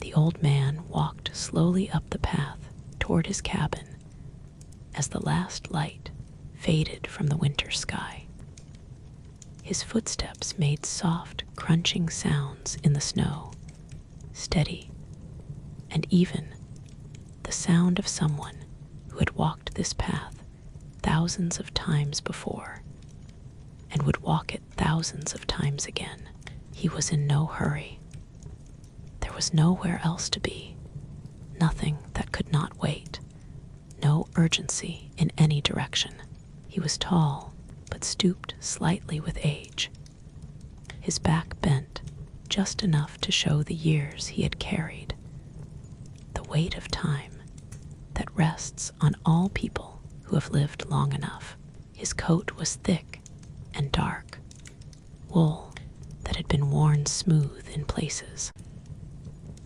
The old man walked slowly up the path toward his cabin as the last light faded from the winter sky. His footsteps made soft, crunching sounds in the snow, steady, and even the sound of someone who had walked this path thousands of times before and would walk it thousands of times again. He was in no hurry. There was nowhere else to be, nothing that could not wait, no urgency in any direction. He was tall, but stooped slightly with age. His back bent just enough to show the years he had carried, the weight of time that rests on all people who have lived long enough. His coat was thick and dark, wool that had been worn smooth in places,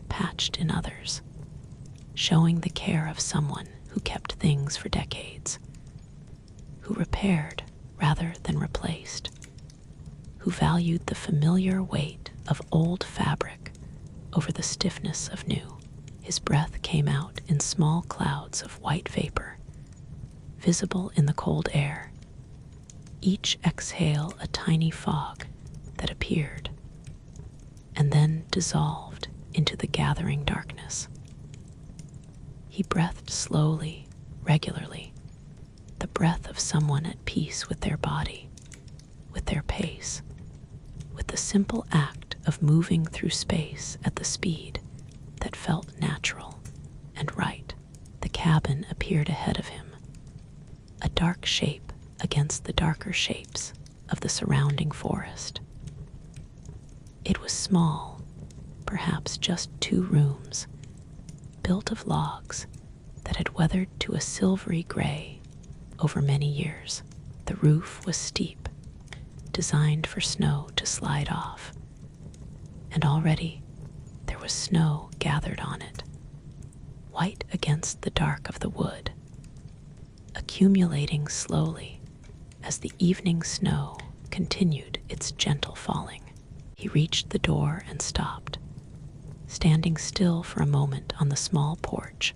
patched in others, showing the care of someone who kept things for decades, who repaired rather than replaced, who valued the familiar weight of old fabric over the stiffness of new. His breath came out in small clouds of white vapor, visible in the cold air, each exhale a tiny fog that appeared and then dissolved into the gathering darkness. He breathed slowly, regularly, the breath of someone at peace with their body, with their pace, with the simple act of moving through space at the speed that felt natural and right. The cabin appeared ahead of him, a dark shape against the darker shapes of the surrounding forest. It was small, perhaps just 2 rooms, built of logs that had weathered to a silvery gray over many years. The roof was steep, designed for snow to slide off, and already there was snow gathered on it, white against the dark of the wood, accumulating slowly as the evening snow continued its gentle falling. He reached the door and stopped, standing still for a moment on the small porch,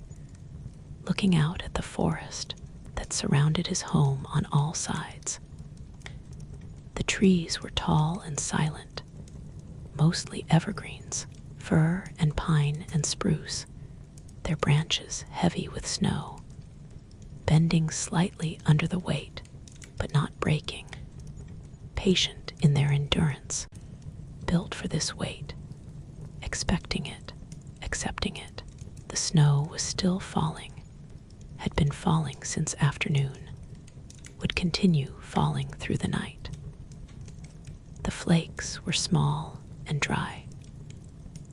looking out at the forest that surrounded his home on all sides. The trees were tall and silent, mostly evergreens, fir and pine and spruce, their branches heavy with snow, bending slightly under the weight, but not breaking, patient in their endurance, built for this weight, expecting it, accepting it. The snow was still falling, had been falling since afternoon, would continue falling through the night. The flakes were small and dry,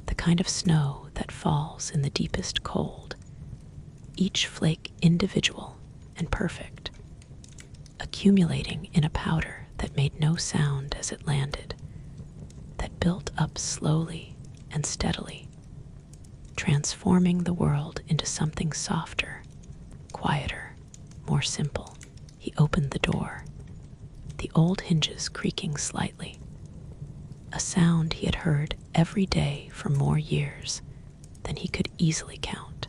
the kind of snow that falls in the deepest cold, each flake individual and perfect, accumulating in a powder that made no sound as it landed, that built up slowly and steadily, transforming the world into something softer, quieter, more simple. He opened the door, the old hinges creaking slightly, a sound he had heard every day for more years than he could easily count.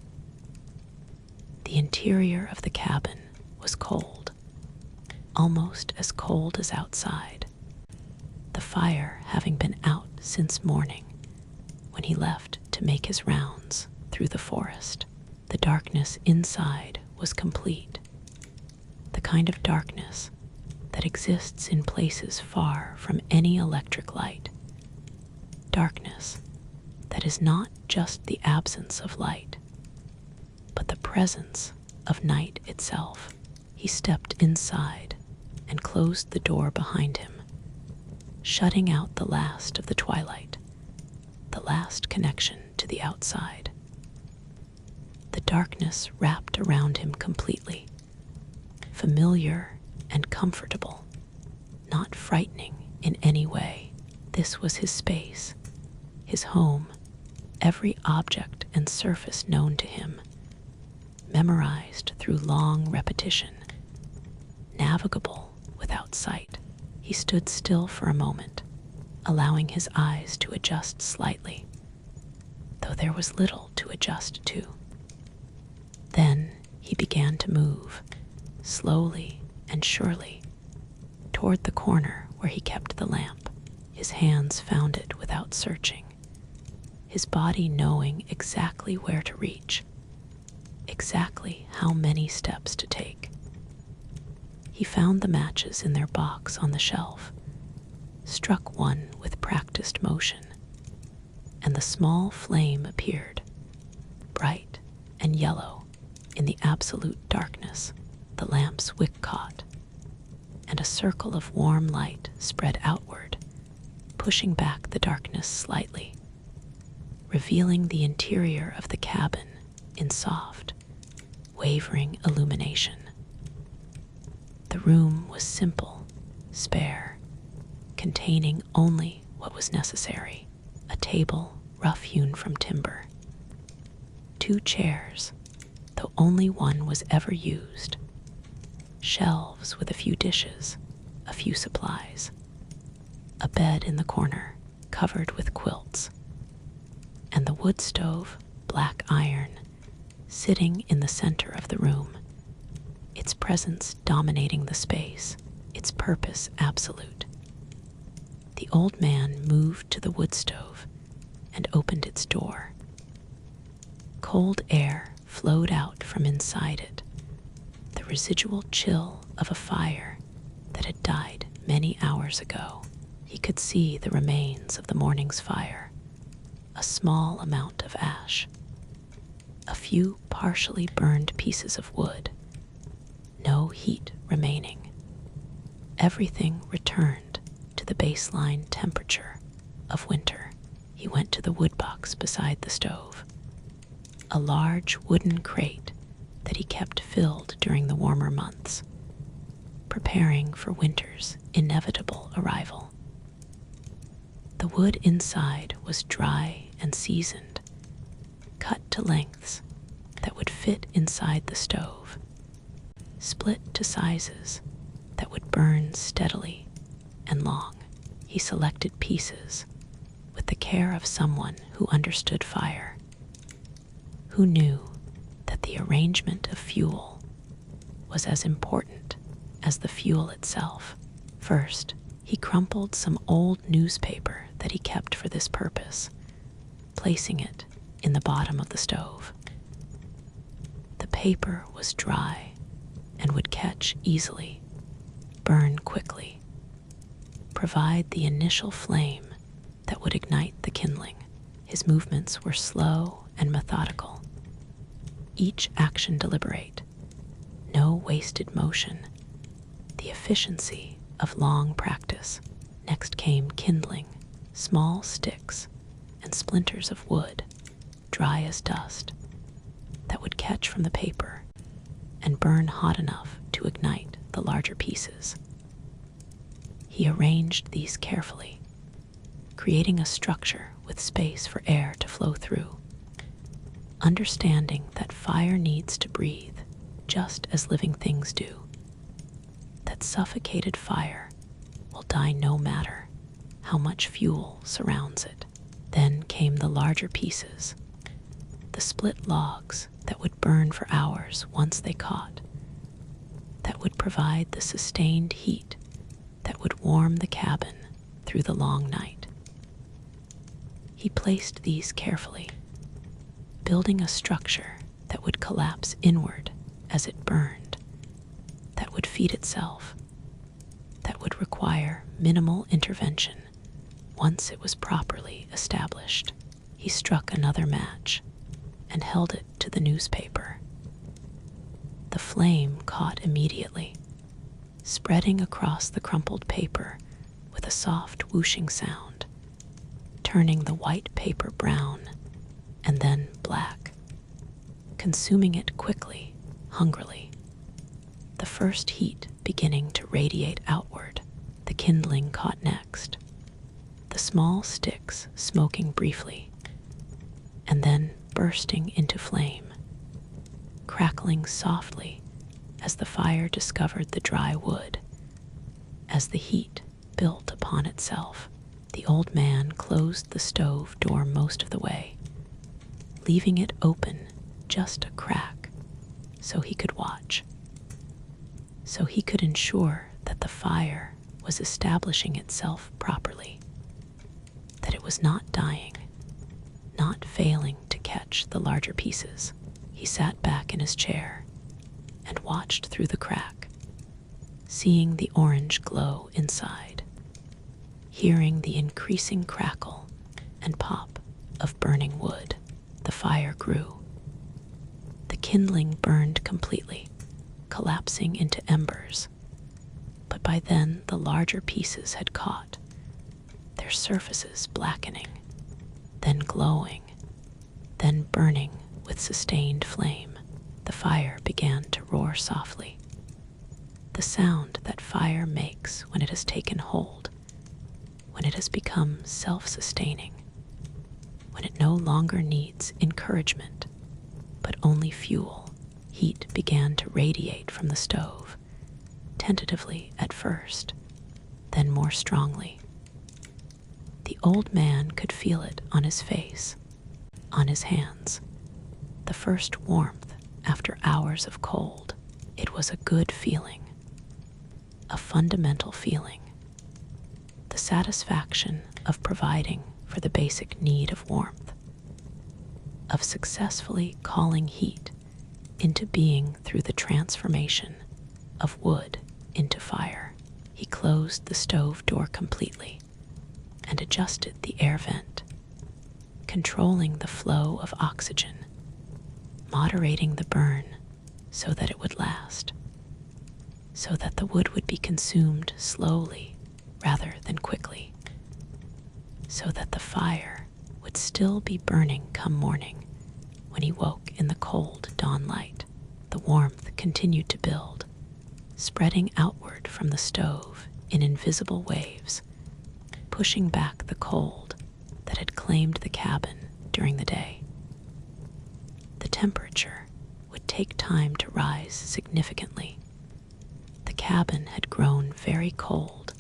The interior of the cabin was cold, almost as cold as outside, the fire having been out since morning when he left to make his rounds through the forest. The darkness inside was complete, the kind of darkness that exists in places far from any electric light, darkness that is not just the absence of light, but the presence of night itself. He stepped inside and closed the door behind him, shutting out the last of the twilight, the last connection to the outside. The darkness wrapped around him completely, familiar and comfortable, not frightening in any way. This was his space, his home, every object and surface known to him, memorized through long repetition, navigable without sight. He stood still for a moment, allowing his eyes to adjust slightly. The though there was little to adjust to. Then he began to move, slowly and surely, toward the corner where he kept the lamp. His hands found it without searching, his body knowing exactly where to reach, exactly how many steps to take. He found the matches in their box on the shelf, struck one with practiced motion, and the small flame appeared, bright and yellow in the absolute darkness. The lamp's wick caught, and a circle of warm light spread outward, pushing back the darkness slightly, revealing the interior of the cabin in soft, wavering illumination. The room was simple, spare, containing only what was necessary: a table rough-hewn from timber, 2 chairs, though only one was ever used, shelves with a few dishes, a few supplies, a bed in the corner covered with quilts, and the wood stove, black iron, sitting in the center of the room, its presence dominating the space, its purpose absolute. The old man moved to the wood stove and opened its door. Cold air flowed out from inside it, the residual chill of a fire that had died many hours ago. He could see the remains of the morning's fire, a small amount of ash, a few partially burned pieces of wood, no heat remaining. Everything returned to the baseline temperature of winter. He went to the wood box beside the stove, a large wooden crate that he kept filled during the warmer months, preparing for winter's inevitable arrival. The wood inside was dry and seasoned, cut to lengths that would fit inside the stove, split to sizes that would burn steadily and long. He selected pieces with the care of someone who understood fire, who knew that the arrangement of fuel was as important as the fuel itself. First, he crumpled some old newspaper that he kept for this purpose, placing it in the bottom of the stove. The paper was dry and would catch easily, burn quickly, provide the initial flame that would ignite the kindling. His movements were slow and methodical, each action deliberate, no wasted motion, the efficiency of long practice. Next came kindling, small sticks and splinters of wood, dry as dust, that would catch from the paper and burn hot enough to ignite the larger pieces. He arranged these carefully, creating a structure with space for air to flow through, understanding that fire needs to breathe just as living things do, that suffocated fire will die no matter how much fuel surrounds it. Then came the larger pieces, the split logs that would burn for hours once they caught, that would provide the sustained heat that would warm the cabin through the long night. He placed these carefully, building a structure that would collapse inward as it burned, that would feed itself, that would require minimal intervention once it was properly established. He struck another match and held it to the newspaper. The flame caught immediately, spreading across the crumpled paper with a soft whooshing sound, turning the white paper brown and then black, consuming it quickly, hungrily. The first heat beginning to radiate outward, the kindling caught next, the small sticks smoking briefly, and then bursting into flame, crackling softly as the fire discovered the dry wood. As the heat built upon itself, the old man closed the stove door most of the way, leaving it open just a crack so he could watch, so he could ensure that the fire was establishing itself properly, that it was not dying, not failing to catch the larger pieces. He sat back in his chair and watched through the crack, seeing the orange glow inside, hearing the increasing crackle and pop of burning wood. The fire grew. The kindling burned completely, collapsing into embers. But by then the larger pieces had caught, their surfaces blackening, then glowing, then burning with sustained flame. The fire began to roar softly. The sound that fire makes when it has taken hold, when it has become self-sustaining, when it no longer needs encouragement, but only fuel. Heat began to radiate from the stove, tentatively at first, then more strongly. The old man could feel it on his face, on his hands, the first warmth after hours of cold. It was a good feeling, a fundamental feeling, the satisfaction of providing for the basic need of warmth, of successfully calling heat into being through the transformation of wood into fire. He closed the stove door completely and adjusted the air vent, controlling the flow of oxygen, moderating the burn so that it would last, so that the wood would be consumed slowly rather than quickly, so that the fire would still be burning come morning when he woke in the cold dawn light. The warmth continued to build, spreading outward from the stove in invisible waves, pushing back the cold that had claimed the cabin during the day. The temperature would take time to rise significantly. The cabin had grown very cold,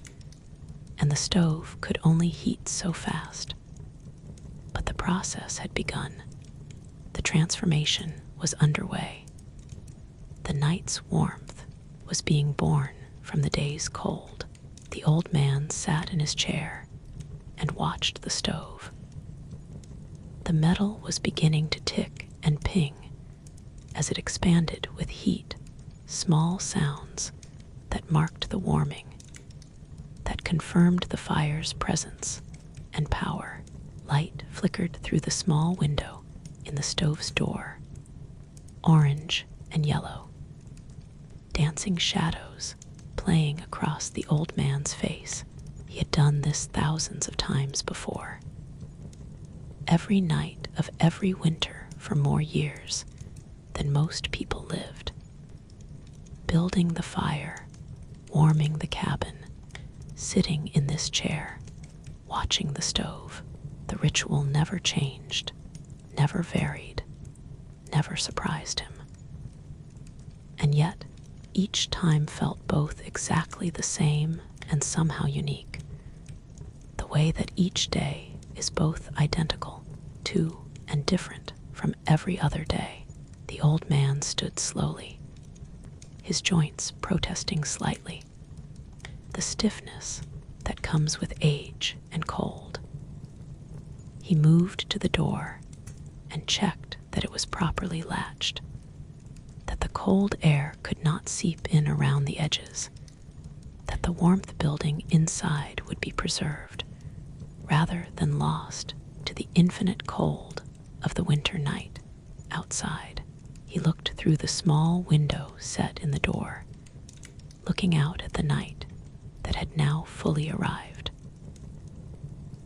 and the stove could only heat so fast. But the process had begun. The transformation was underway. The night's warmth was being born from the day's cold. The old man sat in his chair and watched the stove. The metal was beginning to tick and ping as it expanded with heat, small sounds that marked the warming, that confirmed the fire's presence and power. Light flickered through the small window in the stove's door, orange and yellow, dancing shadows playing across the old man's face. He had done this thousands of times before. Every night of every winter for more years than most people lived. Building the fire, warming the cabin, sitting in this chair, watching the stove. The ritual never changed, never varied, never surprised him. And yet, each time felt both exactly the same and somehow unique. The way that each day is both identical to and different from every other day. The old man stood slowly, his joints protesting slightly, the stiffness that comes with age and cold. He moved to the door and checked that it was properly latched, that the cold air could not seep in around the edges, that the warmth building inside would be preserved rather than lost to the infinite cold of the winter night outside. He looked through the small window set in the door, looking out at the night that had now fully arrived.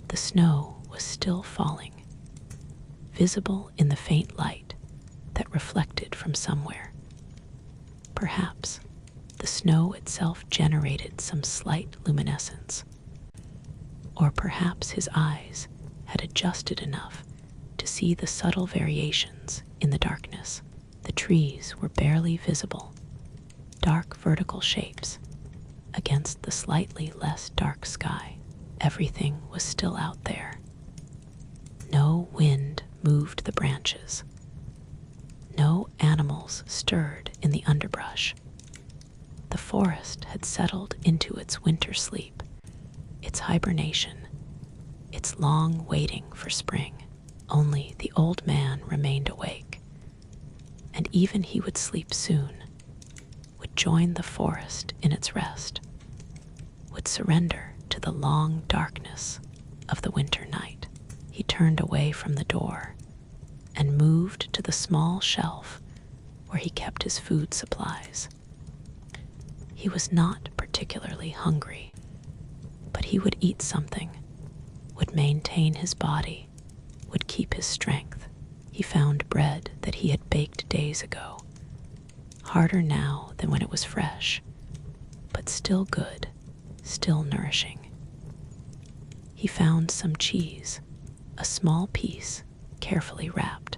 The snow was still falling, visible in the faint light that reflected from somewhere. Perhaps the snow itself generated some slight luminescence, or perhaps his eyes had adjusted enough to see the subtle variations in the darkness. The trees were barely visible, dark vertical shapes against the slightly less dark sky. Everything was still out there. No wind moved the branches. No animals stirred in the underbrush. The forest had settled into its winter sleep, its hibernation, its long waiting for spring. Only the old man remained awake, and even he would sleep soon, would join the forest in its rest, would surrender to the long darkness of the winter night. He turned away from the door and moved to the small shelf where he kept his food supplies. He was not particularly hungry, but he would eat something, would maintain his body, would keep his strength. He found bread that he had baked days ago, harder now than when it was fresh, but still good, still nourishing. He found some cheese, a small piece, carefully wrapped.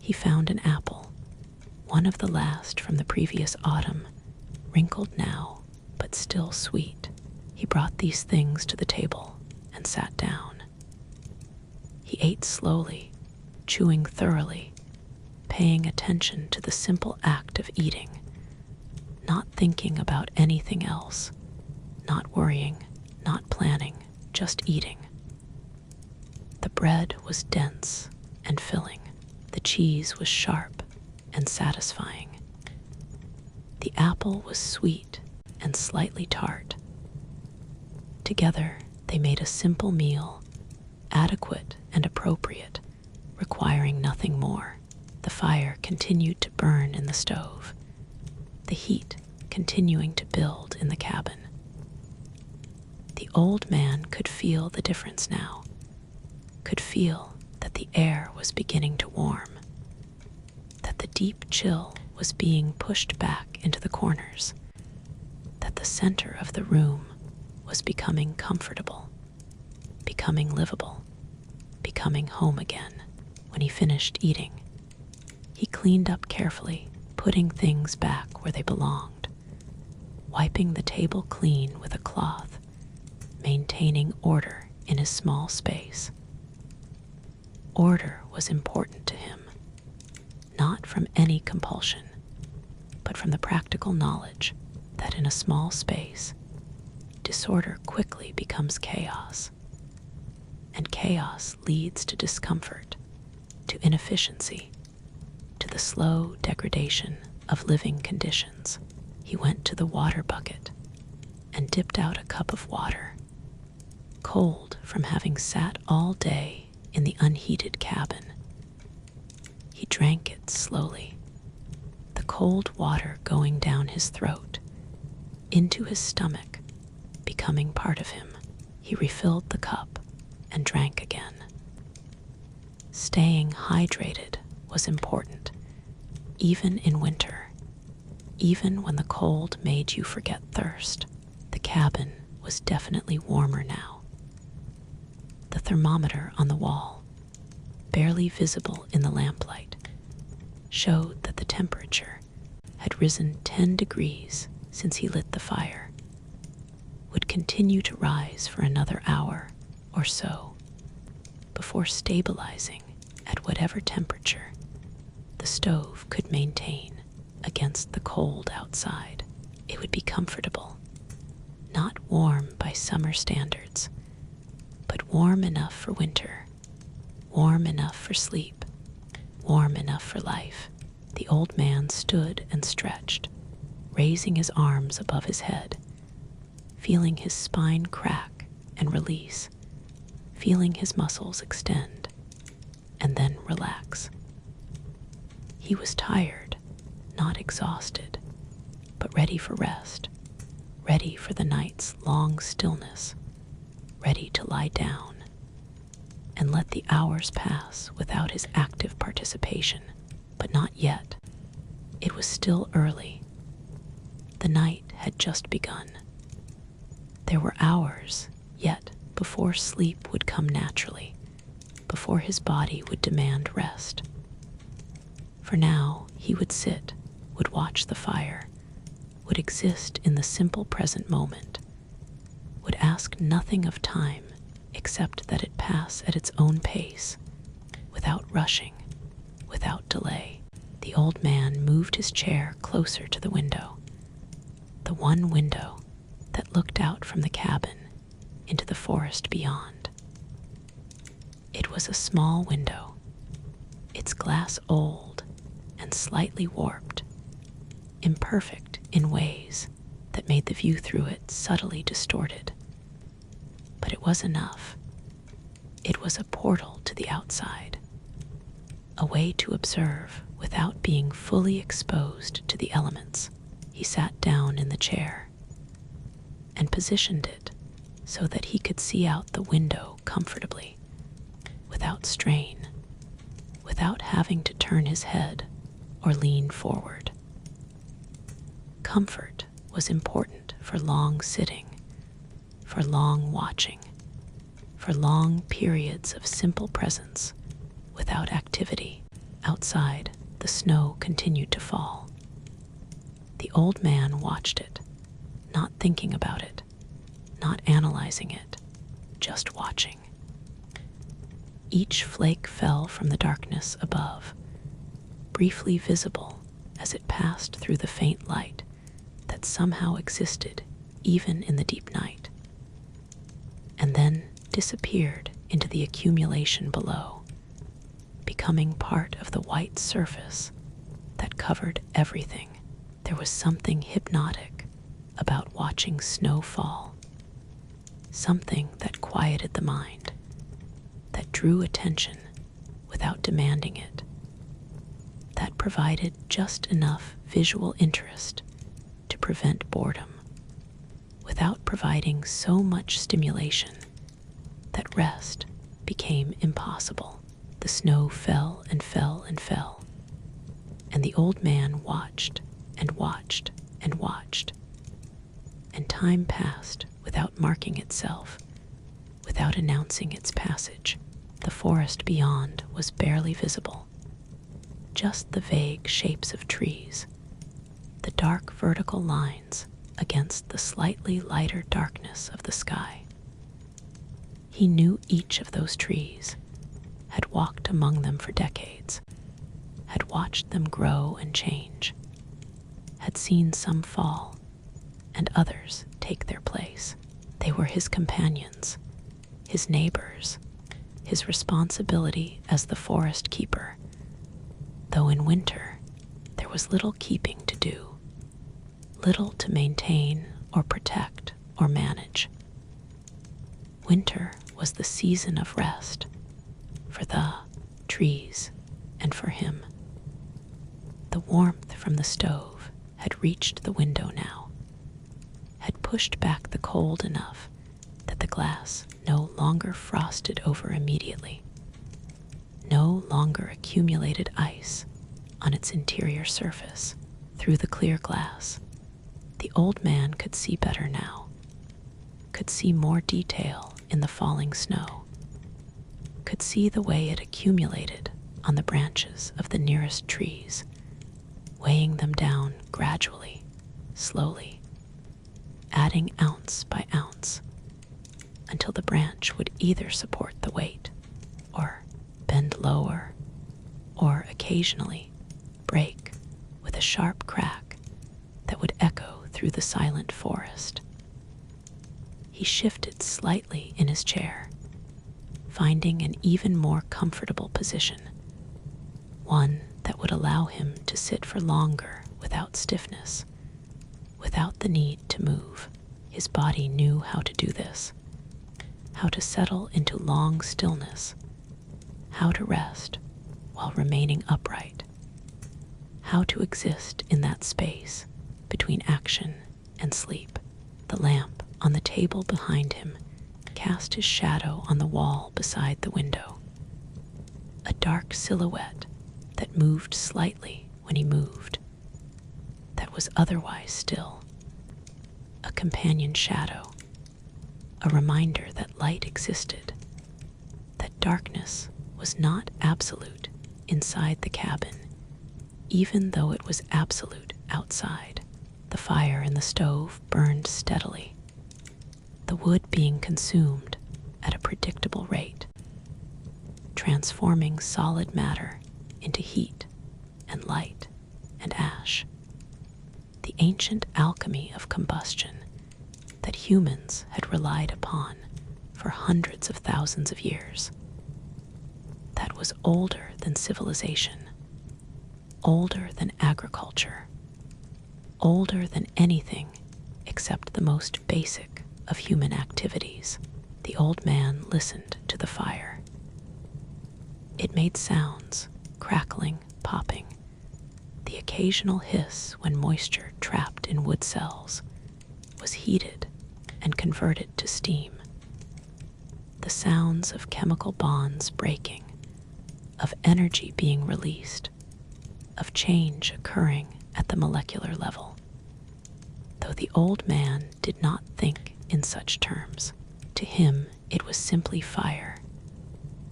He found an apple, one of the last from the previous autumn, wrinkled now, but still sweet. He brought these things to the table and sat down. He ate slowly, chewing thoroughly, paying attention to the simple act of eating, not thinking about anything else, not worrying, not planning, just eating. The bread was dense and filling. The cheese was sharp and satisfying. The apple was sweet and slightly tart. Together, they made a simple meal, adequate and appropriate, requiring nothing more. The fire continued to burn in the stove, the heat continuing to build in the cabin. The old man could feel the difference now, could feel that the air was beginning to warm, that the deep chill was being pushed back into the corners, that the center of the room was becoming comfortable, becoming livable, becoming home again. When he finished eating, he cleaned up carefully, putting things back where they belonged, wiping the table clean with a cloth, maintaining order in his small space. Order was important to him, not from any compulsion, but from the practical knowledge that in a small space, disorder quickly becomes chaos, and chaos leads to discomfort, to inefficiency, to the slow degradation of living conditions. He went to the water bucket and dipped out a cup of water, cold from having sat all day in the unheated cabin. He drank it slowly, the cold water going down his throat, into his stomach, becoming part of him. He refilled the cup and drank again. Staying hydrated was important, even in winter, even when the cold made you forget thirst. The cabin was definitely warmer now. The thermometer on the wall, barely visible in the lamplight, showed that the temperature had risen 10 degrees since he lit the fire, would continue to rise for another hour or so before stabilizing at whatever temperature the stove could maintain against the cold outside. It would be comfortable, not warm by summer standards, but warm enough for winter, warm enough for sleep, warm enough for life. The old man stood and stretched, raising his arms above his head, feeling his spine crack and release, feeling his muscles extend and then relax. He was tired, not exhausted, but ready for rest, ready for the night's long stillness, ready to lie down and let the hours pass without his active participation. But not yet. It was still early. The night had just begun. There were hours yet before sleep would come naturally, before his body would demand rest. For now, he would sit, would watch the fire, would exist in the simple present moment, would ask nothing of time except that it pass at its own pace, without rushing, without delay. The old man moved his chair closer to the window, the one window that looked out from the cabin into the forest beyond. It was a small window, its glass old and slightly warped, imperfect in ways that made the view through it subtly distorted. But it was enough. It was a portal to the outside, a way to observe without being fully exposed to the elements. He sat down in the chair and positioned it so that he could see out the window comfortably, without strain, without having to turn his head or lean forward. Comfort was important for long sitting, for long watching, for long periods of simple presence without activity. Outside, the snow continued to fall. The old man watched it, not thinking about it, not analyzing it, just watching. Each flake fell from the darkness above, briefly visible as it passed through the faint light that somehow existed even in the deep night, and then disappeared into the accumulation below, becoming part of the white surface that covered everything. There was something hypnotic about watching snow fall, something that quieted the mind, that drew attention without demanding it, that provided just enough visual interest to prevent boredom, without providing so much stimulation that rest became impossible. The snow fell and fell and fell, and the old man watched and watched and watched, and time passed without marking itself, without announcing its passage. The forest beyond was barely visible, just the vague shapes of trees, the dark vertical lines against the slightly lighter darkness of the sky. He knew each of those trees, had walked among them for decades, had watched them grow and change, had seen some fall and others take their place. They were his companions, his neighbors, his responsibility as the forest keeper, though in winter there was little keeping to do, little to maintain or protect or manage. Winter was the season of rest for the trees and for him. The warmth from the stove had reached the window now, had pushed back the cold enough that the glass no longer frosted over immediately, no longer accumulated ice on its interior surface. Through the clear glass, the old man could see better now, could see more detail in the falling snow, could see the way it accumulated on the branches of the nearest trees, weighing them down gradually, slowly, adding ounce by ounce, until the branch would either support the weight, or bend lower, or occasionally break with a sharp crack that would echo through the silent forest. He shifted slightly in his chair, finding an even more comfortable position, one that would allow him to sit for longer without stiffness, without the need to move. His body knew how to do this, how to settle into long stillness, how to rest while remaining upright, how to exist in that space between action and sleep. The lamp on the table behind him cast his shadow on the wall beside the window, a dark silhouette that moved slightly when he moved, that was otherwise still, a companion shadow, a reminder that light existed, that darkness was not absolute inside the cabin, even though it was absolute outside. The fire in the stove burned steadily, the wood being consumed at a predictable rate, transforming solid matter into heat and light and ash. The ancient alchemy of combustion that humans had relied upon for hundreds of thousands of years. That was older than civilization, older than agriculture, older than anything except the most basic of human activities. The old man listened to the fire. It made sounds, crackling, popping, the occasional hiss when moisture trapped in wood cells was heated and converted to steam. The sounds of chemical bonds breaking, of energy being released, of change occurring at the molecular level. Though the old man did not think in such terms, to him it was simply fire,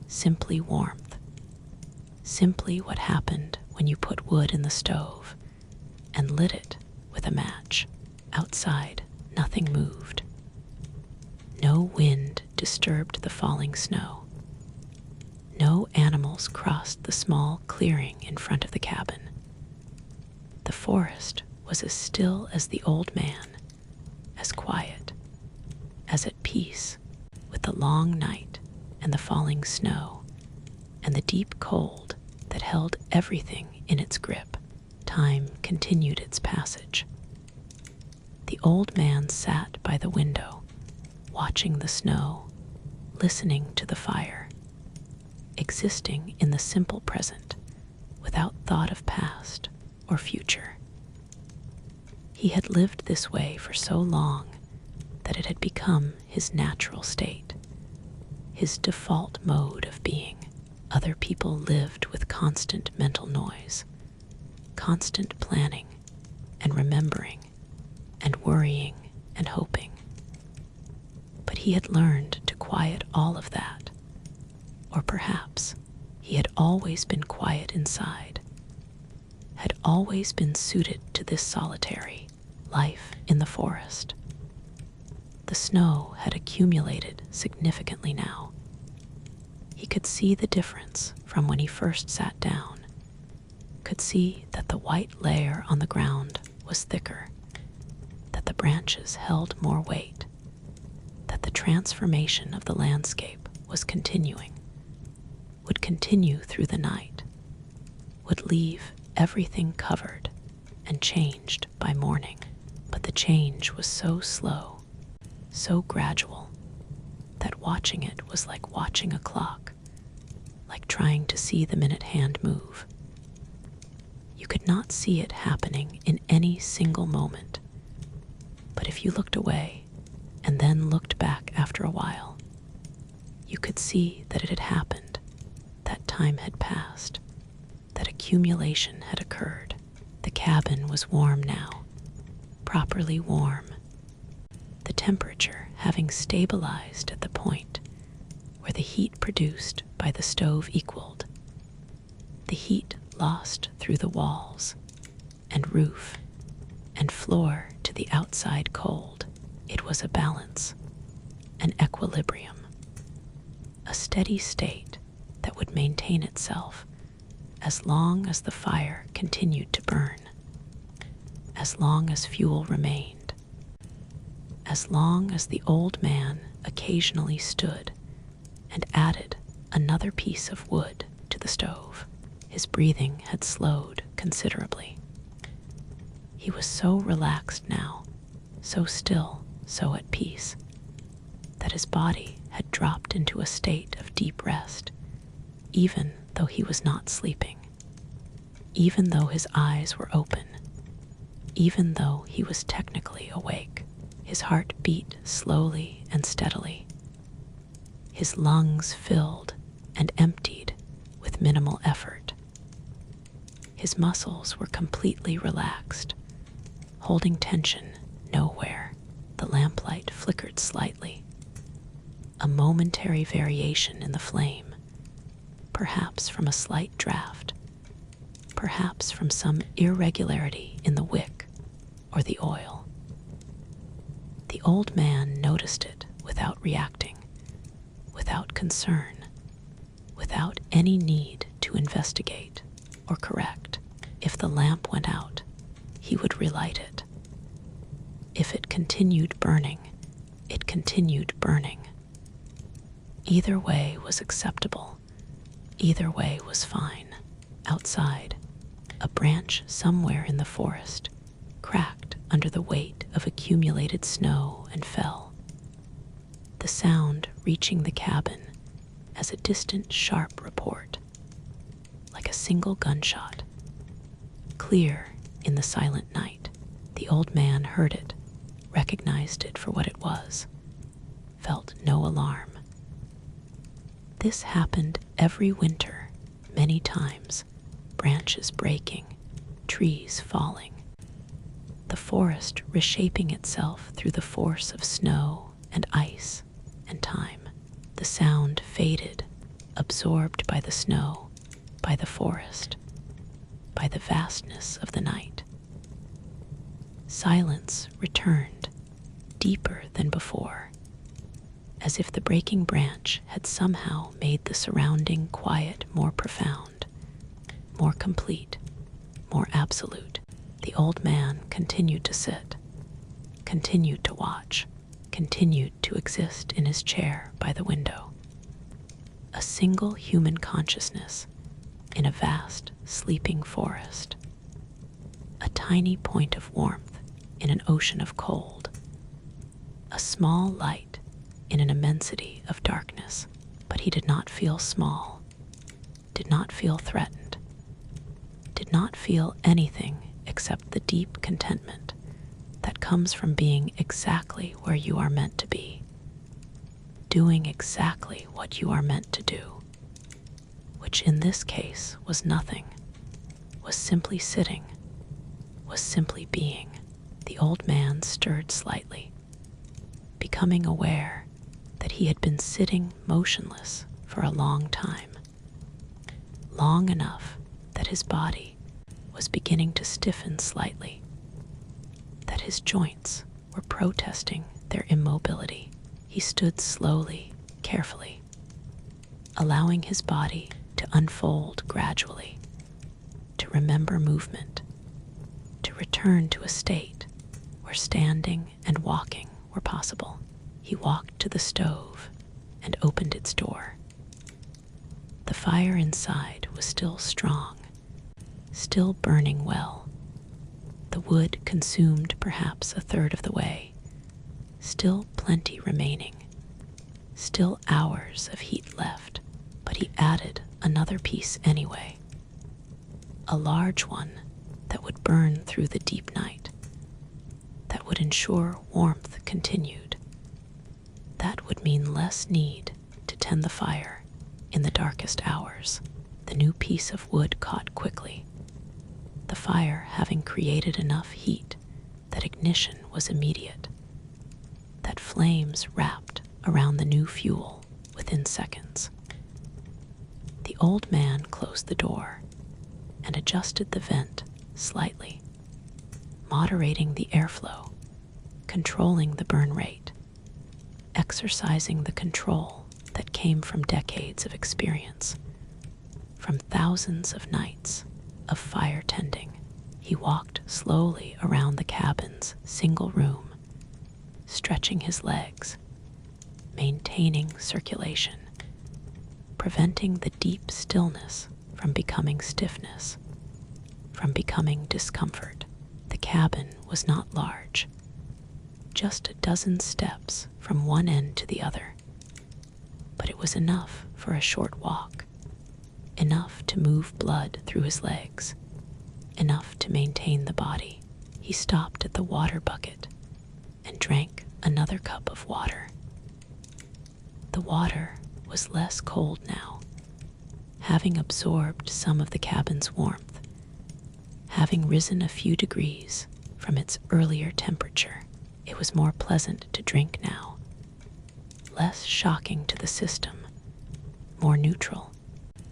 simply warmth, simply what happened when you put wood in the stove and lit it with a match. Outside, nothing moved. No wind disturbed the falling snow. No animals crossed the small clearing in front of the cabin. The forest was as still as the old man, as quiet, as at peace with the long night and the falling snow and the deep cold that held everything in its grip. Time continued its passage. The old man sat by the window, watching the snow, listening to the fire, existing in the simple present without thought of past or future. He had lived this way for so long that it had become his natural state, his default mode of being. Other people lived with constant mental noise, constant planning and remembering and worrying and hoping. But he had learned to quiet all of that. Or perhaps he had always been quiet inside, had always been suited to this solitary life in the forest. The snow had accumulated significantly now. He could see the difference from when he first sat down, could see that the white layer on the ground was thicker, that the branches held more weight, that the transformation of the landscape was continuing, would continue through the night, would leave everything covered and changed by morning. But the change was so slow, so gradual, that watching it was like watching a clock, like trying to see the minute hand move. You could not see it happening in any single moment, but if you looked away and then looked back after a while, you could see that it had happened, that time had passed, that accumulation had occurred. The cabin was warm now, properly warm, the temperature having stabilized at the point where the heat produced by the stove equaled the heat lost through the walls and roof and floor to the outside cold. It was a balance, an equilibrium, a steady state that would maintain itself as long as the fire continued to burn, as long as fuel remained, as long as the old man occasionally stood and added another piece of wood to the stove. His breathing had slowed considerably. He was so relaxed now, so still, so at peace, that his body had dropped into a state of deep rest, even though he was not sleeping, even though his eyes were open, even though he was technically awake. His heart beat slowly and steadily. His lungs filled and emptied with minimal effort. His muscles were completely relaxed, holding tension nowhere. The lamplight flickered slightly, a momentary variation in the flame, perhaps from a slight draft, perhaps from some irregularity in the wick or the oil. The old man noticed it without reacting, without concern, without without any need to investigate or correct. If the lamp went out, he would relight it. If it continued burning, it continued burning. Either way was acceptable. Either way was fine. Outside, a branch somewhere in the forest cracked under the weight of accumulated snow and fell, the sound reaching the cabin as a distant, sharp report, like a single gunshot. Clear in the silent night, the old man heard it, recognized it for what it was, felt no alarm. This happened every winter, many times, branches breaking, trees falling, the forest reshaping itself through the force of snow and ice and time. The sound faded, absorbed by the snow, by the forest, by the vastness of the night. Silence returned, deeper than before, as if the breaking branch had somehow made the surrounding quiet more profound, more complete, more absolute. The old man continued to sit, continued to watch, continued to exist in his chair by the window. A single human consciousness in a vast, sleeping forest. A tiny point of warmth in an ocean of cold. A small light in an immensity of darkness. But he did not feel small, did not feel threatened, did not feel anything except the deep contentment that comes from being exactly where you are meant to be, doing exactly what you are meant to do, which in this case was nothing, was simply sitting, was simply being. The old man stirred slightly, becoming aware that he had been sitting motionless for a long time, long enough that his body was beginning to stiffen slightly, that his joints were protesting their immobility. He stood slowly, carefully, allowing his body to unfold gradually, to remember movement, to return to a state where standing and walking were possible. He walked to the stove and opened its door. The fire inside was still strong, still burning well. The wood consumed perhaps a third of the way, still plenty remaining, still hours of heat left, but he added another piece anyway, a large one that would burn through the deep night, that would ensure warmth continued. That would mean less need to tend the fire in the darkest hours. The new piece of wood caught quickly, the fire having created enough heat that ignition was immediate, that flames wrapped around the new fuel within seconds. The old man closed the door and adjusted the vent slightly, moderating the airflow, controlling the burn rate, exercising the control that came from decades of experience, from thousands of nights of fire tending. He walked slowly around the cabin's single room, stretching his legs, maintaining circulation, preventing the deep stillness from becoming stiffness, from becoming discomfort. The cabin was not large, just a dozen steps from one end to the other, but it was enough for a short walk, enough to move blood through his legs, enough to maintain the body. He stopped at the water bucket and drank another cup of water. The water was less cold now, having absorbed some of the cabin's warmth, having risen a few degrees from its earlier temperature. It was more pleasant to drink now, less shocking to the system, more neutral,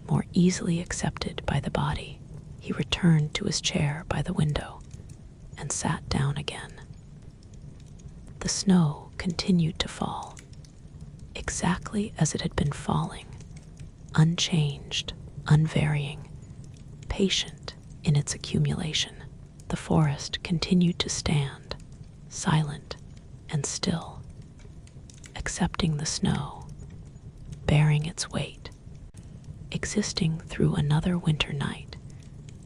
more easily accepted by the body. He returned to his chair by the window and sat down again. The snow continued to fall, exactly as it had been falling, unchanged, unvarying, patient in its accumulation. The forest continued to stand, silent and still, accepting the snow, bearing its weight, existing through another winter night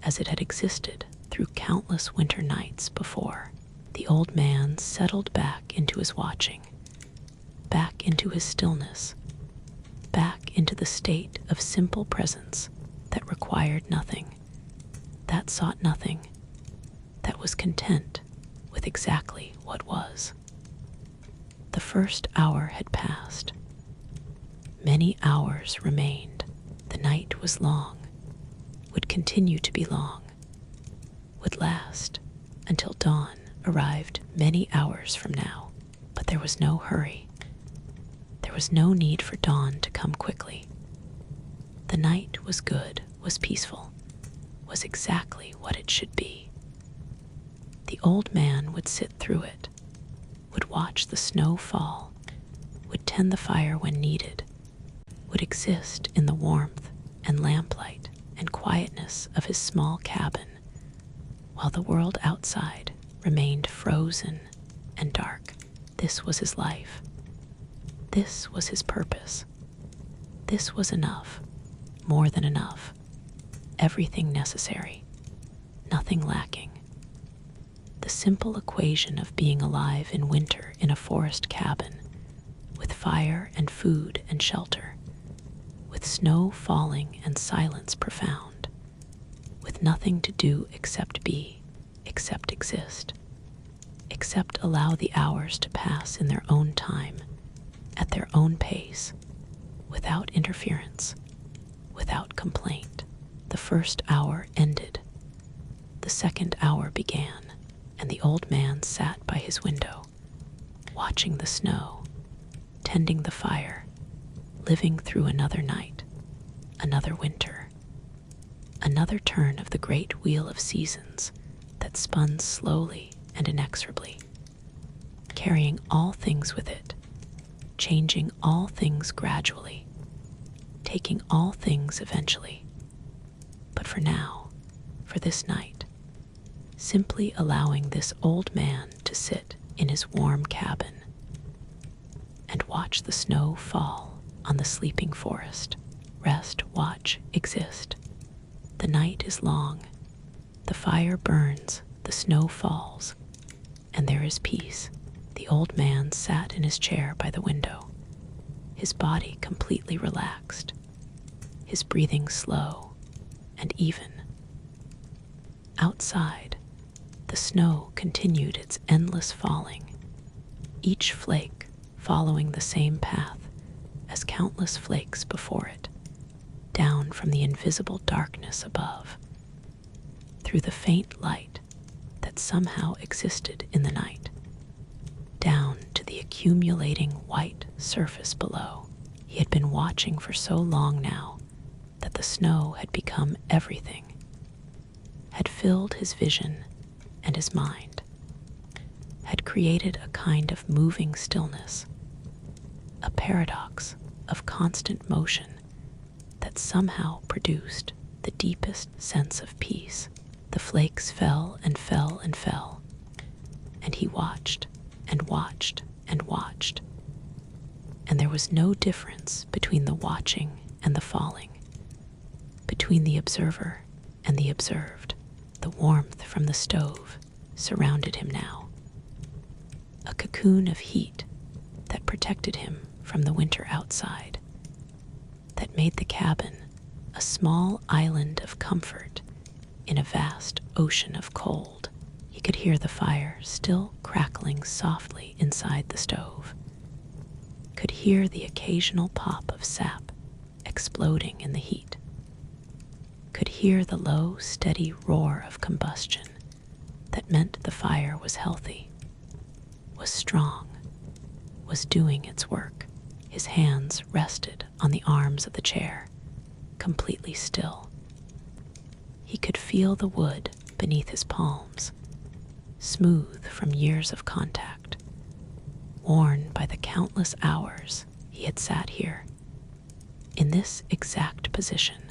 as it had existed through countless winter nights before. The old man settled back into his watching, back into his stillness, back into the state of simple presence that required nothing, that sought nothing, that was content with exactly what was. The first hour had passed. Many hours remained. The night was long, would continue to be long, would last until dawn arrived many hours from now. But there was no hurry. There was no need for dawn to come quickly. The night was good, was peaceful, was exactly what it should be. The old man would sit through it, would watch the snow fall, would tend the fire when needed, would exist in the warmth and lamplight and quietness of his small cabin, while the world outside remained frozen and dark. This was his life. This was his purpose. This was enough, more than enough, everything necessary, nothing lacking. The simple equation of being alive in winter in a forest cabin, with fire and food and shelter, with snow falling and silence profound, with nothing to do except be, except exist, except allow the hours to pass in their own time, at their own pace, without interference, without complaint. The first hour ended. The second hour began, and the old man sat by his window, watching the snow, tending the fire, living through another night, another winter, another turn of the great wheel of seasons that spun slowly and inexorably, carrying all things with it, changing all things gradually, taking all things eventually. But for now, for this night, simply allowing this old man to sit in his warm cabin and watch the snow fall on the sleeping forest. Rest, watch, exist. The night is long. The fire burns, the snow falls, and there is peace. The old man sat in his chair by the window, his body completely relaxed, his breathing slow and even. Outside, the snow continued its endless falling, each flake following the same path as countless flakes before it, down from the invisible darkness above, through the faint light that somehow existed in the night, down to the accumulating white surface below. He had been watching for so long now that the snow had become everything, had filled his vision and his mind, had created a kind of moving stillness, a paradox of constant motion that somehow produced the deepest sense of peace. The flakes fell and fell and fell, and he watched and watched and watched, and there was no difference between the watching and the falling, between the observer and the observed. The warmth from the stove surrounded him now, a cocoon of heat that protected him from the winter outside, that made the cabin a small island of comfort in a vast ocean of cold. He could hear the fire still crackling softly inside the stove, could hear the occasional pop of sap exploding in the heat, could hear the low, steady roar of combustion that meant the fire was healthy, was strong, was doing its work. His hands rested on the arms of the chair, completely still. He could feel the wood beneath his palms, smooth from years of contact, worn by the countless hours he had sat here, In this exact position,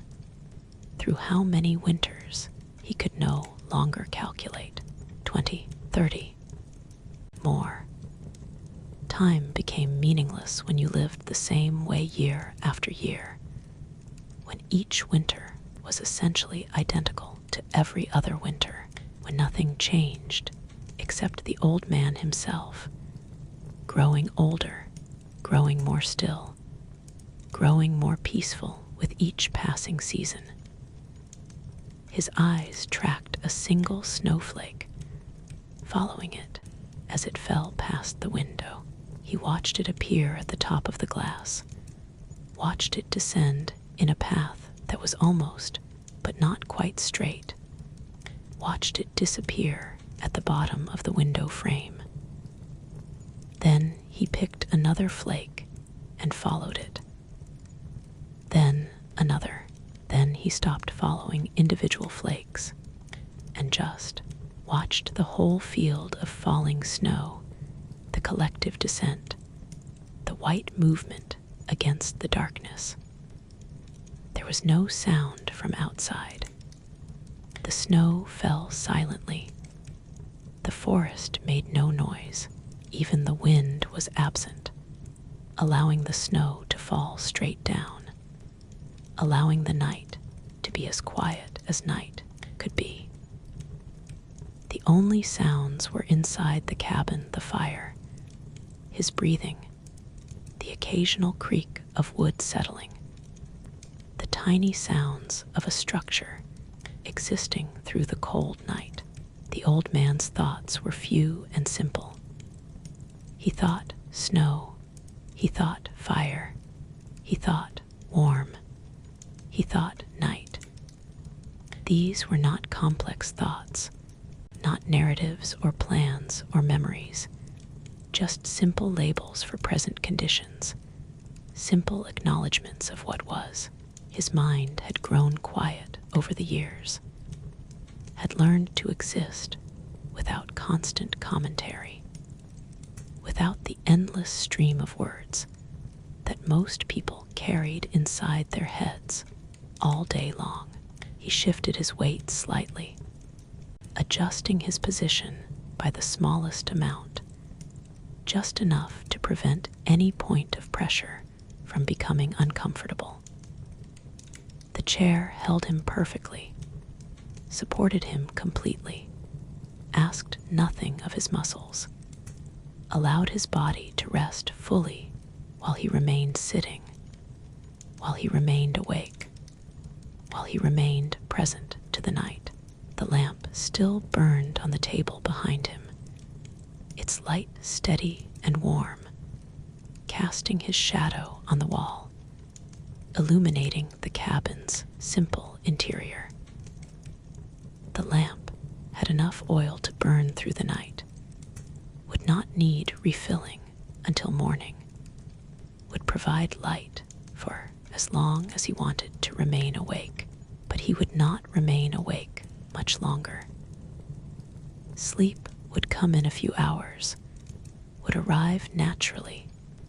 through how many winters he could no longer calculate, 20, 30, more. Time became meaningless when you lived the same way year after year, when each winter was essentially identical to every other winter, when nothing changed except the old man himself, growing older, growing more still, growing more peaceful with each passing season. His eyes tracked a single snowflake, following it as it fell past the window. He watched it appear at the top of the glass, watched it descend in a path that was almost, but not quite straight, watched it disappear at the bottom of the window frame. Then he picked another flake and followed it. Then another. Then he stopped following individual flakes and just watched the whole field of falling snow, the collective descent, the white movement against the darkness. There was no sound from outside. The snow fell silently. The forest made no noise. Even the wind was absent, allowing the snow to fall straight down, allowing the night to be as quiet as night could be. The only sounds were inside the cabin, the fire, his breathing, the occasional creak of wood settling, the tiny sounds of a structure existing through the cold night. The old man's thoughts were few and simple. He thought snow, he thought fire, he thought warm, he thought night. These were not complex thoughts, not narratives or plans or memories, just simple labels for present conditions, simple acknowledgments of what was. His mind had grown quiet over the years, had learned to exist without constant commentary, without the endless stream of words that most people carried inside their heads all day long. He shifted his weight slightly, adjusting his position by the smallest amount, just enough to prevent any point of pressure from becoming uncomfortable. The chair held him perfectly, supported him completely, asked nothing of his muscles, allowed his body to rest fully while he remained sitting, while he remained awake, while he remained present to the night. The lamp still burned on the table behind him, its light steady and warm, casting his shadow on the wall, illuminating the cabin's simple interior. The lamp had enough oil to burn through the night, would not need refilling until morning, would provide light for as long as he wanted to remain awake, but he would not remain awake much longer. Sleep would come in a few hours, would arrive naturally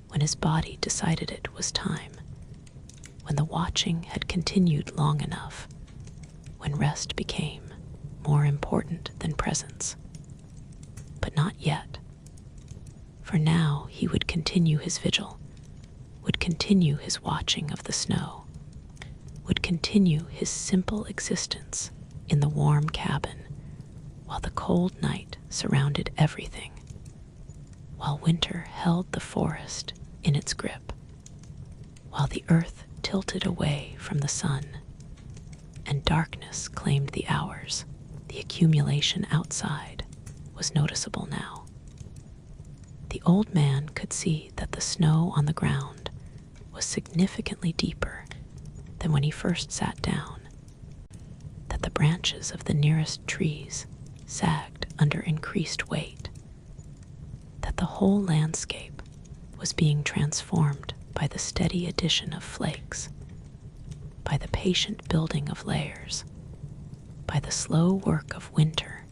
when his body decided it was time, when the watching had continued long enough, when rest became more important than presence. But not yet. For now he would continue his vigil, would continue his watching of the snow, would continue his simple existence in the warm cabin while the cold night surrounded everything, while winter held the forest in its grip, while the earth tilted away from the sun and darkness claimed the hours. The accumulation outside was noticeable now. The old man could see that the snow on the ground was significantly deeper than when he first sat down, that the branches of the nearest trees sagged under increased weight, that the whole landscape was being transformed by the steady addition of flakes, by the patient building of layers, by the slow work of winter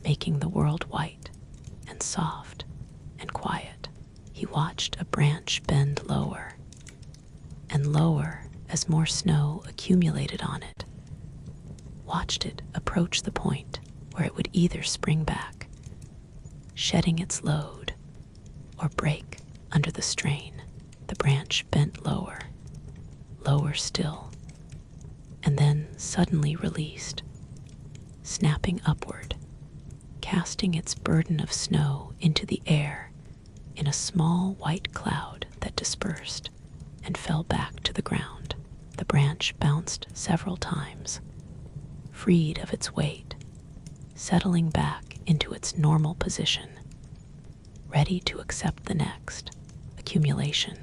making the world white and soft and quiet. He watched a branch bend lower and lower as more snow accumulated on it, watched it approach the point where it would either spring back, shedding its load, or break under the strain. The branch bent lower, lower still, and then suddenly released, snapping upward, casting its burden of snow into the air in a small white cloud that dispersed and fell back to the ground. The branch bounced several times, freed of its weight, settling back into its normal position, ready to accept the next accumulation.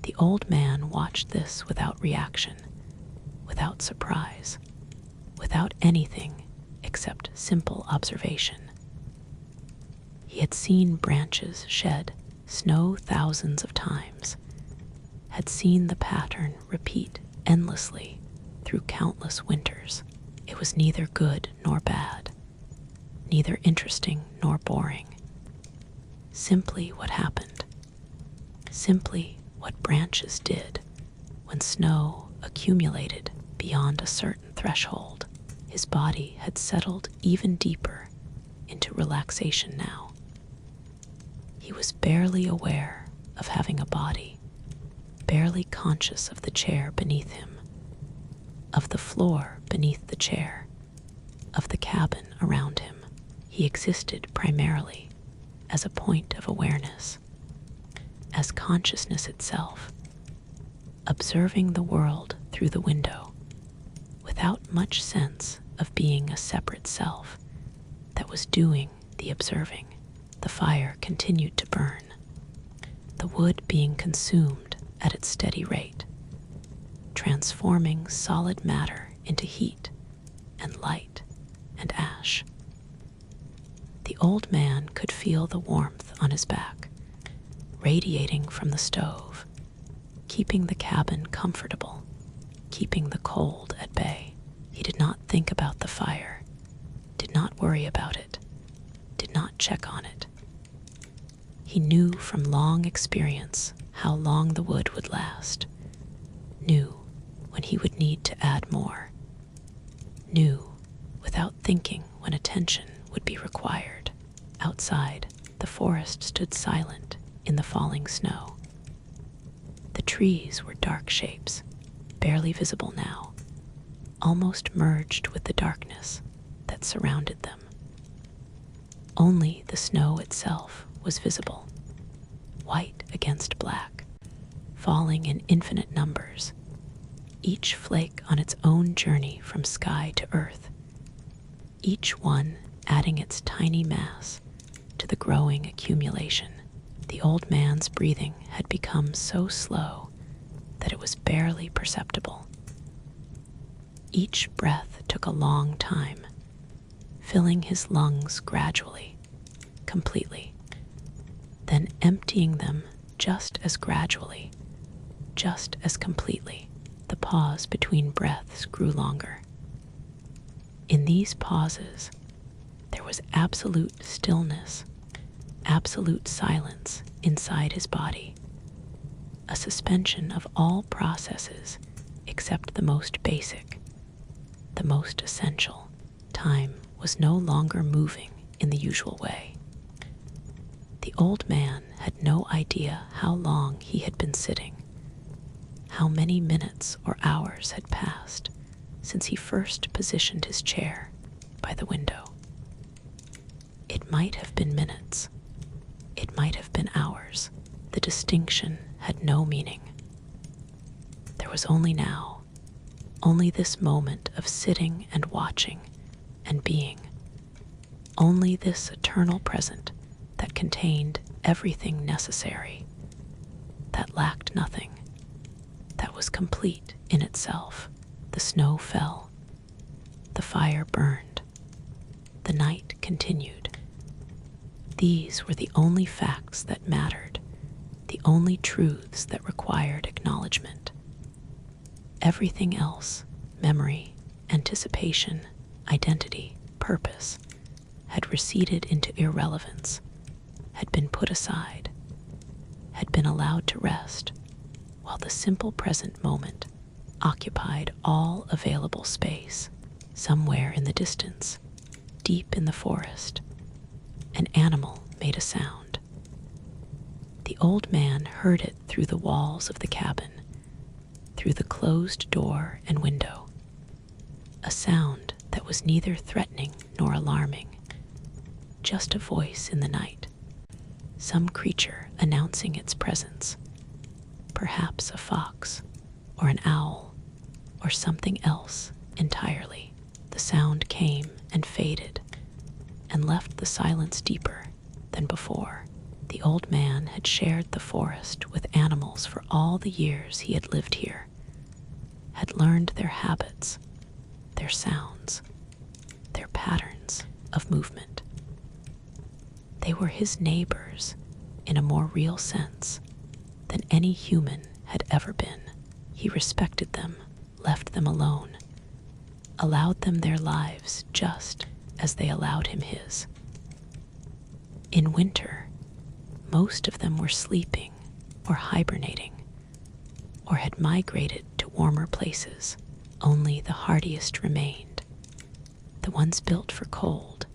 The old man watched this without reaction, without surprise, without anything except simple observation. He had seen branches shed snow thousands of times, had seen the pattern repeat endlessly through countless winters. It was neither good nor bad, neither interesting nor boring. Simply what happened, simply what branches did when snow accumulated beyond a certain threshold. His body had settled even deeper into relaxation now. He was barely aware of having a body, barely conscious of the chair beneath him, of the floor beneath the chair, of the cabin around him. He existed primarily as a point of awareness, as consciousness itself, observing the world through the window, without much sense of being a separate self that was doing the observing. The fire continued to burn, the wood being consumed at its steady rate, transforming solid matter into heat and light and ash. The old man could feel the warmth on his back, radiating from the stove, keeping the cabin comfortable, keeping the cold at bay. He did not think about the fire, did not worry about it, did not check on it. He knew from long experience how long the wood would last, knew when he would need to add more, knew without thinking when attention would be required. Outside, the forest stood silent in the falling snow. The trees were dark shapes, barely visible now, almost merged with the darkness that surrounded them. Only the snow itself was visible, white against black, falling in infinite numbers, each flake on its own journey from sky to earth, each one adding its tiny mass to the growing accumulation. The old man's breathing had become so slow that it was barely perceptible. Each breath took a long time, filling his lungs gradually, completely, then emptying them just as gradually, just as completely. The pause between breaths grew longer. In these pauses, there was absolute stillness, absolute silence inside his body, a suspension of all processes except the most basic, the most essential. Time was no longer moving in the usual way. The old man had no idea how long he had been sitting, how many minutes or hours had passed since he first positioned his chair by the window. It might have been minutes, it might have been hours. The distinction had no meaning. There was only now, only this moment of sitting and watching and being, only this eternal present that contained everything necessary, that lacked nothing, that was complete in itself. The snow fell, the fire burned, the night continued. These were the only facts that mattered, the only truths that required acknowledgement. Everything else, memory, anticipation, identity, purpose, had receded into irrelevance, had been put aside, had been allowed to rest, while the simple present moment occupied all available space. Somewhere in the distance, deep in the forest, an animal made a sound. The old man heard it through the walls of the cabin, through the closed door and window. A sound that was neither threatening nor alarming, just a voice in the night, some creature announcing its presence, perhaps a fox or an owl or something else entirely. The sound came and faded and left the silence deeper than before. The old man had shared the forest with animals for all the years he had lived here, had learned their habits, their sounds, their patterns of movement. They were his neighbors in a more real sense than any human had ever been. He respected them, left them alone, allowed them their lives just as they allowed him his. In winter, most of them were sleeping or hibernating, or had migrated to warmer places. Only the hardiest remained, the ones built for cold,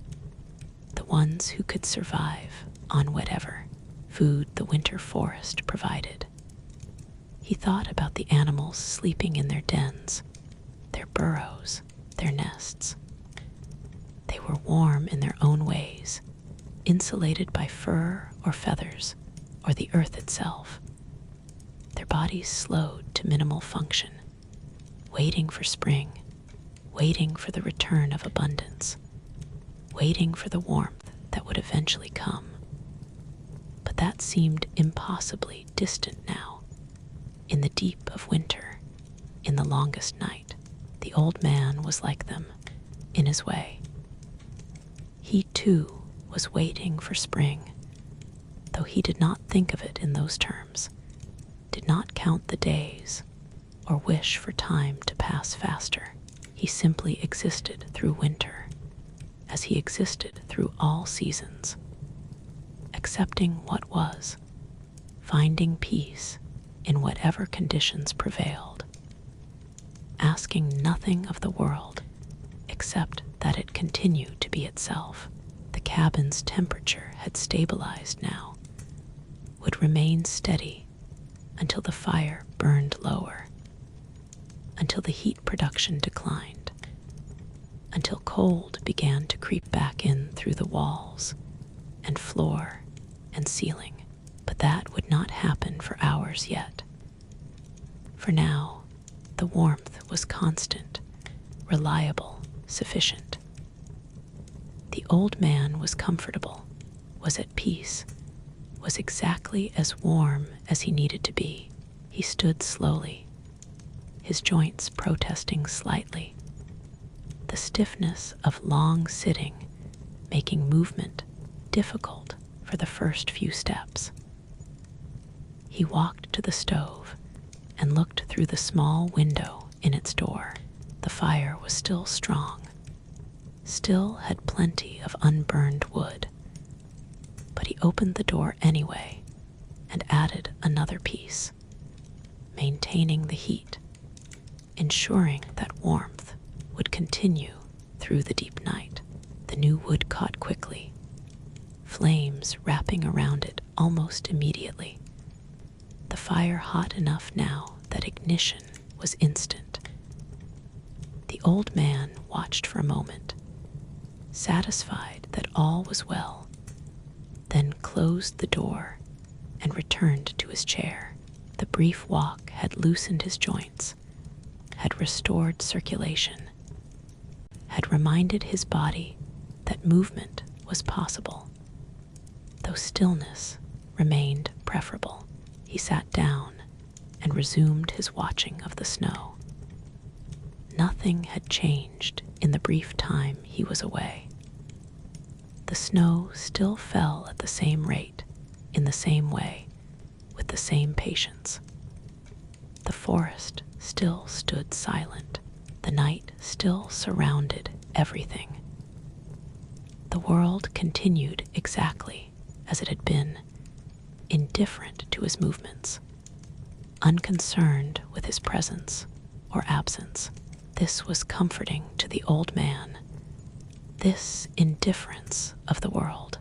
the ones who could survive on whatever food the winter forest provided. He thought about the animals sleeping in their dens, their burrows, their nests. They were warm in their own ways, insulated by fur or feathers or the earth itself. Their bodies slowed to minimal function, waiting for spring, waiting for the return of abundance, waiting for the warmth that would eventually come. But that seemed impossibly distant now. In the deep of winter, in the longest night, the old man was like them, in his way. He too was waiting for spring, though he did not think of it in those terms, did not count the days, or wish for time to pass faster. He simply existed through winter, as he existed through all seasons, accepting what was, finding peace in whatever conditions prevailed, asking nothing of the world except that it continue to be itself. The cabin's temperature had stabilized now, would remain steady until the fire burned lower, until the heat production declined, until cold began to creep back in through the walls and floor and ceiling. But that would not happen for hours yet. For now, the warmth was constant, reliable, sufficient. The old man was comfortable, was at peace, was exactly as warm as he needed to be. He stood slowly, his joints protesting slightly, the stiffness of long sitting making movement difficult for the first few steps. He walked to the stove and looked through the small window in its door. The fire was still strong, still had plenty of unburned wood, but he opened the door anyway and added another piece, maintaining the heat, ensuring that warmth would continue through the deep night. The new wood caught quickly, flames wrapping around it almost immediately. The fire hot enough now that ignition was instant. The old man watched for a moment, satisfied that all was well, then closed the door and returned to his chair. The brief walk had loosened his joints, had restored circulation, had reminded his body that movement was possible, though stillness remained preferable. He sat down and resumed his watching of the snow. Nothing had changed in the brief time he was away. The snow still fell at the same rate, in the same way, with the same patience. The forest still stood silent. The night still surrounded everything. The world continued exactly as it had been, indifferent to his movements, unconcerned with his presence or absence. This was comforting to the old man, this indifference of the world.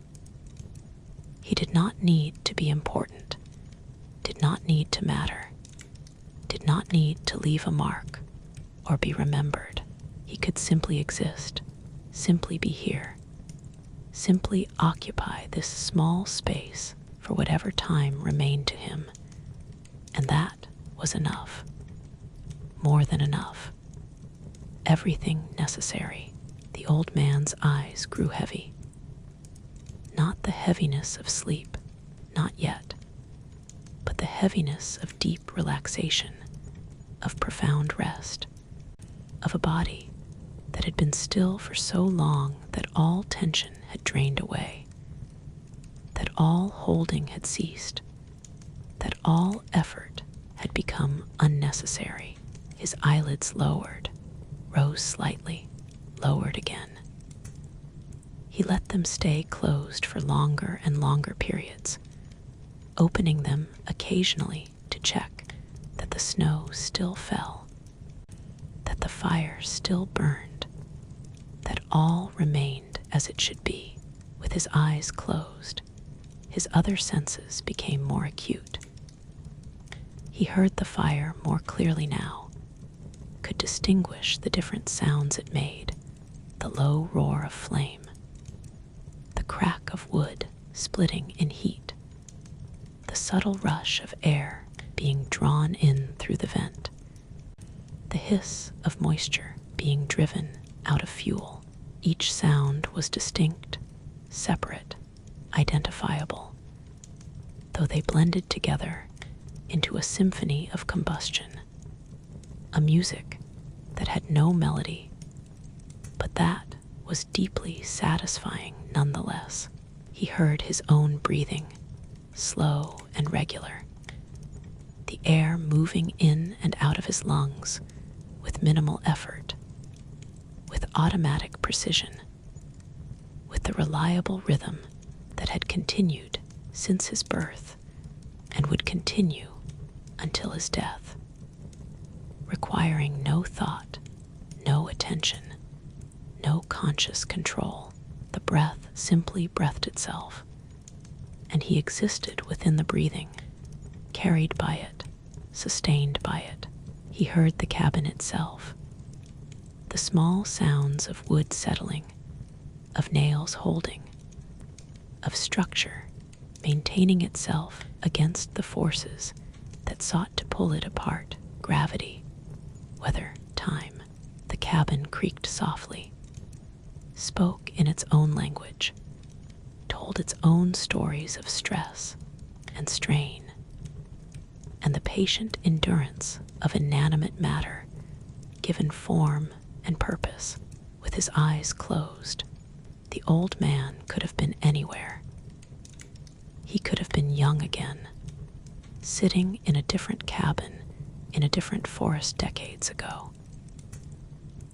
He did not need to be important, did not need to matter, did not need to leave a mark or be remembered. He could simply exist, simply be here, simply occupy this small space for whatever time remained to him. And that was enough, more than enough, everything necessary. The old man's eyes grew heavy. Not the heaviness of sleep, not yet, but the heaviness of deep relaxation, of profound rest, of a body that had been still for so long that all tension had drained away, that all holding had ceased, that all effort had become unnecessary. His eyelids lowered, rose slightly, lowered again. He let them stay closed for longer and longer periods, opening them occasionally to check that the snow still fell, that the fire still burned, that all remained as it should be. With his eyes closed, his other senses became more acute. He heard the fire more clearly now, could distinguish the different sounds it made, the low roar of flame, the crack of wood splitting in heat, the subtle rush of air being drawn in through the vent, the hiss of moisture being driven out of fuel. Each sound was distinct, separate, identifiable, though they blended together into a symphony of combustion, a music that had no melody, but that was deeply satisfying nonetheless. He heard his own breathing, slow and regular, the air moving in and out of his lungs with minimal effort, with automatic precision, with the reliable rhythm that had continued since his birth and would continue until his death, requiring no thought, no attention, no conscious control. The breath simply breathed itself, and he existed within the breathing, carried by it, sustained by it. He heard the cabin itself, the small sounds of wood settling, of nails holding, of structure maintaining itself against the forces that sought to pull it apart. Gravity, weather, time. The cabin creaked softly, spoke in its own language, told its own stories of stress and strain, and the patient endurance of inanimate matter given form and purpose. With his eyes closed, the old man could have been anywhere. He could have been young again, sitting in a different cabin in a different forest decades ago.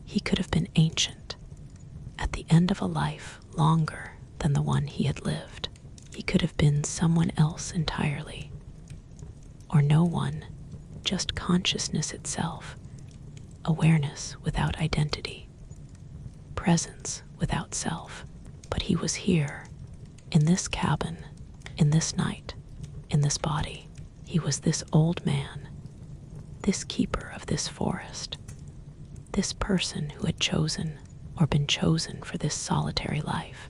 He could have been ancient, at the end of a life longer than the one he had lived. He could have been someone else entirely, or no one, just consciousness itself, awareness without identity, presence without self. But he was here, in this cabin, in this night, in this body. He was this old man, this keeper of this forest, this person who had chosen or been chosen for this solitary life,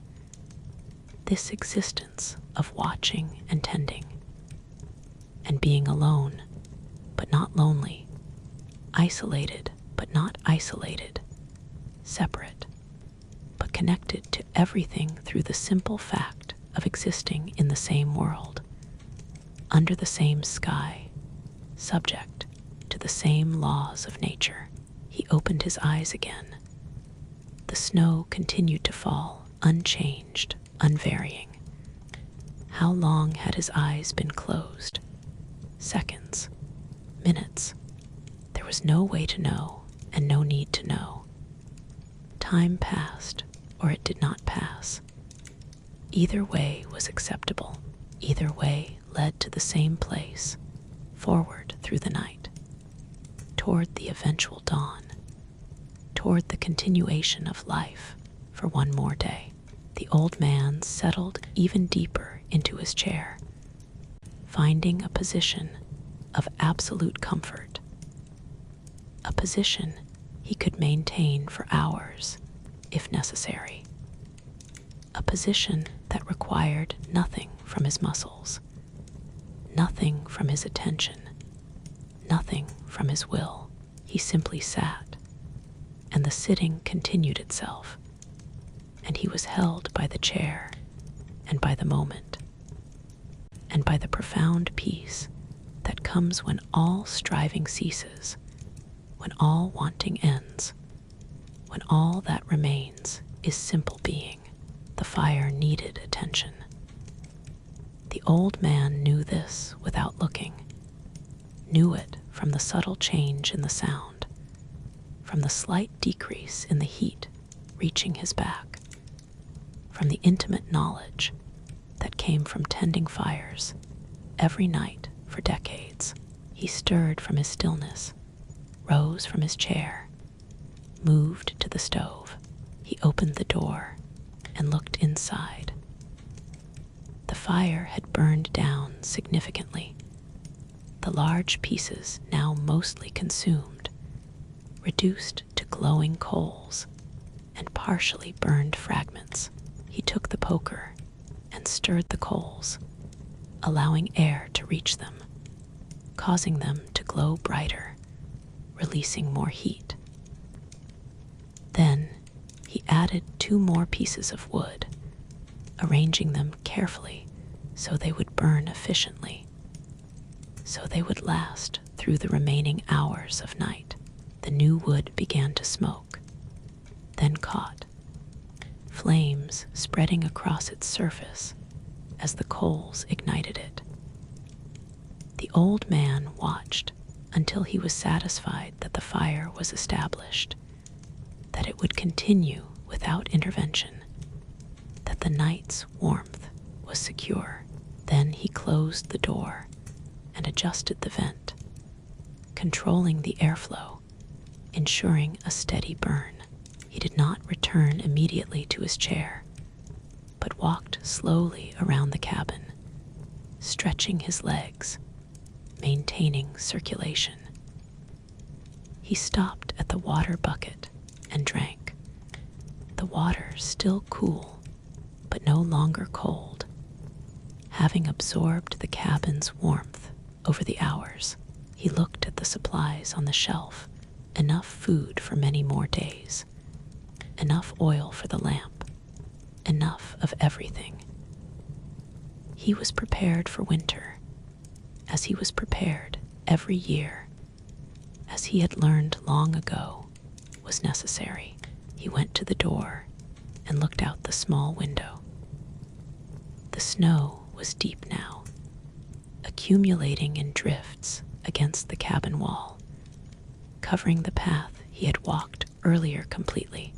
this existence of watching and tending, and being alone, but not lonely, isolated, but not isolated, separate, but connected to everything through the simple fact of existing in the same world, under the same sky, subject to the same laws of nature. He opened his eyes again. The snow continued to fall, unchanged, unvarying. How long had his eyes been closed? Seconds, minutes. There was no way to know, and no need to know. Time passed, or it did not pass. Either way was acceptable. Either way led to the same place, forward through the night, toward the eventual dawn, toward the continuation of life for one more day. The old man settled even deeper into his chair, finding a position of absolute comfort, a position he could maintain for hours if necessary, a position that required nothing from his muscles, nothing from his attention, nothing from his will. He simply sat, and the sitting continued itself, and he was held by the chair and by the moment, and by the profound peace that comes when all striving ceases, when all wanting ends, when all that remains is simple being. The fire needed attention. The old man knew this without looking, knew it from the subtle change in the sound, from the slight decrease in the heat reaching his back, from the intimate knowledge that came from tending fires every night for decades. He stirred from his stillness, rose from his chair, moved to the stove. He opened the door and looked inside. The fire had burned down significantly, the large pieces now mostly consumed, reduced to glowing coals and partially burned fragments. He took the poker and stirred the coals, allowing air to reach them, causing them to glow brighter, releasing more heat. Then he added 2 more pieces of wood, arranging them carefully so they would burn efficiently, so they would last through the remaining hours of night. The new wood began to smoke, then caught, flames spreading across its surface as the coals ignited it. The old man watched until he was satisfied that the fire was established, that it would continue without intervention, that the night's warmth was secure. Then he closed the door and adjusted the vent, controlling the airflow, ensuring a steady burn. He did not return immediately to his chair, but walked slowly around the cabin, stretching his legs, maintaining circulation. He stopped at the water bucket and drank, the water still cool, but no longer cold, having absorbed the cabin's warmth over the hours. He looked at the supplies on the shelf, enough food for many more days, enough oil for the lamp, enough of everything. He was prepared for winter, as he was prepared every year, as he had learned long ago was necessary. He went to the door and looked out the small window. The snow was deep now, accumulating in drifts against the cabin wall, covering the path he had walked earlier completely,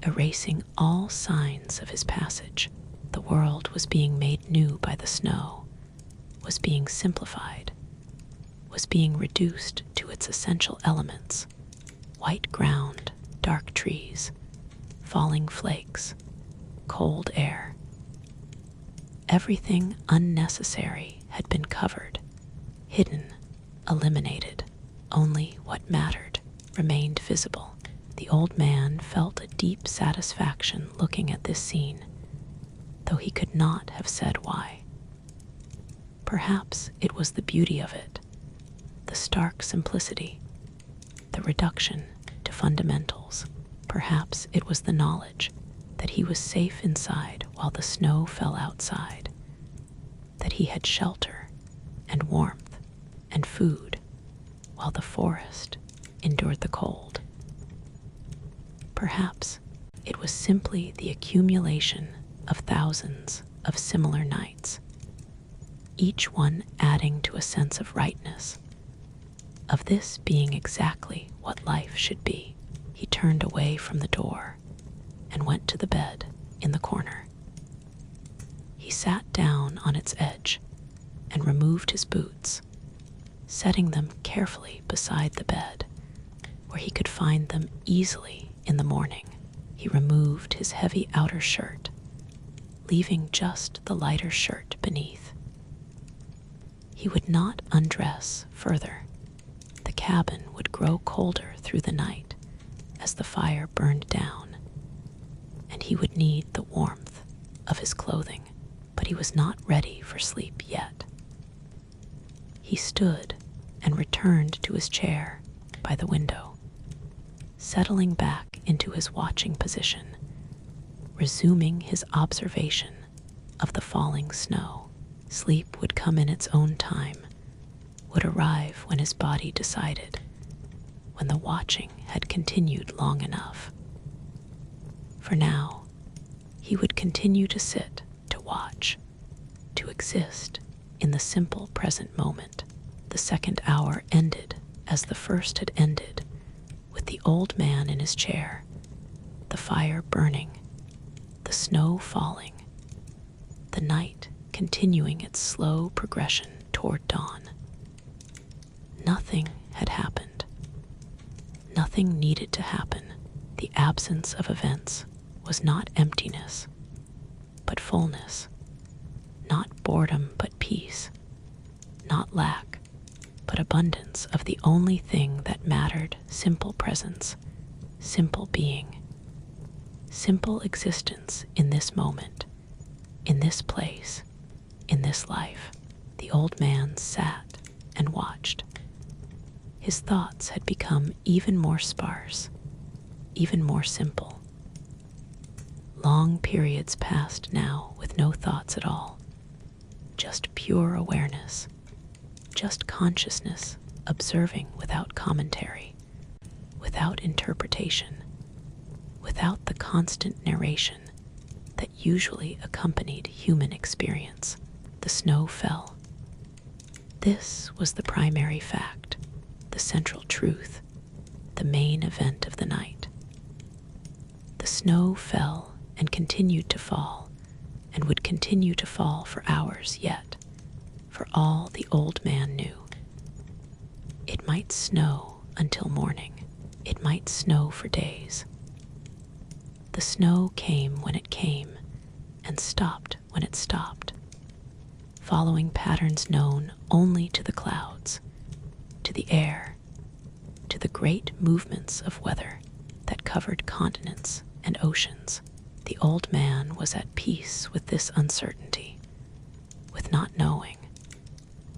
erasing all signs of his passage. The world was being made new by the snow, was being simplified, was being reduced to its essential elements: white ground, dark trees, falling flakes, cold air. Everything unnecessary had been covered, hidden, eliminated. Only what mattered remained visible. The old man felt a deep satisfaction looking at this scene, though he could not have said why. Perhaps it was the beauty of it, the stark simplicity, the reduction to fundamentals. Perhaps it was the knowledge that he was safe inside while the snow fell outside, that he had shelter and warmth and food while the forest endured the cold. Perhaps it was simply the accumulation of thousands of similar nights, each one adding to a sense of rightness, of this being exactly what life should be. He turned away from the door and went to the bed in the corner. He sat down on its edge and removed his boots, setting them carefully beside the bed, where he could find them easily in the morning. He removed his heavy outer shirt, leaving just the lighter shirt beneath. He would not undress further. The cabin would grow colder through the night as the fire burned down, and he would need the warmth of his clothing, but he was not ready for sleep yet. He stood and returned to his chair by the window, settling back into his watching position, resuming his observation of the falling snow. Sleep would come in its own time, would arrive when his body decided, when the watching had continued long enough. For now, he would continue to sit, to watch, to exist in the simple present moment. The second hour ended as the first had ended, with the old man in his chair, the fire burning, the snow falling, the night continuing its slow progression toward dawn. Nothing had happened. Nothing needed to happen. The absence of events was not emptiness, but fullness. Not boredom, but peace. Not lack, but abundance of the only thing that mattered. Simple presence, simple being, simple existence in this moment, in this place, in this life. The old man sat and watched. His thoughts had become even more sparse, even more simple. Long periods passed now with no thoughts at all, just pure awareness, just consciousness, observing without commentary, without interpretation, without the constant narration that usually accompanied human experience. The snow fell. This was the primary fact, the central truth, the main event of the night. The snow fell and continued to fall, and would continue to fall for hours yet, for all the old man knew. It might snow until morning. It might snow for days. The snow came when it came, and stopped when it stopped, following patterns known only to the clouds, to the air, to the great movements of weather that covered continents and oceans. The old man was at peace with this uncertainty, with not knowing,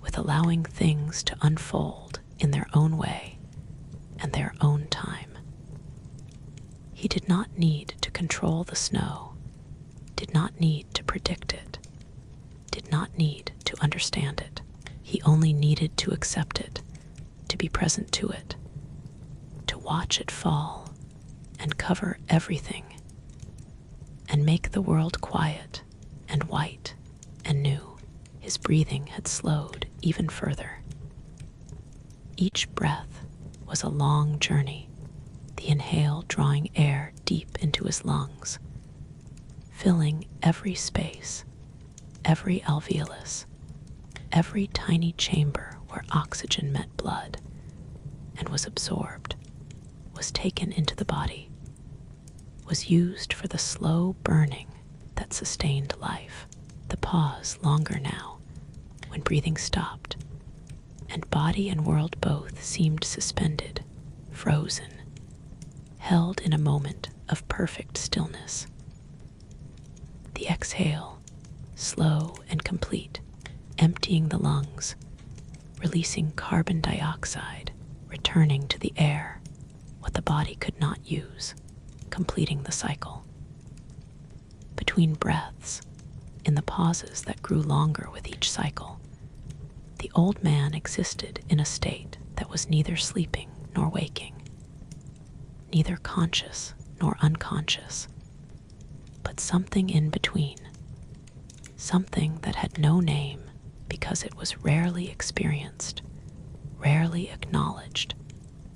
with allowing things to unfold in their own way and their own time. He did not need to control the snow, did not need to predict it, did not need to understand it. He only needed to accept it, to be present to it, to watch it fall and cover everything and make the world quiet and white and new. His breathing had slowed even further. Each breath was a long journey, the inhale drawing air deep into his lungs, filling every space, every alveolus, every tiny chamber where oxygen met blood and was absorbed, was taken into the body, was used for the slow burning that sustained life. The pause longer now, when breathing stopped, and body and world both seemed suspended, frozen, held in a moment of perfect stillness. The exhale, slow and complete, emptying the lungs, releasing carbon dioxide, returning to the air what the body could not use, completing the cycle. Between breaths, in the pauses that grew longer with each cycle, the old man existed in a state that was neither sleeping nor waking, neither conscious nor unconscious, but something in between, something that had no name because it was rarely experienced, rarely acknowledged,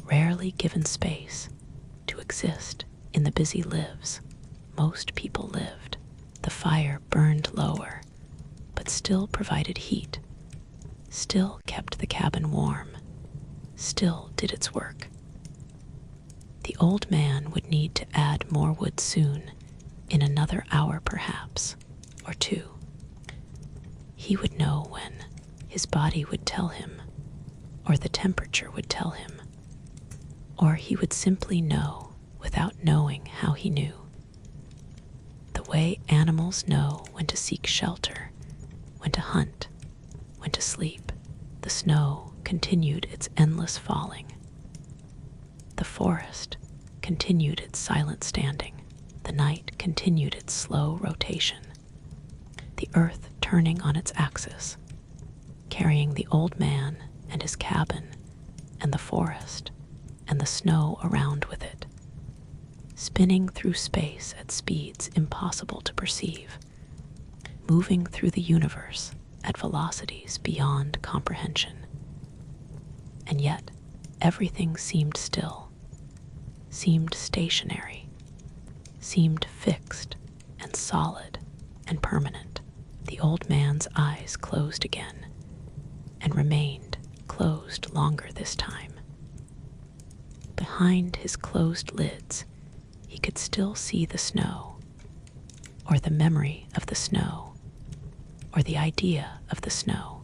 rarely given space to exist in the busy lives most people lived. The fire burned lower, but still provided heat, still kept the cabin warm, still did its work. The old man would need to add more wood soon, in another hour perhaps, or two. He would know when. His body would tell him, or the temperature would tell him, or he would simply know without knowing how he knew. The way animals know when to seek shelter, when to hunt, when to sleep, the snow continued its endless falling. The forest continued its silent standing. The night continued its slow rotation. The earth turning on its axis, carrying the old man and his cabin and the forest and the snow around with it, spinning through space at speeds impossible to perceive, moving through the universe at velocities beyond comprehension. And yet, everything seemed still, seemed stationary, seemed fixed and solid and permanent. The old man's eyes closed again, and remained closed longer this time. Behind his closed lids, he could still see the snow, or the memory of the snow, or the idea of the snow,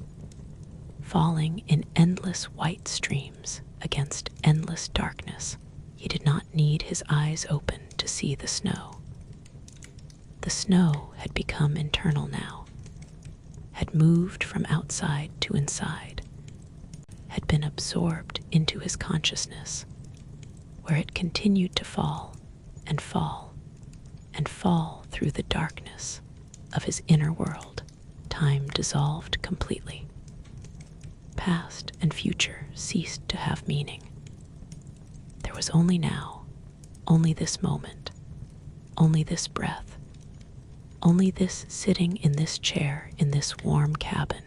falling in endless white streams against endless darkness. He did not need his eyes open to see the snow. The snow had become internal now, had moved from outside to inside, had been absorbed into his consciousness, where it continued to fall and fall and fall through the darkness of his inner world. Time dissolved completely. Past and future ceased to have meaning. There was only now, only this moment, only this breath, only this sitting in this chair in this warm cabin,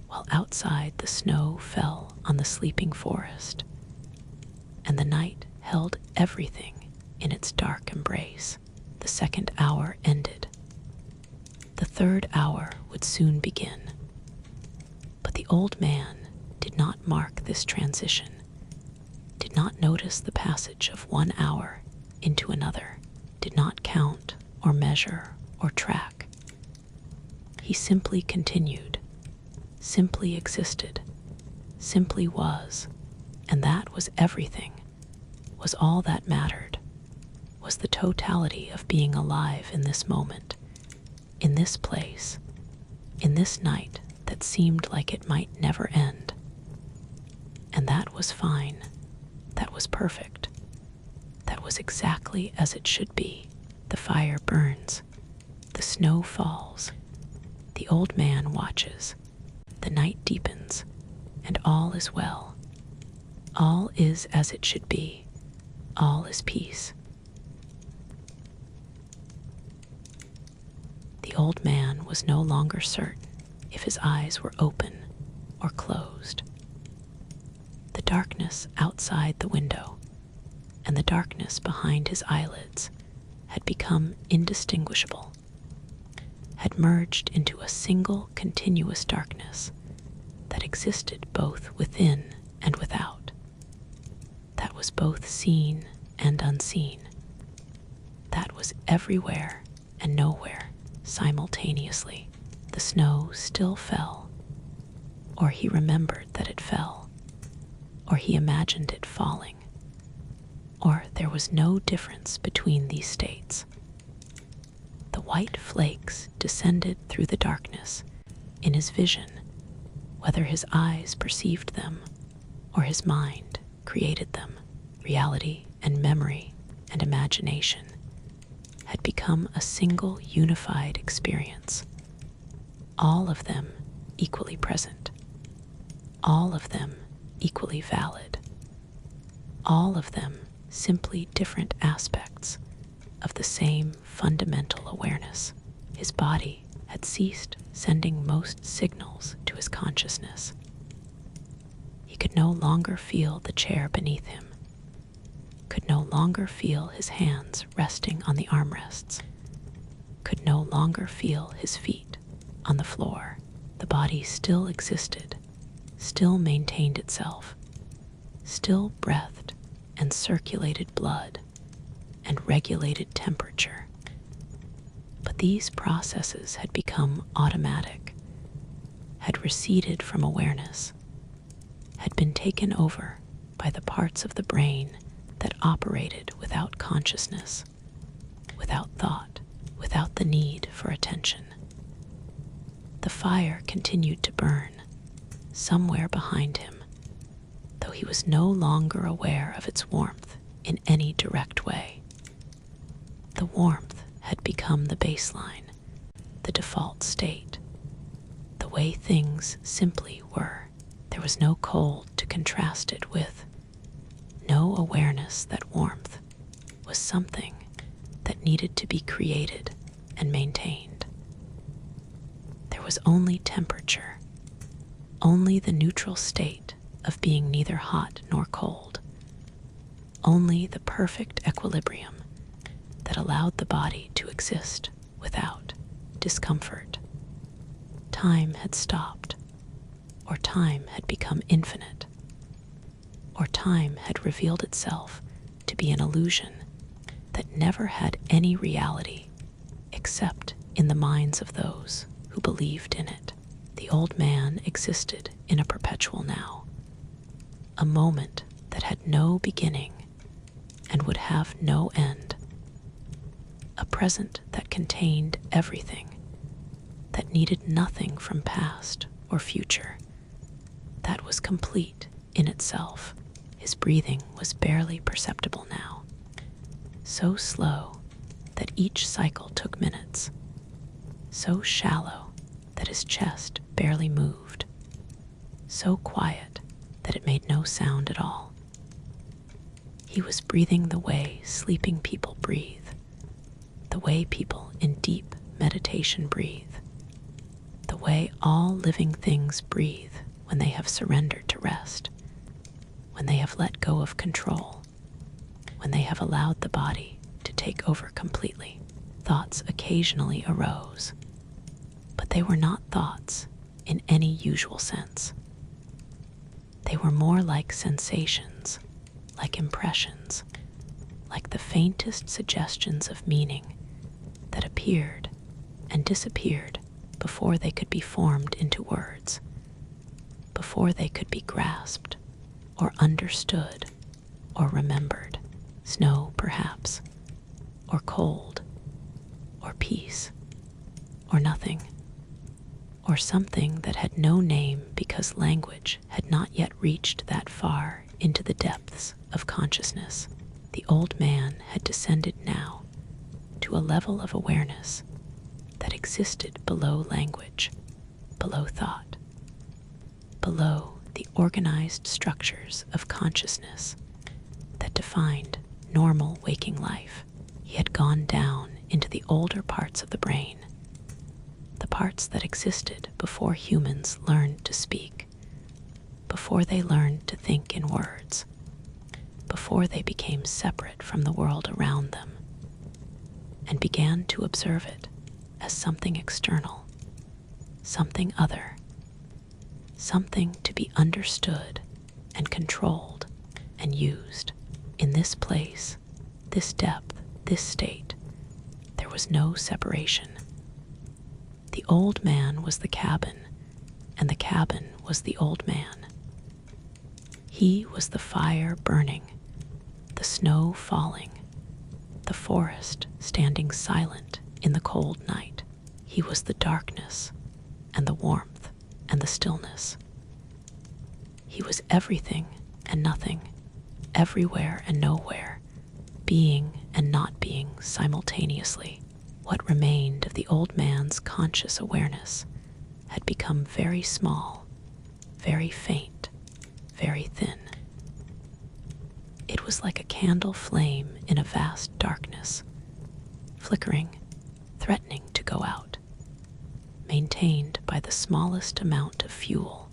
while outside the snow fell on the sleeping forest, and the night held everything in its dark embrace. The second hour ended. The third hour would soon begin. But the old man did not mark this transition, did not notice the passage of 1 hour into another, did not count or measure or track. He simply continued, simply existed, simply was, and that was everything, was all that mattered, was the totality of being alive in this moment, in this place, in this night that seemed like it might never end. And that was fine, that was perfect, that was exactly as it should be. The fire burns, the snow falls, the old man watches, the night deepens, and all is well. All is as it should be, all is peace. The old man was no longer certain if his eyes were open or closed. The darkness outside the window and the darkness behind his eyelids had become indistinguishable, had merged into a single continuous darkness that existed both within and without, that was both seen and unseen, that was everywhere and nowhere simultaneously. The snow still fell, or he remembered that it fell, or he imagined it falling, or there was no difference between these states. The white flakes descended through the darkness in his vision, whether his eyes perceived them or his mind created them. Reality and memory and imagination had become a single unified experience, all of them equally present, all of them equally valid, all of them simply different aspects of the same fundamental awareness. His body had ceased sending most signals to his consciousness. He could no longer feel the chair beneath him, could no longer feel his hands resting on the armrests, could no longer feel his feet on the floor. The body still existed still maintained itself, still breathed and circulated blood and regulated temperature. But these processes had become automatic, had receded from awareness, had been taken over by the parts of the brain that operated without consciousness, without thought, without the need for attention. The fire continued to burn somewhere behind him, though he was no longer aware of its warmth in any direct way. The warmth had become the baseline, the default state, the way things simply were. There was no cold to contrast it with, no awareness that warmth was something that needed to be created and maintained. There was only temperature, only the neutral state of being neither hot nor cold, only the perfect equilibrium that allowed the body to exist without discomfort. Time had stopped, or time had become infinite, or time had revealed itself to be an illusion that never had any reality except in the minds of those who believed in it. The old man existed in a perpetual now, a moment that had no beginning and would have no end, a present that contained everything, that needed nothing from past or future, that was complete in itself. His breathing was barely perceptible now, so slow that each cycle took minutes, so shallow that his chest barely moved, so quiet that it made no sound at all. He was breathing the way sleeping people breathe, the way people in deep meditation breathe, the way all living things breathe when they have surrendered to rest, when they have let go of control, when they have allowed the body to take over completely. Thoughts occasionally arose, but they were not thoughts in any usual sense. They were more like sensations, like impressions, like the faintest suggestions of meaning that appeared and disappeared before they could be formed into words, before they could be grasped or understood or remembered. Snow, perhaps, or cold, or peace, or nothing, or something that had no name because language had not yet reached that far into the depths of consciousness. The old man had descended now to a level of awareness that existed below language, below thought, below the organized structures of consciousness that defined normal waking life. He had gone down into the older parts of the brain, the parts that existed before humans learned to speak, before they learned to think in words, before they became separate from the world around them, and began to observe it as something external, something other, something to be understood and controlled and used. In this place, this depth, this state, there was no separation. The old man was the cabin, and the cabin was the old man. He was the fire burning, the snow falling, the forest standing silent in the cold night. He was the darkness and the warmth and the stillness. He was everything and nothing, everywhere and nowhere, being and not being simultaneously. What remained of the old man's conscious awareness had become very small, very faint, very thin. It was like a candle flame in a vast darkness, flickering, threatening to go out, maintained by the smallest amount of fuel,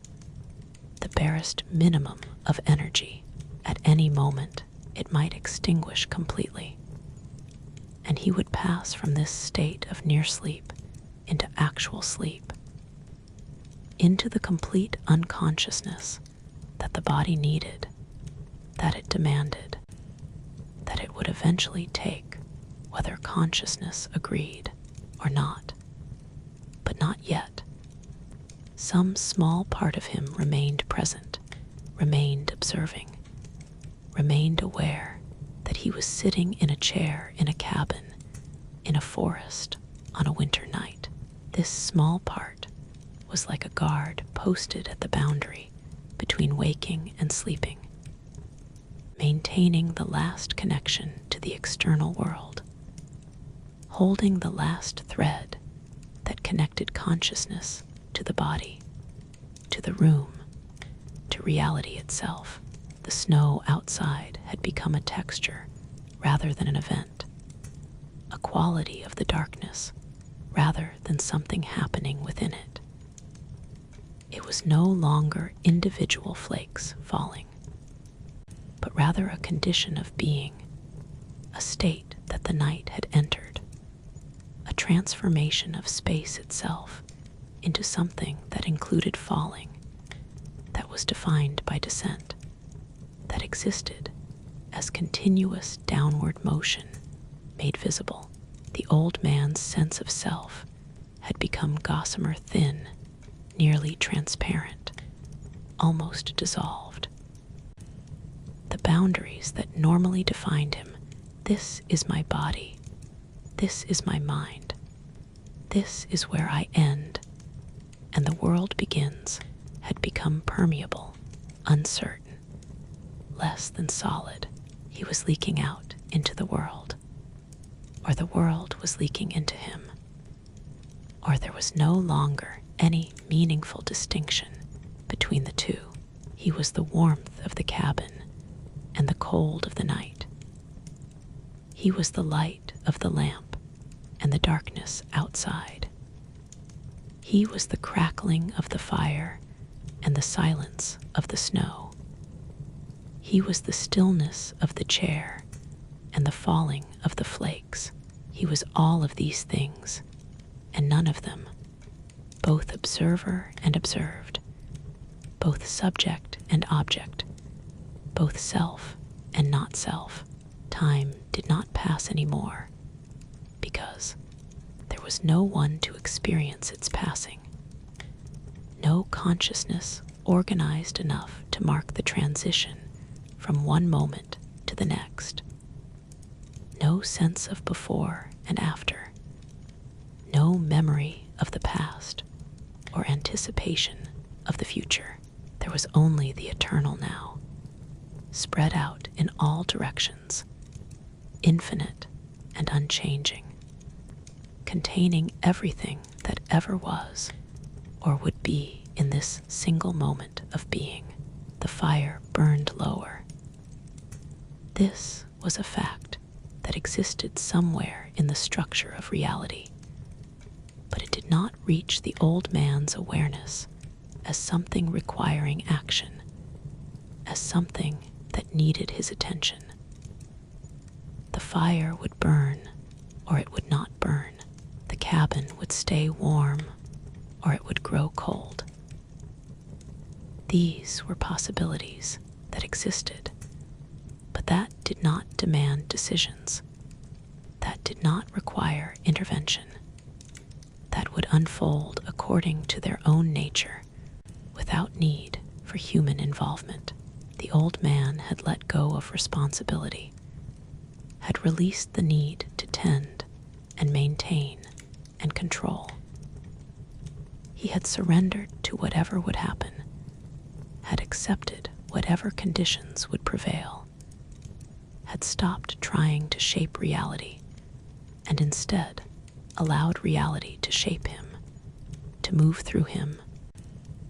the barest minimum of energy. At any moment, it might extinguish completely, and he would pass from this state of near sleep into actual sleep, into the complete unconsciousness that the body needed, that it demanded, that it would eventually take, whether consciousness agreed or not. But not yet. Some small part of him remained present, remained observing, remained aware that he was sitting in a chair in a cabin, in a forest, on a winter night. This small part was like a guard posted at the boundary between waking and sleeping, maintaining the last connection to the external world, holding the last thread that connected consciousness to the body, to the room, to reality itself. The snow outside had become a texture rather than an event, a quality of the darkness rather than something happening within it. It was no longer individual flakes falling, but rather a condition of being, a state that the night had entered, a transformation of space itself into something that included falling, that was defined by descent, that existed as continuous downward motion made visible. The old man's sense of self had become gossamer thin, nearly transparent, almost dissolved. The boundaries that normally defined him, this is my body, this is my mind, this is where I end, and the world begins, had become permeable, uncertain, less than solid. He was leaking out into the world, or the world was leaking into him, or there was no longer any meaningful distinction between the two. He was the warmth of the cabin and the cold of the night. He was the light of the lamp and the darkness outside. He was the crackling of the fire and the silence of the snow. He was the stillness of the chair and the falling of the flakes. He was all of these things, and none of them, both observer and observed, both subject and object, both self and not self. Time did not pass anymore, because there was no one to experience its passing, no consciousness organized enough to mark the transition from one moment to the next. No sense of before and after, no memory of the past or anticipation of the future. There was only the eternal now, spread out in all directions, infinite and unchanging, containing everything that ever was or would be in this single moment of being. The fire burned lower. This was a fact that existed somewhere in the structure of reality, but it did not reach the old man's awareness as something requiring action, as something that needed his attention. The fire would burn, or it would not burn. The cabin would stay warm, or it would grow cold. These were possibilities that existed, but that did not demand decisions. That did not require intervention. That would unfold according to their own nature, without need for human involvement. The old man had let go of responsibility, had released the need to tend and maintain and control. He had surrendered to whatever would happen, had accepted whatever conditions would prevail, had stopped trying to shape reality, and instead allowed reality to shape him, to move through him,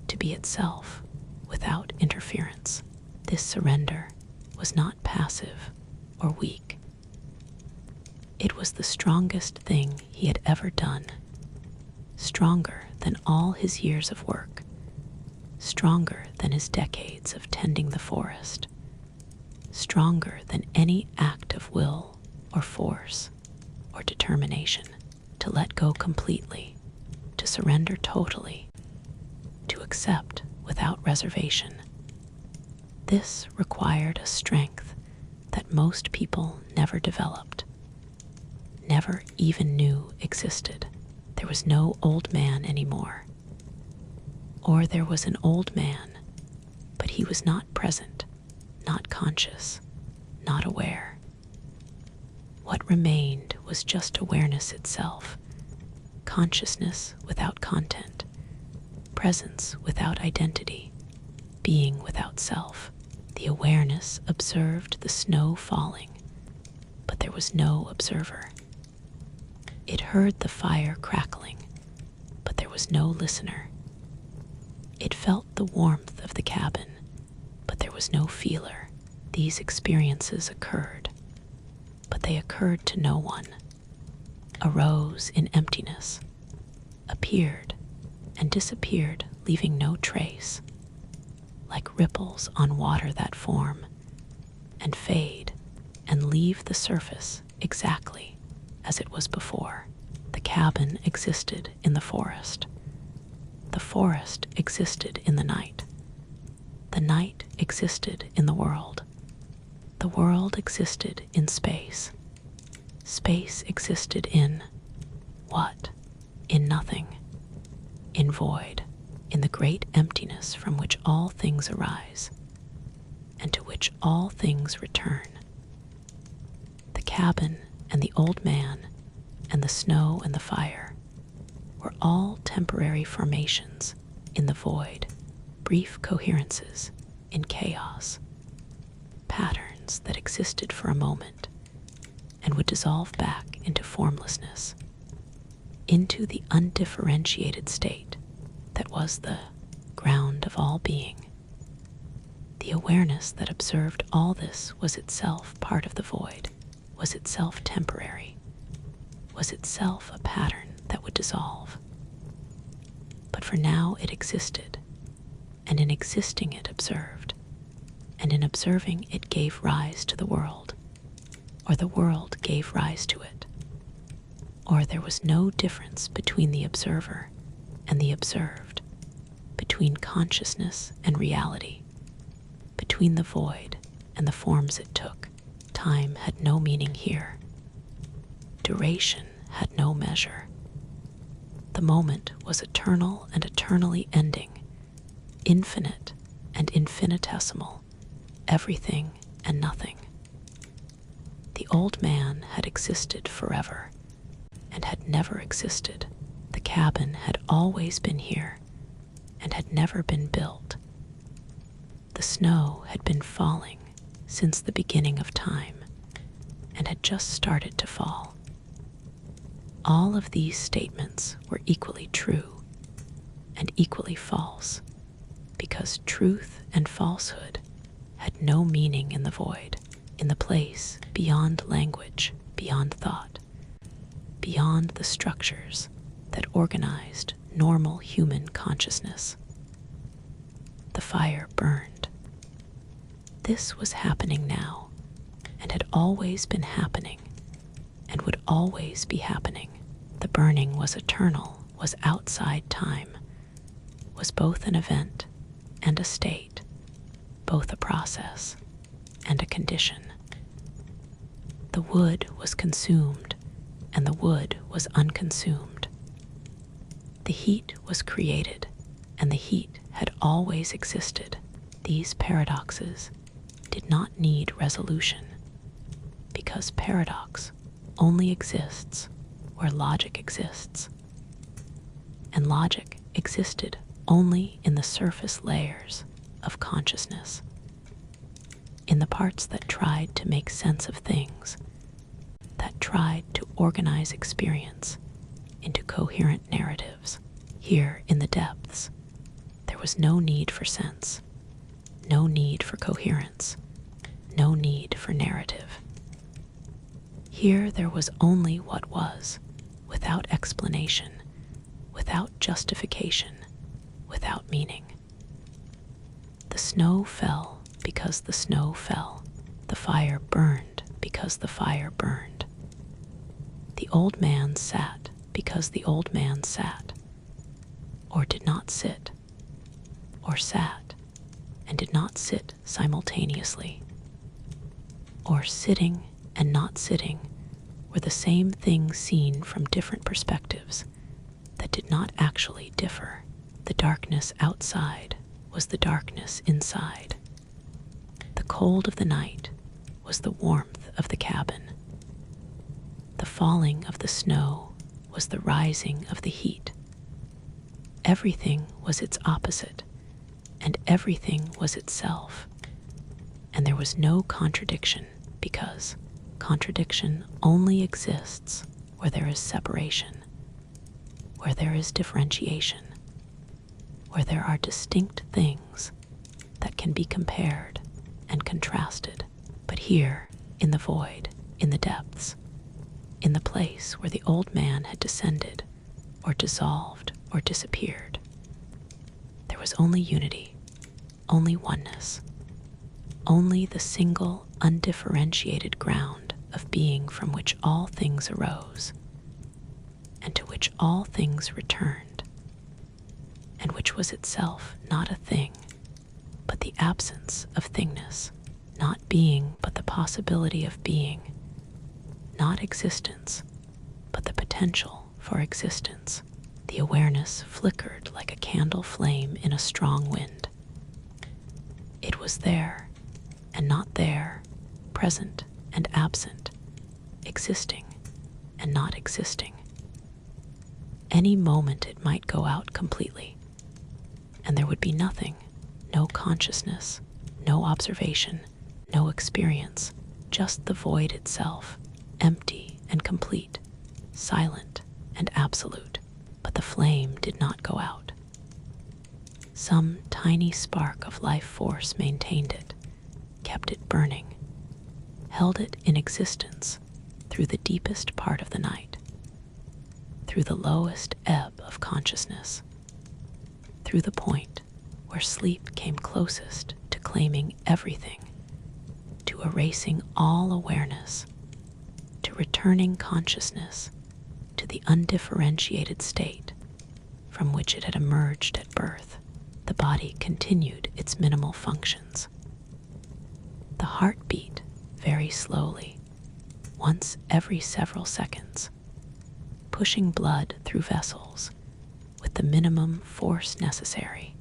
to be itself without interference. This surrender was not passive or weak. It was the strongest thing he had ever done, stronger than all his years of work, stronger than his decades of tending the forest, stronger than any act of will or force or determination. To let go completely, to surrender totally, to accept without reservation. This required a strength that most people never developed, never even knew existed. There was no old man anymore. Or there was an old man, but he was not present, not conscious, not aware. What remained was just awareness itself, consciousness without content, presence without identity, being without self. The awareness observed the snow falling, but there was no observer. It heard the fire crackling, but there was no listener. It felt the warmth of the cabin, but there was no feeler. These experiences occurred, but they occurred to no one, arose in emptiness, appeared and disappeared, leaving no trace, like ripples on water that form and fade and leave the surface exactly as it was before. The cabin existed in the forest. The forest existed in the night. The night existed in the world. The world existed in space. Space existed in what? In nothing. In void. In the great emptiness from which all things arise, and to which all things return. The cabin and the old man and the snow and the fire were all temporary formations in the void, brief coherences in chaos, patterns that existed for a moment and would dissolve back into formlessness, into the undifferentiated state that was the ground of all being. The awareness that observed all this was itself part of the void, was itself temporary, was itself a pattern that would dissolve. But for now it existed, and in existing it observed, and in observing it gave rise to the world, or the world gave rise to it. Or there was no difference between the observer and the observed, between consciousness and reality, between the void and the forms it took. Time had no meaning here. Duration had no measure. The moment was eternal and eternally ending, infinite and infinitesimal, everything and nothing. The old man had existed forever and had never existed. The cabin had always been here and had never been built. The snow had been falling since the beginning of time and had just started to fall. All of these statements were equally true and equally false, because truth and falsehood had no meaning in the void, in the place beyond language, beyond thought, beyond the structures that organized normal human consciousness. The fire burned. This was happening now, and had always been happening, and would always be happening. The burning was eternal, was outside time, was both an event and a state, both a process and a condition. The wood was consumed, and the wood was unconsumed. The heat was created, and the heat had always existed. These paradoxes did not need resolution, because paradox only exists where logic exists, and logic existed only in the surface layers of consciousness, in the parts that tried to make sense of things, that tried to organize experience into coherent narratives. Here in the depths, there was no need for sense, no need for coherence, no need for narrative. Here there was only what was, without explanation, without justification, without meaning. The snow fell because the snow fell. The fire burned because the fire burned. The old man sat because the old man sat, or did not sit, or sat, and did not sit simultaneously. Or sitting and not sitting were the same thing seen from different perspectives that did not actually differ. The darkness outside was the darkness inside. The cold of the night was the warmth of the cabin. The falling of the snow was the rising of the heat. Everything was its opposite, and everything was itself. And there was no contradiction, because contradiction only exists where there is separation, where there is differentiation, where there are distinct things that can be compared and contrasted. But here, in the void, in the depths, in the place where the old man had descended, or dissolved, or disappeared, there was only unity, only oneness, only the single, undifferentiated ground of being from which all things arose, and to which all things returned, and which was itself not a thing, but the absence of thingness, not being but the possibility of being, not existence, but the potential for existence. The awareness flickered like a candle flame in a strong wind. It was there and not there, present and absent, existing and not existing. Any moment it might go out completely, and there would be nothing, no consciousness, no observation, no experience, just the void itself, empty and complete, silent and absolute. But the flame did not go out. Some tiny spark of life force maintained it, kept it burning, held it in existence through the deepest part of the night, through the lowest ebb of consciousness, through the point where sleep came closest to claiming everything, to erasing all awareness, to returning consciousness to the undifferentiated state from which it had emerged at birth. The body continued its minimal functions. The heart beat very slowly, once every several seconds, pushing blood through vessels with the minimum force necessary,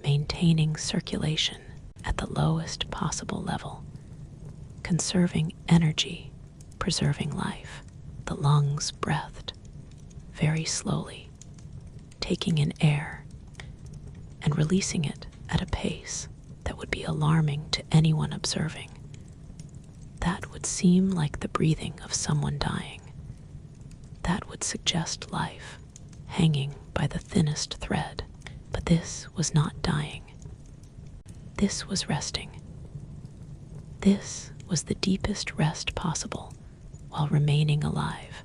maintaining circulation at the lowest possible level, conserving energy, preserving life. The lungs breathed very slowly, taking in air and releasing it at a pace that would be alarming to anyone observing. That would seem like the breathing of someone dying. That would suggest life hanging by the thinnest thread. But this was not dying. This was resting. This was the deepest rest possible while remaining alive,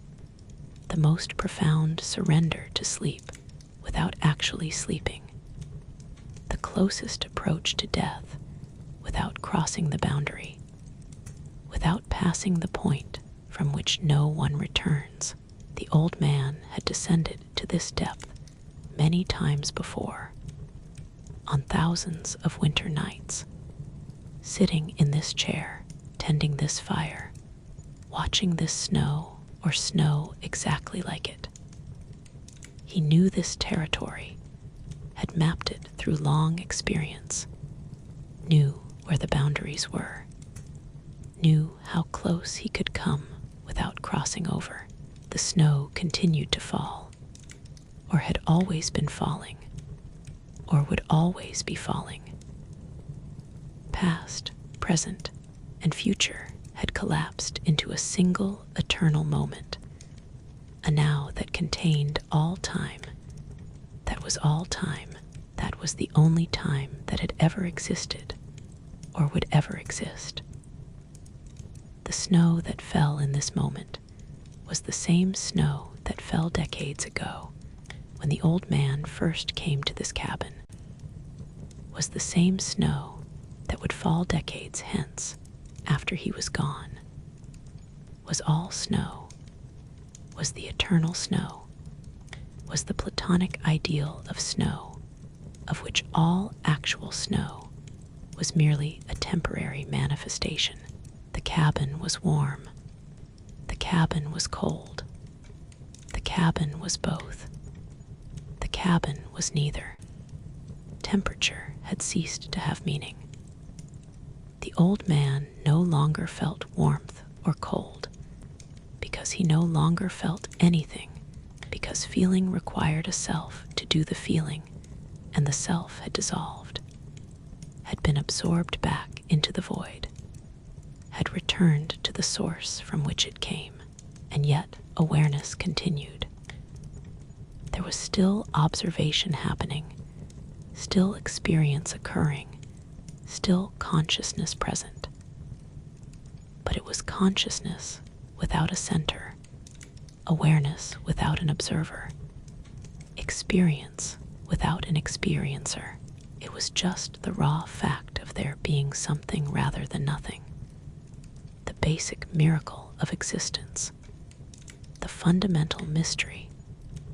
the most profound surrender to sleep without actually sleeping, the closest approach to death without crossing the boundary, without passing the point from which no one returns. The old man had descended to this depth many times before, on thousands of winter nights, sitting in this chair, tending this fire, watching this snow or snow exactly like it. He knew this territory, had mapped it through long experience, knew where the boundaries were, knew how close he could come without crossing over. The snow continued to fall, or had always been falling, or would always be falling. Past, present, and future had collapsed into a single eternal moment, a now that contained all time, that was all time, that was the only time that had ever existed or would ever exist. The snow that fell in this moment was the same snow that fell decades ago when the old man first came to this cabin, was the same snow that would fall decades hence after he was gone, was all snow, was the eternal snow, was the platonic ideal of snow, of which all actual snow was merely a temporary manifestation. The cabin was warm. The cabin was cold. The cabin was both. The cabin was neither. Temperature had ceased to have meaning. The old man no longer felt warmth or cold, because he no longer felt anything, because feeling required a self to do the feeling, and the self had dissolved, had been absorbed back into the void, had returned to the source from which it came, and yet awareness continued. There was still observation happening, still experience occurring, still consciousness present. But it was consciousness without a center, awareness without an observer, experience without an experiencer. It was just the raw fact of there being something rather than nothing, the basic miracle of existence, the fundamental mystery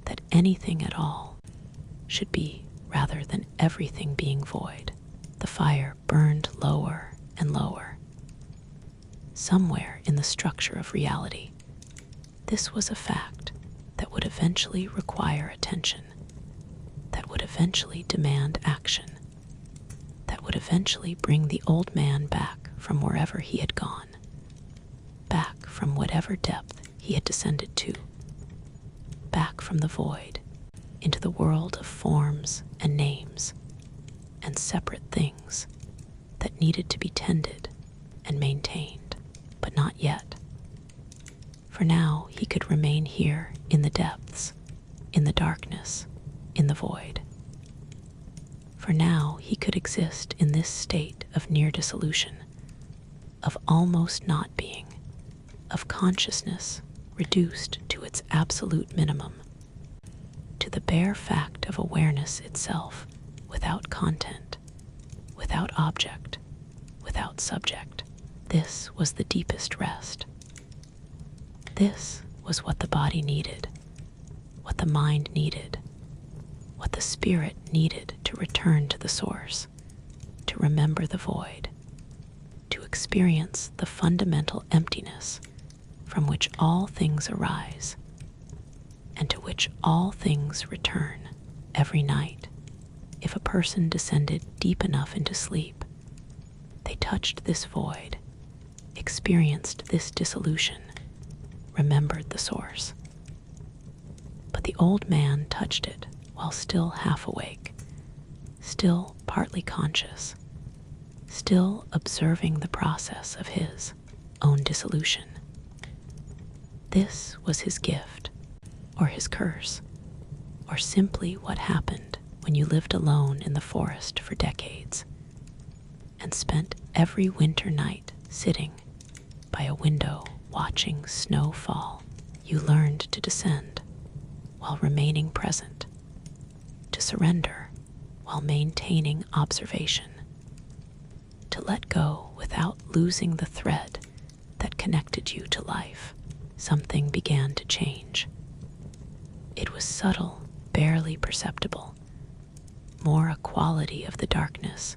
that anything at all should be rather than everything being void. The fire burned lower and lower. Somewhere in the structure of reality, this was a fact that would eventually require attention, that would eventually demand action, that would eventually bring the old man back from wherever he had gone, back from whatever depth he had descended to, back from the void into the world of forms and names and separate things that needed to be tended and maintained, but not yet. For now he could remain here in the depths, in the darkness, in the void. For now he could exist in this state of near dissolution, of almost not being, of consciousness reduced to its absolute minimum, to the bare fact of awareness itself, without content, without object, without subject. This was the deepest rest. This was what the body needed, what the mind needed, what the spirit needed to return to the source, to remember the void, to experience the fundamental emptiness from which all things arise, and to which all things return every night. If a person descended deep enough into sleep, they touched this void, experienced this dissolution, remembered the source. But the old man touched it while still half awake, still partly conscious, still observing the process of his own dissolution. This was his gift, or his curse, or simply what happened when you lived alone in the forest for decades and spent every winter night sitting by a window watching snow fall. You learned to descend while remaining present, to surrender while maintaining observation, to let go without losing the thread that connected you to life. Something began to change. It was subtle, barely perceptible, more a quality of the darkness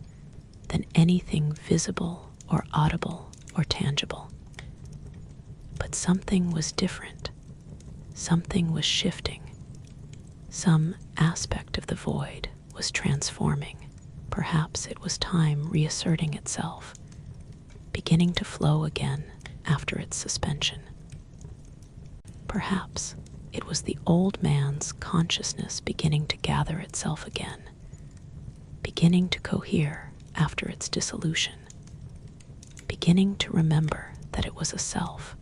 than anything visible or audible or tangible. But something was different. Something was shifting. Some aspect of the void was transforming. Perhaps it was time reasserting itself, beginning to flow again after its suspension. Perhaps it was the old man's consciousness beginning to gather itself again, beginning to cohere after its dissolution, beginning to remember that it was a self,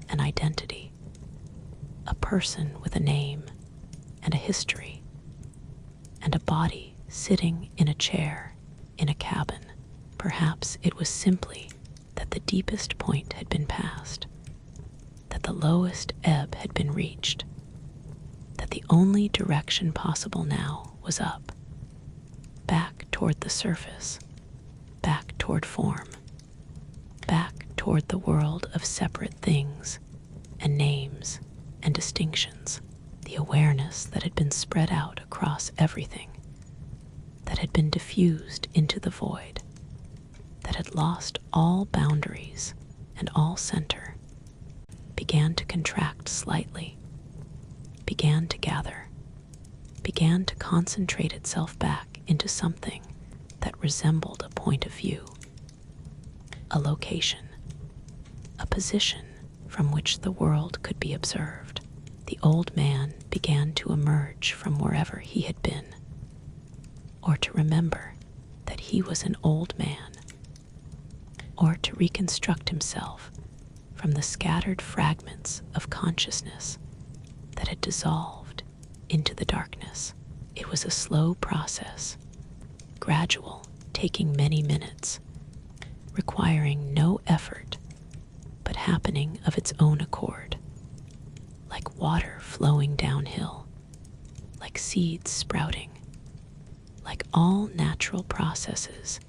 an identity, a person with a name and a history, and a body sitting in a chair in a cabin. Perhaps it was simply that the deepest point had been passed, that the lowest ebb had been reached, that the only direction possible now was up, back toward the surface, back toward form, back toward the world of separate things and names and distinctions, the awareness that had been spread out across everything, that had been diffused into the void, that had lost all boundaries and all center, began to contract slightly, began to gather, began to concentrate itself back into something that resembled a point of view, a location, a position from which the world could be observed. The old man began to emerge from wherever he had been, or to remember that he was an old man, or to reconstruct himself from the scattered fragments of consciousness that had dissolved into the darkness. It was a slow process, gradual, taking many minutes, requiring no effort, but happening of its own accord, like water flowing downhill, like seeds sprouting, like all natural processes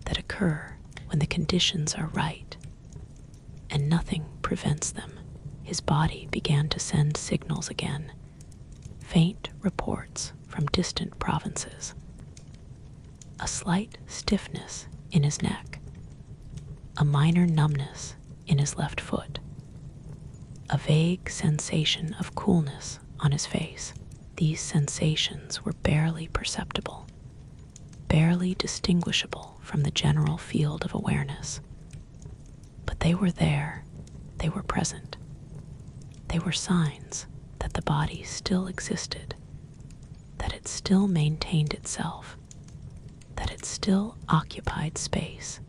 that occur when the conditions are right, and nothing prevents them. His body began to send signals again, faint reports from distant provinces. A slight stiffness in his neck, a minor numbness in his left foot, a vague sensation of coolness on his face. These sensations were barely perceptible, barely distinguishable from the general field of awareness. But they were there, they were present. They were signs that the body still existed, that it still maintained itself, that it still occupied space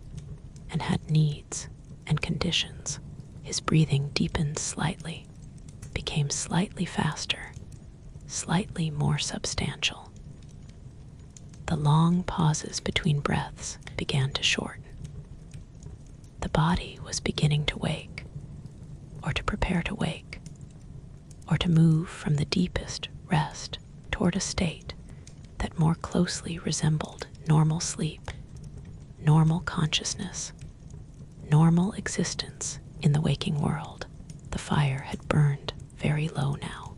and had needs and conditions. His breathing deepened slightly, became slightly faster, slightly more substantial. The long pauses between breaths began to shorten. The body was beginning to wake, or to prepare to wake, or to move from the deepest rest toward a state that more closely resembled normal sleep, normal consciousness, normal existence in the waking world. The fire had burned very low now.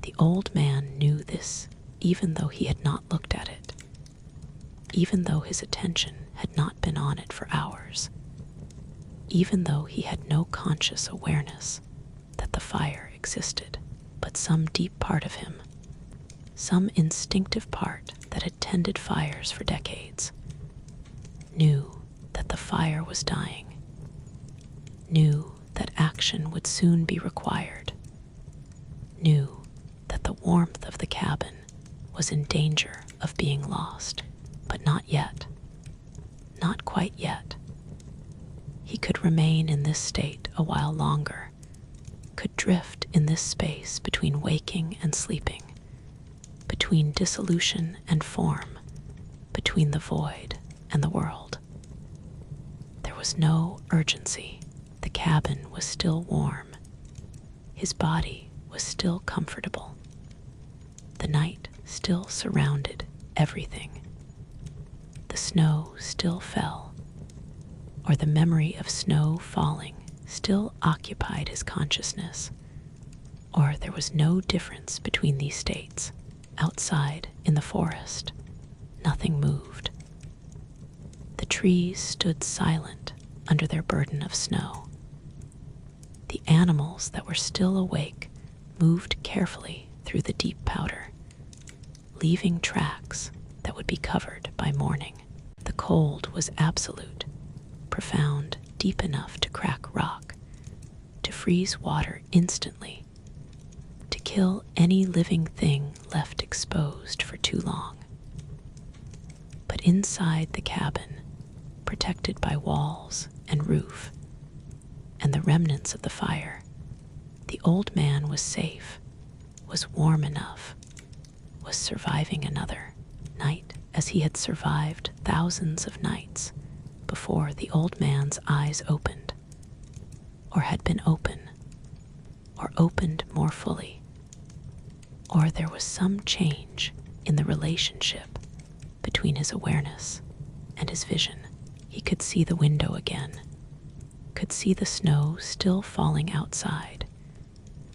The old man knew this even though he had not looked at it, even though his attention had not been on it for hours, even though he had no conscious awareness that the fire existed. But some deep part of him, some instinctive part that had tended fires for decades, knew that the fire was dying, knew that action would soon be required, knew that the warmth of the cabin was in danger of being lost. But not yet, not quite yet. He could remain in this state a while longer, could drift in this space between waking and sleeping, between dissolution and form, between the void and the world. There was no urgency. The cabin was still warm. His body was still comfortable. The night still surrounded everything. The snow still fell, or the memory of snow falling still occupied his consciousness, or there was no difference between these states. Outside, in the forest, nothing moved. The trees stood silent under their burden of snow. The animals that were still awake moved carefully through the deep powder, leaving tracks that would be covered by morning. The cold was absolute, profound, deep enough to crack rock, to freeze water instantly, to kill any living thing left exposed for too long. But inside the cabin, protected by walls and roof, and the remnants of the fire, the old man was safe, was warm enough, was surviving another night as he had survived thousands of nights before the old man's eyes opened, or had been open, or opened more fully, or there was some change in the relationship between his awareness and his vision. He could see the window again, could see the snow still falling outside,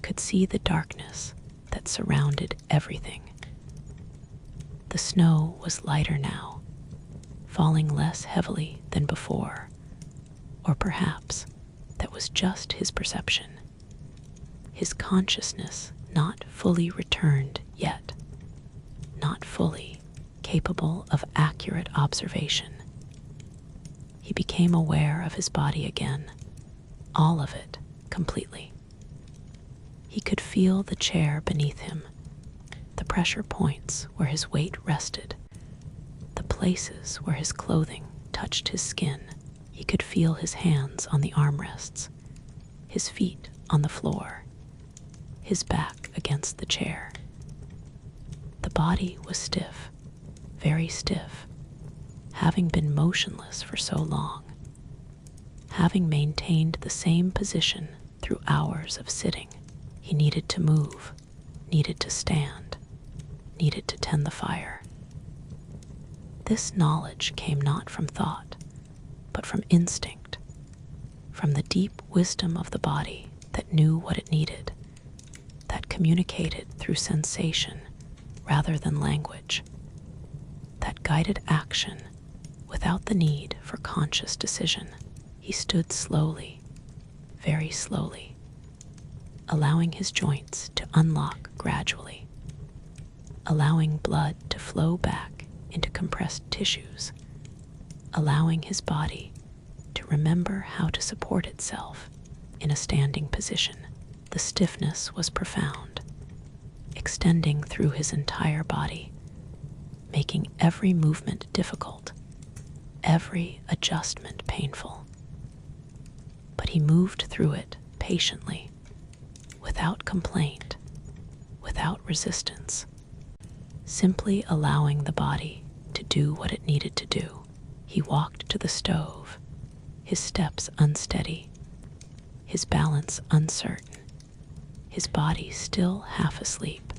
could see the darkness that surrounded everything. The snow was lighter now, falling less heavily than before, or perhaps that was just his perception, his consciousness not fully returned yet, not fully capable of accurate observation. He became aware of his body again, all of it, completely. He could feel the chair beneath him, the pressure points where his weight rested, the places where his clothing touched his skin. He could feel his hands on the armrests, his feet on the floor, his back against the chair. The body was stiff, very stiff, having been motionless for so long, having maintained the same position through hours of sitting. He needed to move, needed to stand, needed to tend the fire. This knowledge came not from thought, but from instinct, from the deep wisdom of the body that knew what it needed, that communicated through sensation rather than language, that guided action without the need for conscious decision. He stood slowly, very slowly, allowing his joints to unlock gradually, allowing blood to flow back into compressed tissues, allowing his body to remember how to support itself in a standing position. The stiffness was profound, extending through his entire body, making every movement difficult, every adjustment painful. But he moved through it patiently, without complaint, without resistance, simply allowing the body to do what it needed to do. He walked to the stove, his steps unsteady, his balance uncertain, his body still half asleep,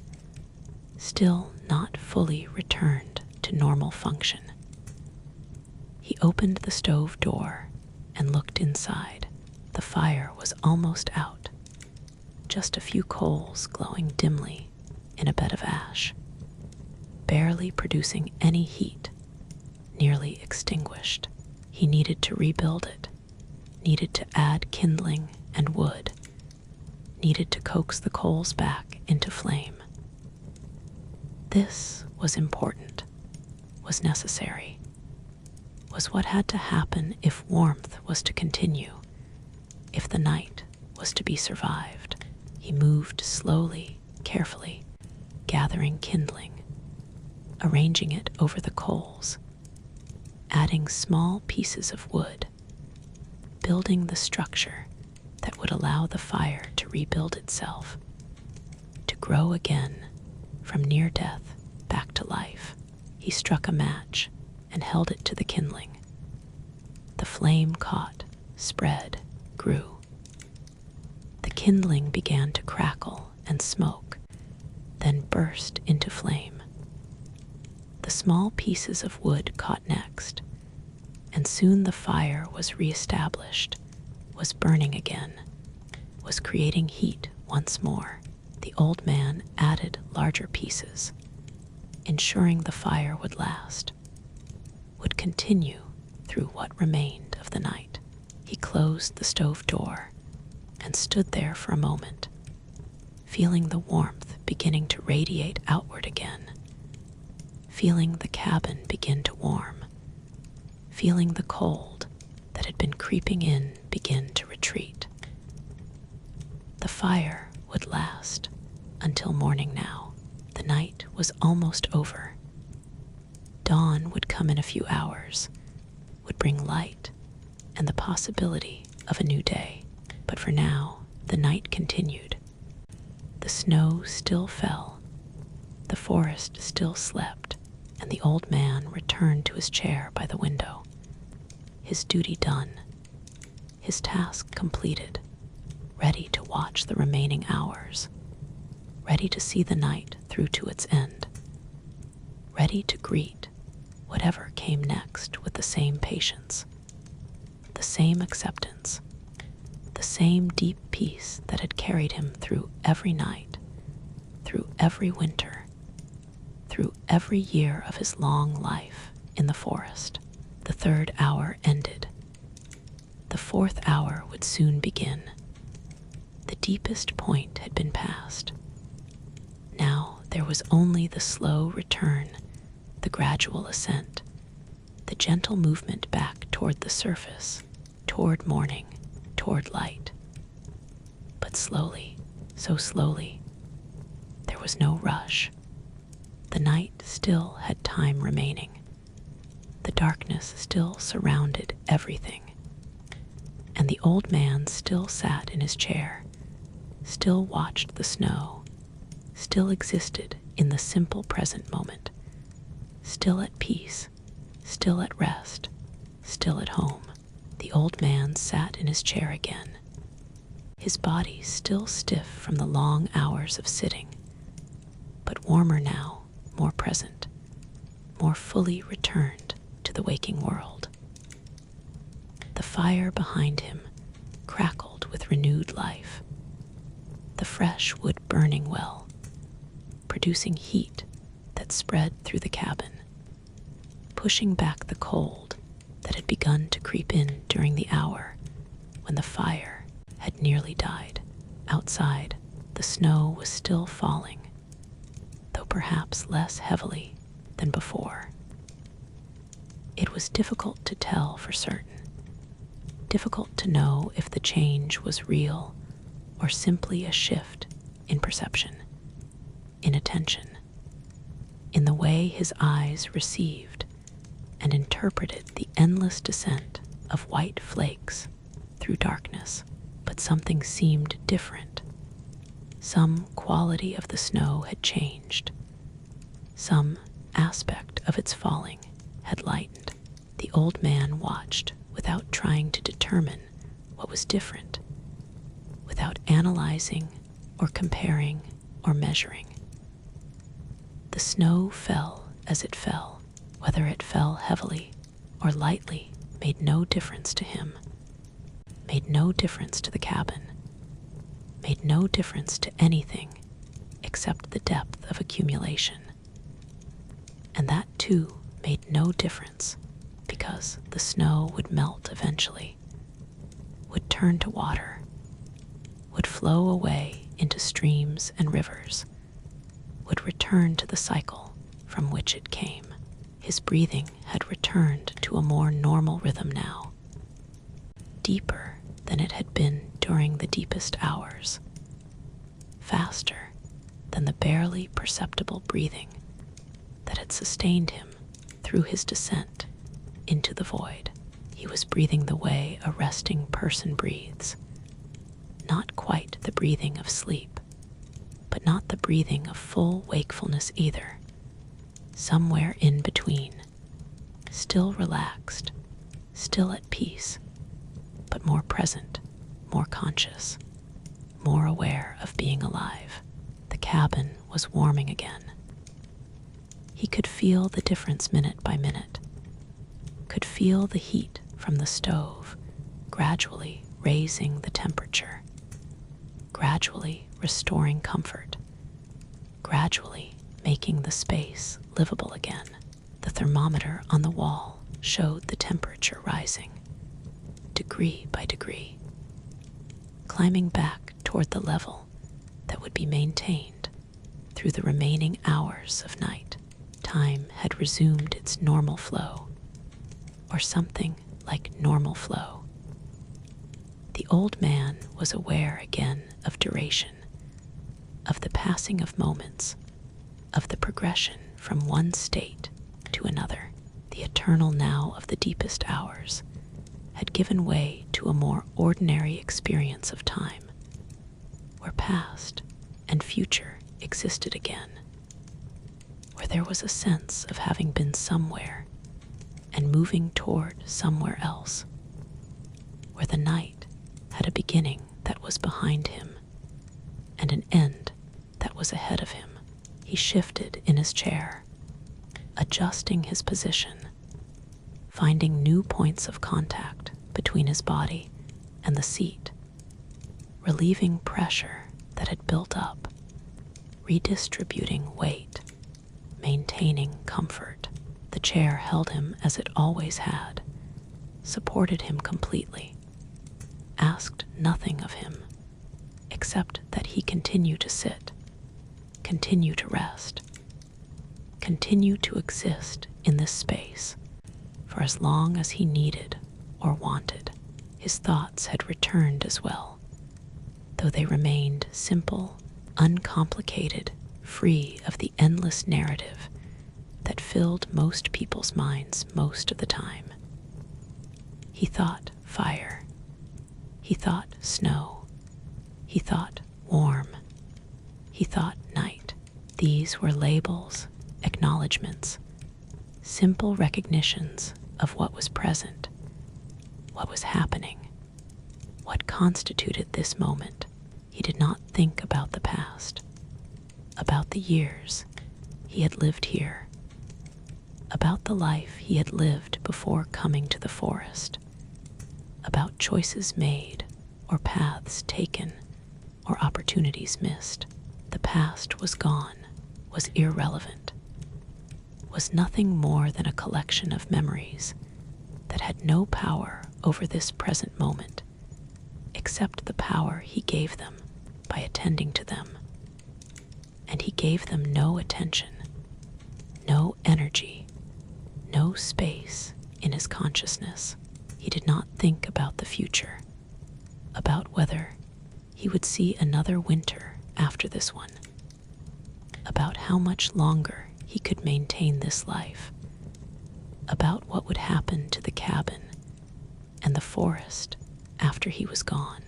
still not fully returned to normal function. He opened the stove door and looked inside. The fire was almost out, just a few coals glowing dimly in a bed of ash, barely producing any heat, nearly extinguished. He needed to rebuild it, needed to add kindling and wood, needed to coax the coals back into flame. This was important, was necessary, was what had to happen if warmth was to continue, if the night was to be survived. He moved slowly, carefully, gathering kindling, arranging it over the coals, adding small pieces of wood, building the structure that would allow the fire to rebuild itself, to grow again from near death back to life. He struck a match and held it to the kindling. The flame caught, spread, grew. The kindling began to crackle and smoke, then burst into flame. The small pieces of wood caught next, and soon the fire was reestablished, was burning again, was creating heat once more. The old man added larger pieces, ensuring the fire would last, would continue through what remained of the night. He closed the stove door and stood there for a moment, feeling the warmth beginning to radiate outward again, feeling the cabin begin to warm, feeling the cold that had been creeping in begin to retreat. The fire would last until morning now. The night was almost over. Dawn would come in a few hours, would bring light and the possibility of a new day. But for now, the night continued. The snow still fell, the forest still slept, and the old man returned to his chair by the window. His duty done, his task completed, ready to watch the remaining hours, ready to see the night through to its end, ready to greet whatever came next with the same patience, the same acceptance, the same deep peace that had carried him through every night, through every winter, through every year of his long life in the forest. The third hour ended. The fourth hour would soon begin. The deepest point had been passed. Now there was only the slow return, the gradual ascent, the gentle movement back toward the surface, toward morning, toward light. But slowly, so slowly. There was no rush. The night still had time remaining. The darkness still surrounded everything. And the old man still sat in his chair, still watched the snow, still existed in the simple present moment, still at peace, still at rest, still at home. The old man sat in his chair again, his body still stiff from the long hours of sitting, but warmer now, more present, more fully returned to the waking world. The fire behind him crackled with renewed life, the fresh wood burning well, producing heat that spread through the cabin, pushing back the cold that had begun to creep in during the hour when the fire had nearly died. Outside, the snow was still falling, though perhaps less heavily than before. It was difficult to tell for certain, difficult to know if the change was real or simply a shift in perception, in attention, in the way his eyes received and interpreted the endless descent of white flakes through darkness. But something seemed different. Some quality of the snow had changed. Some aspect of its falling had lightened. The old man watched without trying to determine what was different, without analyzing or comparing or measuring. The snow fell as it fell. Whether it fell heavily or lightly made no difference to him, made no difference to the cabin, made no difference to anything except the depth of accumulation. And that too made no difference, because the snow would melt eventually, would turn to water, would flow away into streams and rivers, would return to the cycle from which it came. His breathing had returned to a more normal rhythm now, deeper than it had been during the deepest hours, faster than the barely perceptible breathing that had sustained him through his descent into the void. He was breathing the way a resting person breathes, not quite the breathing of sleep, but not the breathing of full wakefulness either. Somewhere in between, still relaxed, still at peace, but more present, more conscious, more aware of being alive. The cabin was warming again. He could feel the difference minute by minute, could feel the heat from the stove gradually raising the temperature, gradually restoring comfort, gradually making the space livable again. The thermometer on the wall showed the temperature rising, degree by degree, climbing back toward the level that would be maintained through the remaining hours of night. Time had resumed its normal flow, or something like normal flow. The old man was aware again of duration, of the passing of moments, of the progression from one state to another. The eternal now of the deepest hours had given way to a more ordinary experience of time, where past and future existed again, where there was a sense of having been somewhere and moving toward somewhere else, where the night had a beginning that was behind him and an end that was ahead of him. He shifted in his chair, adjusting his position, finding new points of contact between his body and the seat, relieving pressure that had built up, redistributing weight, maintaining comfort. The chair held him as it always had, supported him completely, asked nothing of him except that he continue to sit, continue to rest, continue to exist in this space for as long as he needed or wanted. His thoughts had returned as well, though they remained simple, uncomplicated, free of the endless narrative that filled most people's minds most of the time. He thought fire. He thought snow. He thought warm. He thought night. These were labels, acknowledgments, simple recognitions of what was present, what was happening, what constituted this moment. He did not think about the past, about the years he had lived here, about the life he had lived before coming to the forest, about choices made or paths taken or opportunities missed. The past was gone, was irrelevant, was nothing more than a collection of memories that had no power over this present moment, except the power he gave them by attending to them. And he gave them no attention, no energy, no space in his consciousness. He did not think about the future, about whether he would see another winter after this one, about how much longer he could maintain this life, about what would happen to the cabin and the forest after he was gone.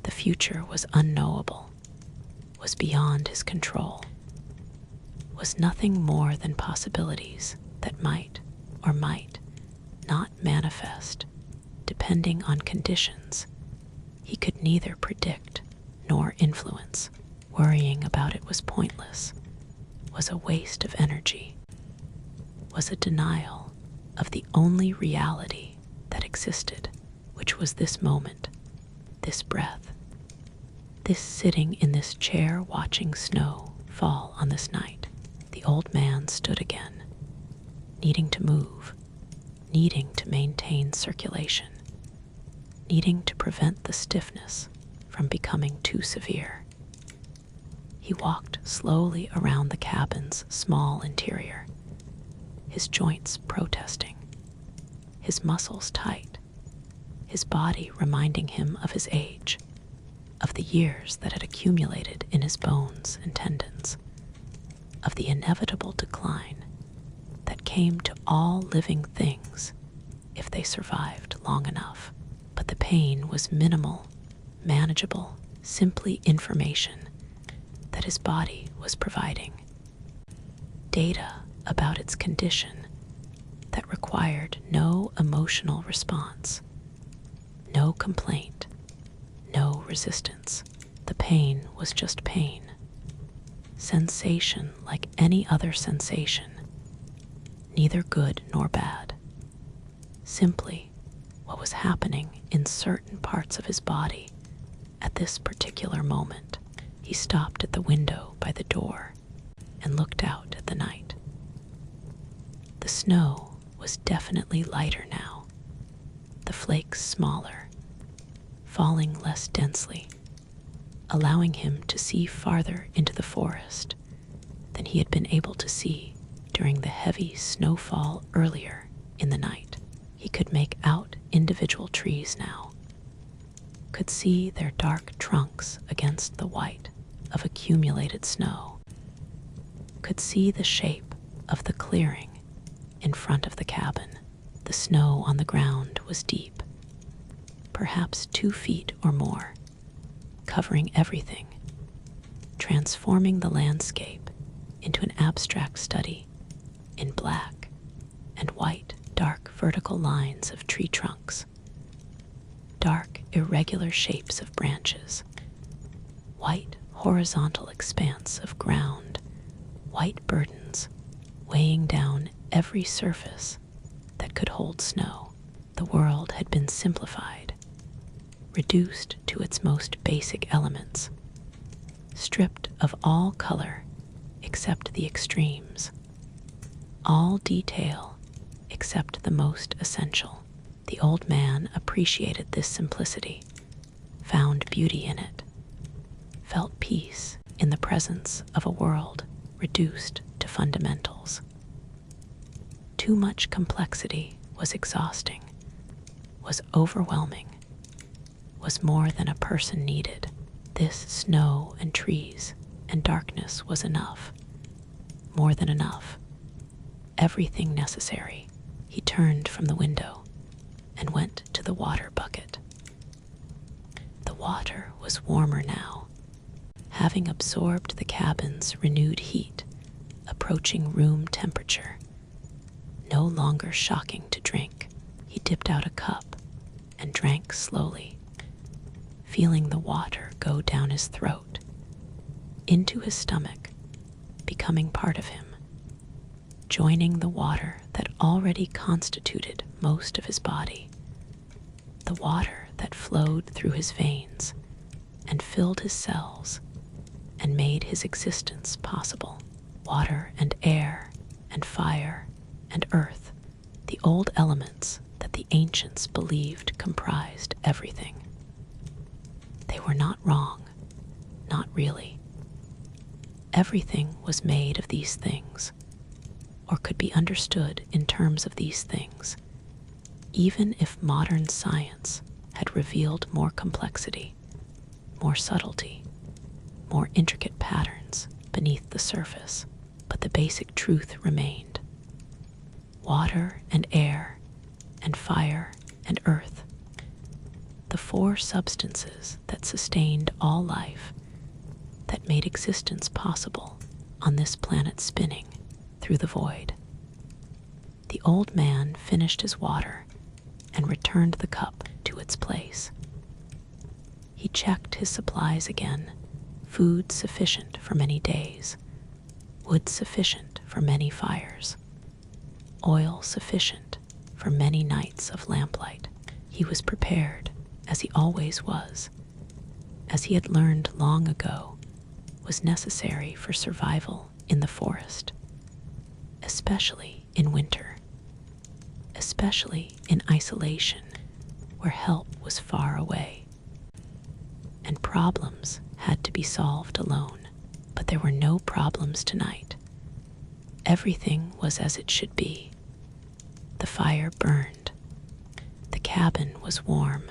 The future was unknowable, was beyond his control, was nothing more than possibilities that might or might not manifest depending on conditions he could neither predict nor influence. Worrying about it was pointless, was a waste of energy, was a denial of the only reality that existed, which was this moment, this breath, this sitting in this chair watching snow fall on this night. The old man stood again, needing to move, needing to maintain circulation, needing to prevent the stiffness from becoming too severe. He walked slowly around the cabin's small interior, his joints protesting, his muscles tight, his body reminding him of his age, of the years that had accumulated in his bones and tendons, of the inevitable decline that came to all living things if they survived long enough. But the pain was minimal, manageable, simply information that his body was providing, data about its condition that required no emotional response, no complaint, no resistance. The pain was just pain, sensation like any other sensation, neither good nor bad, simply what was happening in certain parts of his body at this particular moment. He stopped at the window by the door and looked out at the night. The snow was definitely lighter now, the flakes smaller, falling less densely, allowing him to see farther into the forest than he had been able to see during the heavy snowfall earlier in the night. He could make out individual trees now, could see their dark trunks against the white of accumulated snow, could see the shape of the clearing in front of the cabin. The snow on the ground was deep, perhaps 2 feet or more, covering everything, transforming the landscape into an abstract study in black and white, dark vertical lines of tree trunks, dark irregular shapes of branches, white horizontal expanse of ground, white burdens weighing down every surface that could hold snow. The world had been simplified, reduced to its most basic elements, stripped of all color except the extremes, all detail except the most essential. The old man appreciated this simplicity, found beauty in it, felt peace in the presence of a world reduced to fundamentals. Too much complexity was exhausting, was overwhelming, was more than a person needed. This snow and trees and darkness was enough, more than enough, everything necessary. He turned from the window and went to the water bucket. The water was warmer now, having absorbed the cabin's renewed heat, approaching room temperature. No longer shocking to drink, he dipped out a cup and drank slowly, feeling the water go down his throat, into his stomach, becoming part of him, joining the water that already constituted most of his body, the water that flowed through his veins and filled his cells and made his existence possible. Water and air and fire and earth, the old elements that the ancients believed comprised everything. They were not wrong, not really. Everything was made of these things, or could be understood in terms of these things, even if modern science had revealed more complexity, more subtlety, more intricate patterns beneath the surface. But the basic truth remained. Water and air and fire and earth, the four substances that sustained all life, that made existence possible on this planet spinning through the void. The old man finished his water and returned the cup to its place. He checked his supplies again, food sufficient for many days, wood sufficient for many fires, oil sufficient for many nights of lamplight. He was prepared, as he always was, as he had learned long ago was necessary for survival in the forest, especially in winter, especially in isolation where help was far away, and problems had to be solved alone. But there were no problems tonight. Everything was as it should be. The fire burned. The cabin was warm.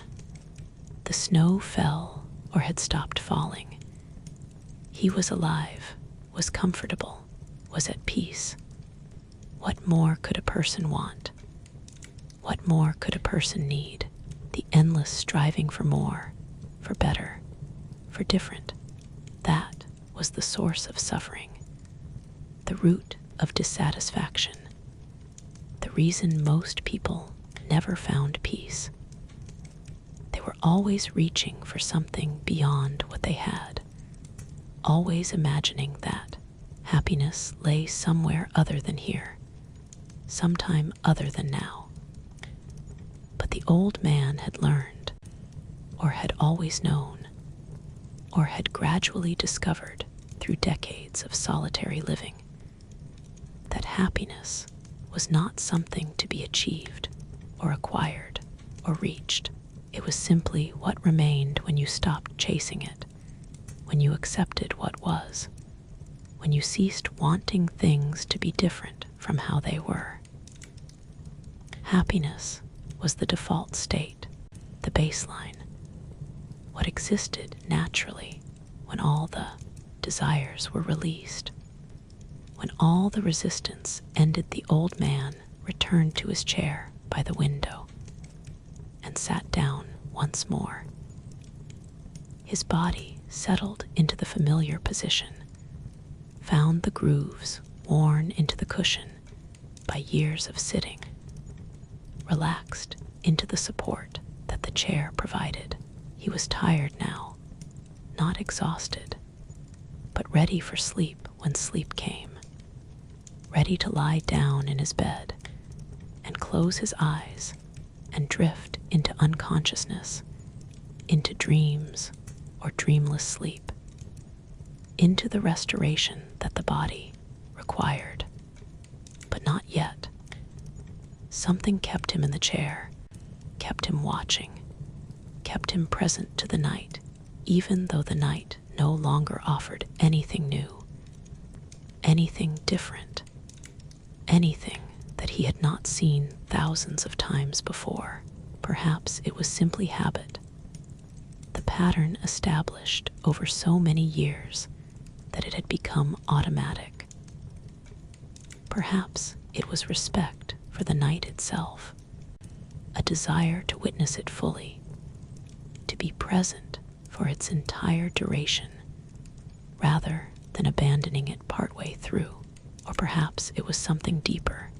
The snow fell or had stopped falling. He was alive, was comfortable, was at peace. What more could a person want? What more could a person need? The endless striving for more, for better, for different. That was the source of suffering, the root of dissatisfaction, the reason most people never found peace. They were always reaching for something beyond what they had, always imagining that happiness lay somewhere other than here, sometime other than now. But the old man had learned, or had always known, or had gradually discovered through decades of solitary living, that happiness was not something to be achieved or acquired or reached. It was simply what remained when you stopped chasing it, when you accepted what was, when you ceased wanting things to be different from how they were. Happiness was the default state, the baseline, what existed naturally when all the desires were released. When all the resistance ended, the old man returned to his chair by the window and sat down once more. His body settled into the familiar position, found the grooves worn into the cushion by years of sitting, relaxed into the support that the chair provided. He was tired now, not exhausted, but ready for sleep when sleep came, ready to lie down in his bed and close his eyes and drift into unconsciousness, into dreams or dreamless sleep, into the restoration that the body required, but not Something kept him in the chair, kept him watching, kept him present to the night, even though the night no longer offered anything new, anything different, anything that he had not seen thousands of times before. Perhaps it was simply habit, the pattern established over so many years that it had become automatic. Perhaps it was respect for the night itself, a desire to witness it fully, to be present for its entire duration, rather than abandoning it partway through. Or perhaps it was something deeper,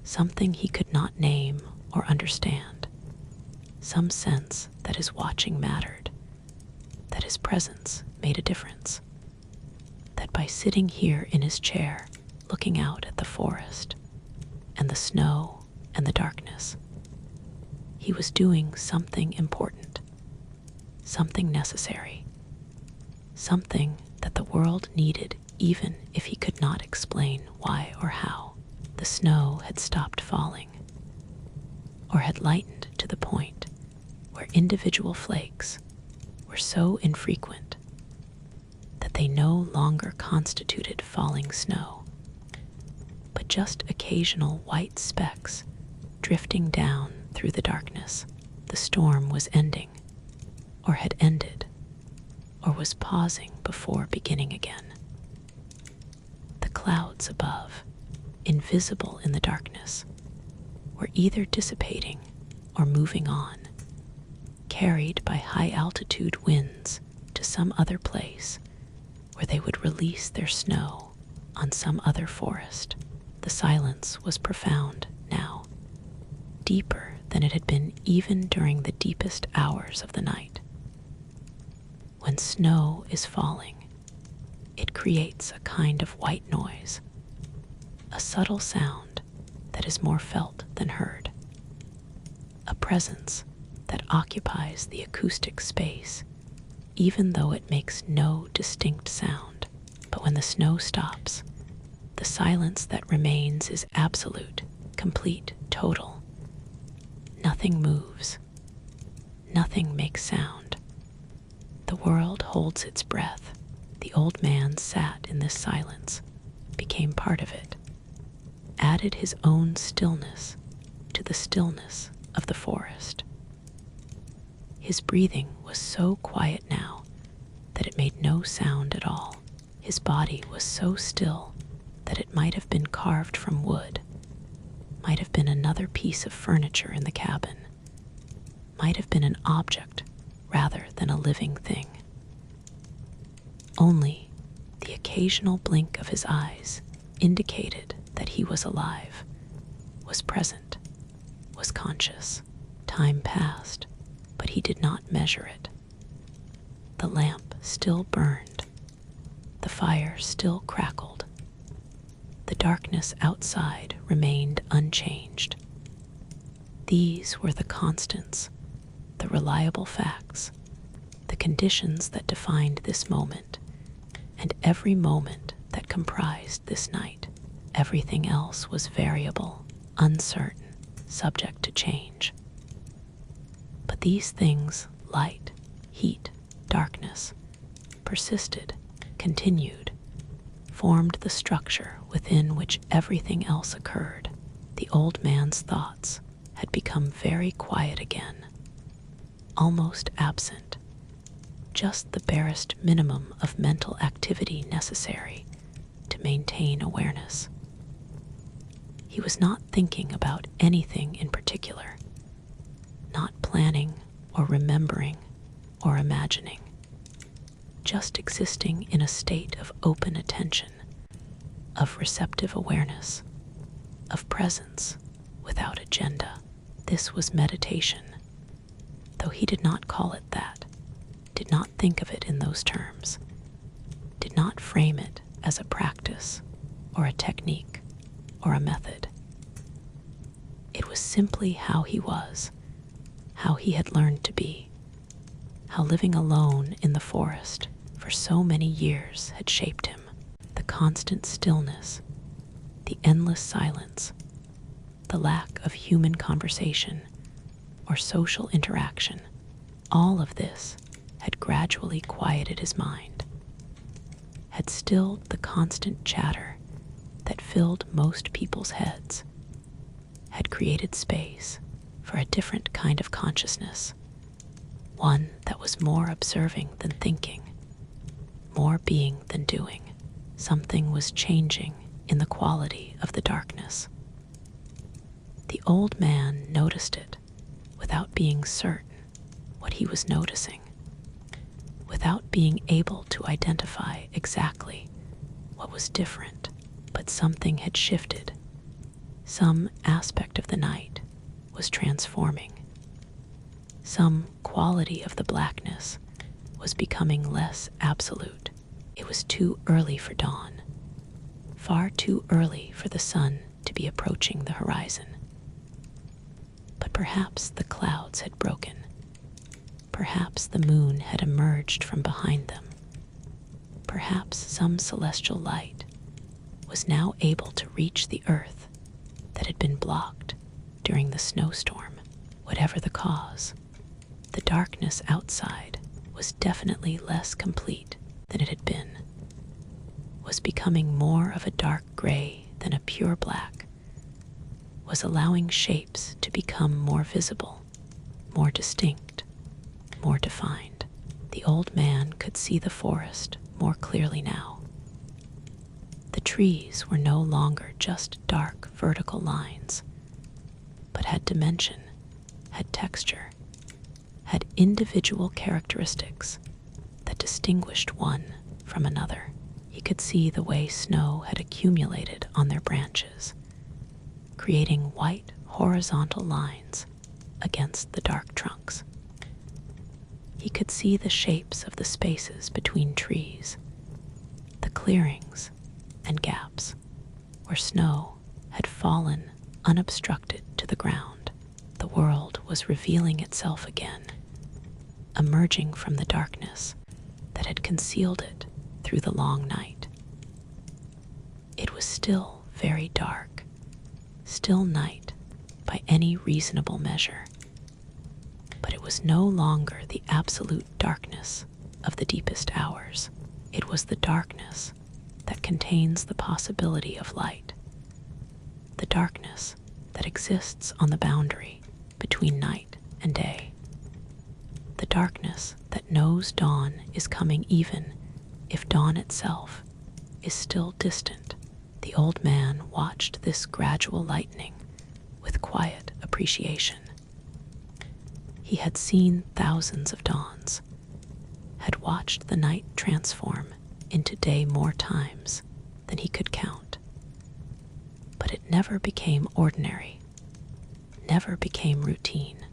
something he could not name or understand, some sense that his watching mattered, that his presence made a difference, that by sitting here in his chair, looking out at the forest and the snow and the darkness, he was doing something important, something necessary, something that the world needed, even if he could not explain why or how. The snow had stopped falling, or had lightened to the point where individual flakes were so infrequent that they no longer constituted falling snow, but just occasional white specks drifting down through the darkness. The storm was ending, or had ended, or was pausing before beginning again. The clouds above, invisible in the darkness, were either dissipating or moving on, carried by high-altitude winds to some other place where they would release their snow on some other forest. The silence was profound now, deeper than it had been even during the deepest hours of the night. When snow is falling, it creates a kind of white noise, a subtle sound that is more felt than heard, a presence that occupies the acoustic space, even though it makes no distinct sound. But when the snow stops, the silence that remains is absolute, complete, total. Nothing moves. Nothing makes sound. The world holds its breath. The old man sat in this silence, became part of it, added his own stillness to the stillness of the forest. His breathing was so quiet now that it made no sound at all. His body was so still that it might have been carved from wood, might have been another piece of furniture in the cabin, might have been an object rather than a living thing. Only the occasional blink of his eyes indicated that he was alive, was present, was conscious. Time passed, but he did not measure it. The lamp still burned. The fire still crackled. The darkness outside remained unchanged. These were the constants, the reliable facts, the conditions that defined this moment, and every moment that comprised this night. Everything else was variable, uncertain, subject to change. But these things, light, heat, darkness, persisted, continued, formed the structure within which everything else occurred. The old man's thoughts had become very quiet again, almost absent, just the barest minimum of mental activity necessary to maintain awareness. He was not thinking about anything in particular, not planning or remembering or imagining, just existing in a state of open attention, of receptive awareness, of presence without agenda. This was meditation, though he did not call it that, did not think of it in those terms, did not frame it as a practice or a technique or a method. It was simply how he was, how he had learned to be, how living alone in the forest for so many years had shaped him. The constant stillness, the endless silence, the lack of human conversation or social interaction, all of this had gradually quieted his mind, had stilled the constant chatter that filled most people's heads, had created space for a different kind of consciousness, one that was more observing than thinking, more being than doing. Something was changing in the quality of the darkness. The old man noticed it without being certain what he was noticing, without being able to identify exactly what was different, but something had shifted. Some aspect of the night was transforming. Some quality of the blackness was becoming less absolute. It was too early for dawn, far too early for the sun to be approaching the horizon. But perhaps the clouds had broken. Perhaps the moon had emerged from behind them. Perhaps some celestial light was now able to reach the earth that had been blocked during the snowstorm. Whatever the cause, the darkness outside was definitely less complete than it had been, was becoming more of a dark gray than a pure black, was allowing shapes to become more visible, more distinct, more defined. The old man could see the forest more clearly now. The trees were no longer just dark vertical lines, but had dimension, had texture, had individual characteristics that distinguished one from another. He could see the way snow had accumulated on their branches, creating white horizontal lines against the dark trunks. He could see the shapes of the spaces between trees, the clearings and gaps where snow had fallen unobstructed to the ground. The world was revealing itself again, emerging from the darkness that had concealed it through the long night. It was still very dark, still night by any reasonable measure, but it was no longer the absolute darkness of the deepest hours. It was the darkness that contains the possibility of light, the darkness that exists on the boundary between night and day, the darkness that knows dawn is coming even if dawn itself is still distant. The old man watched this gradual lightening with quiet appreciation. He had seen thousands of dawns, had watched the night transform into day more times than he could count. But it never became ordinary, never became routine,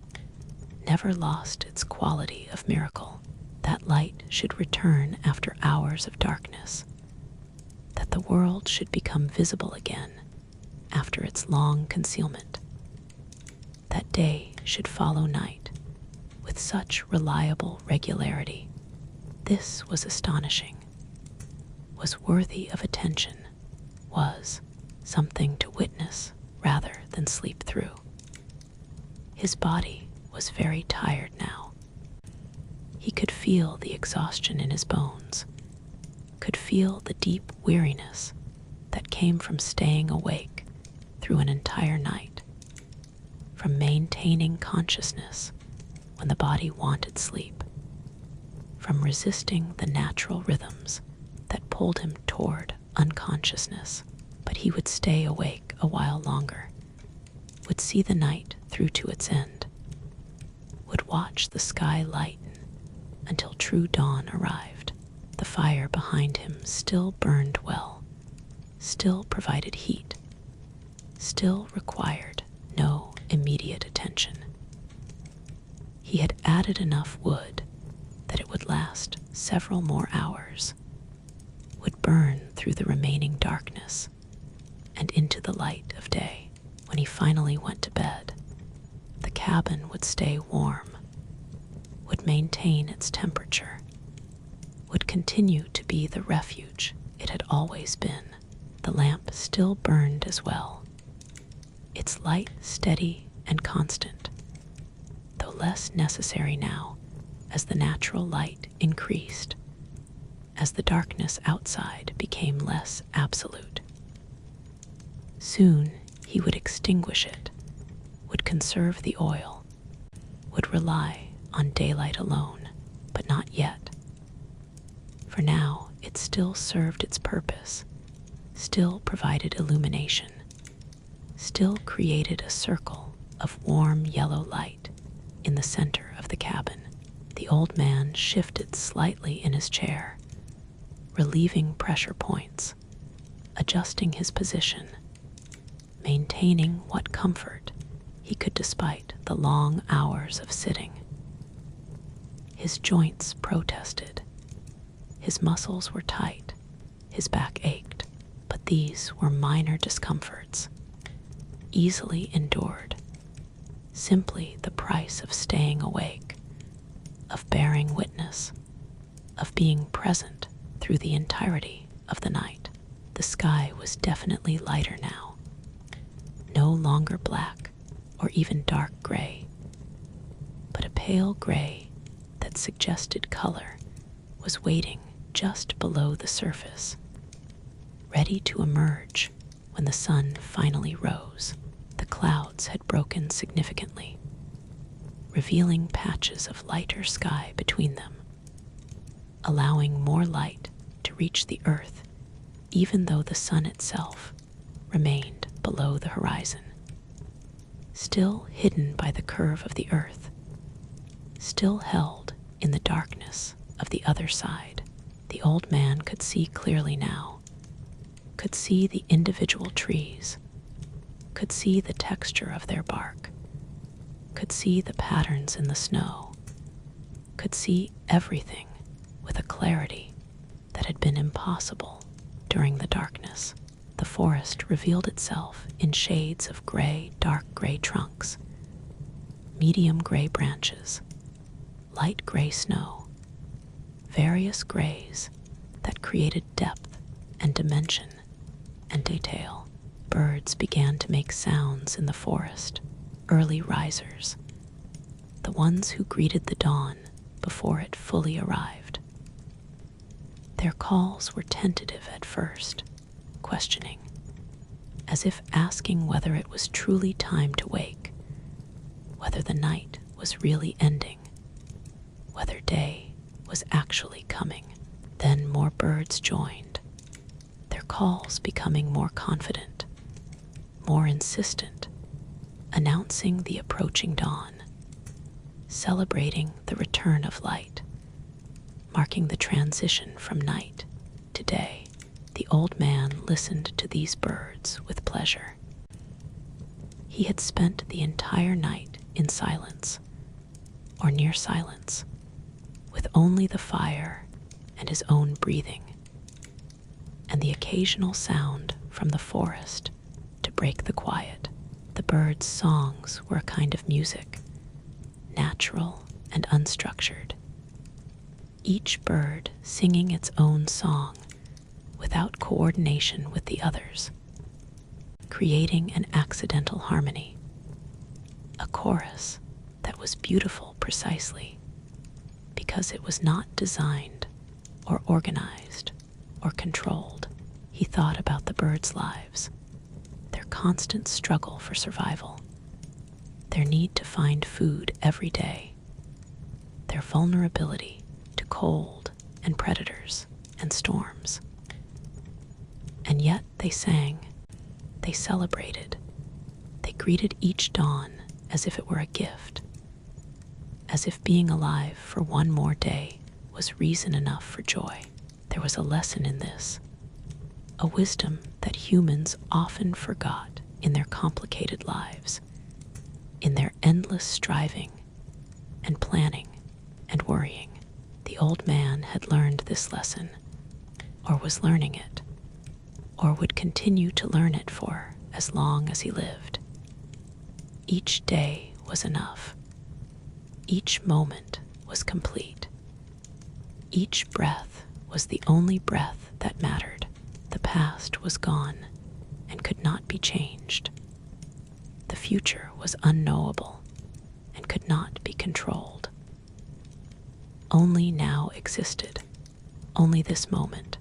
never lost its quality of miracle. That light should return after hours of darkness, that the world should become visible again after its long concealment, that day should follow night with such reliable regularity. This was astonishing, was worthy of attention, was something to witness rather than sleep through. His body was very tired now. He could feel the exhaustion in his bones, could feel the deep weariness that came from staying awake through an entire night, from maintaining consciousness when the body wanted sleep, from resisting the natural rhythms that pulled him toward unconsciousness. But he would stay awake a while longer, would see the night through to its end, would watch the sky lighten until true dawn arrived. The fire behind him still burned well, still provided heat, still required no immediate attention. He had added enough wood that it would last several more hours, would burn through the remaining darkness and into the light of day. When he finally went to bed, the cabin would stay warm, would maintain its temperature, would continue to be the refuge it had always been. The lamp still burned as well, its light steady and constant, though less necessary now as the natural light increased, as the darkness outside became less absolute. Soon he would extinguish it, would conserve the oil, would rely on daylight alone, but not yet. For now it still served its purpose, still provided illumination, still created a circle of warm yellow light in the center of the cabin. The old man shifted slightly in his chair, relieving pressure points, adjusting his position, maintaining what comfort he could despite the long hours of sitting. His joints protested. His muscles were tight. His back ached. But these were minor discomforts, easily endured, simply the price of staying awake, of bearing witness, of being present through the entirety of the night. The sky was definitely lighter now, no longer black or even dark gray, but a pale gray that suggested color was waiting just below the surface, ready to emerge when the sun finally rose. The clouds had broken significantly, revealing patches of lighter sky between them, allowing more light to reach the earth even though the sun itself remained below the horizon. Still hidden by the curve of the earth, still held in the darkness of the other side, the old man could see clearly now, could see the individual trees, could see the texture of their bark, could see the patterns in the snow, could see everything with a clarity that had been impossible during the darkness. The forest revealed itself in shades of gray, dark gray trunks, medium gray branches, light gray snow, various grays that created depth and dimension and detail. Birds began to make sounds in the forest, early risers, the ones who greeted the dawn before it fully arrived. Their calls were tentative at first, questioning, as if asking whether it was truly time to wake, whether the night was really ending, whether day was actually coming. Then more birds joined, their calls becoming more confident, more insistent, announcing the approaching dawn, celebrating the return of light, marking the transition from night to day. The old man listened to these birds with pleasure. He had spent the entire night in silence, or near silence, with only the fire and his own breathing, and the occasional sound from the forest to break the quiet. The birds' songs were a kind of music, natural and unstructured, each bird singing its own song without coordination with the others, creating an accidental harmony, a chorus that was beautiful precisely because it was not designed or organized or controlled. He thought about the birds' lives, their constant struggle for survival, their need to find food every day, their vulnerability to cold and predators and storms. And yet they sang, they celebrated, they greeted each dawn as if it were a gift, as if being alive for one more day was reason enough for joy. There was a lesson in this, a wisdom that humans often forgot in their complicated lives, in their endless striving and planning and worrying. The old man had learned this lesson, or was learning it, or would continue to learn it for as long as he lived. Each day was enough. Each moment was complete. Each breath was the only breath that mattered. The past was gone and could not be changed. future was unknowable and could not be controlled. Only now existed, only this moment,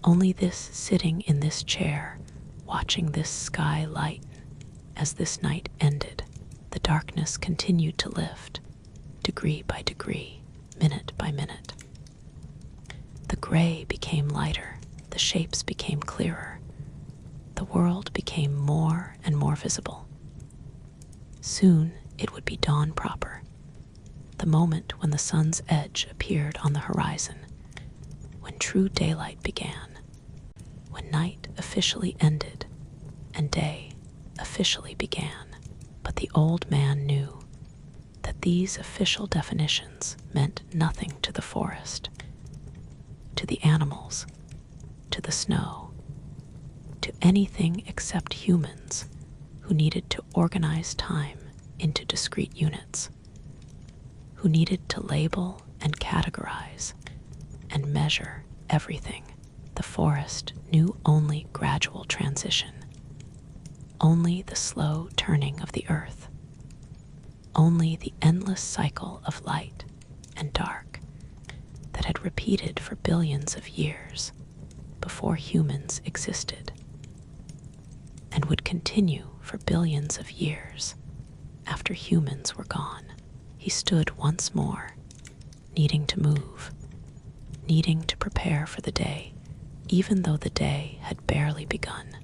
only this sitting in this chair, watching this sky lighten. As this night ended, the darkness continued to lift, degree by degree, minute by minute. The gray became lighter, the shapes became clearer, the world became more and more visible. Soon it would be dawn proper, the moment when the sun's edge appeared on the horizon, when true daylight began, when night officially ended and day officially began. But the old man knew that these official definitions meant nothing to the forest, to the animals, to the snow, to anything except humans who needed to organize time into discrete units, who needed to label and categorize and measure everything. The forest knew only gradual transition, only the slow turning of the earth, only the endless cycle of light and dark that had repeated for billions of years before humans existed, and would continue for billions of years after humans were gone. He stood once more, needing to move, needing to prepare for the day, even though the day had barely begun,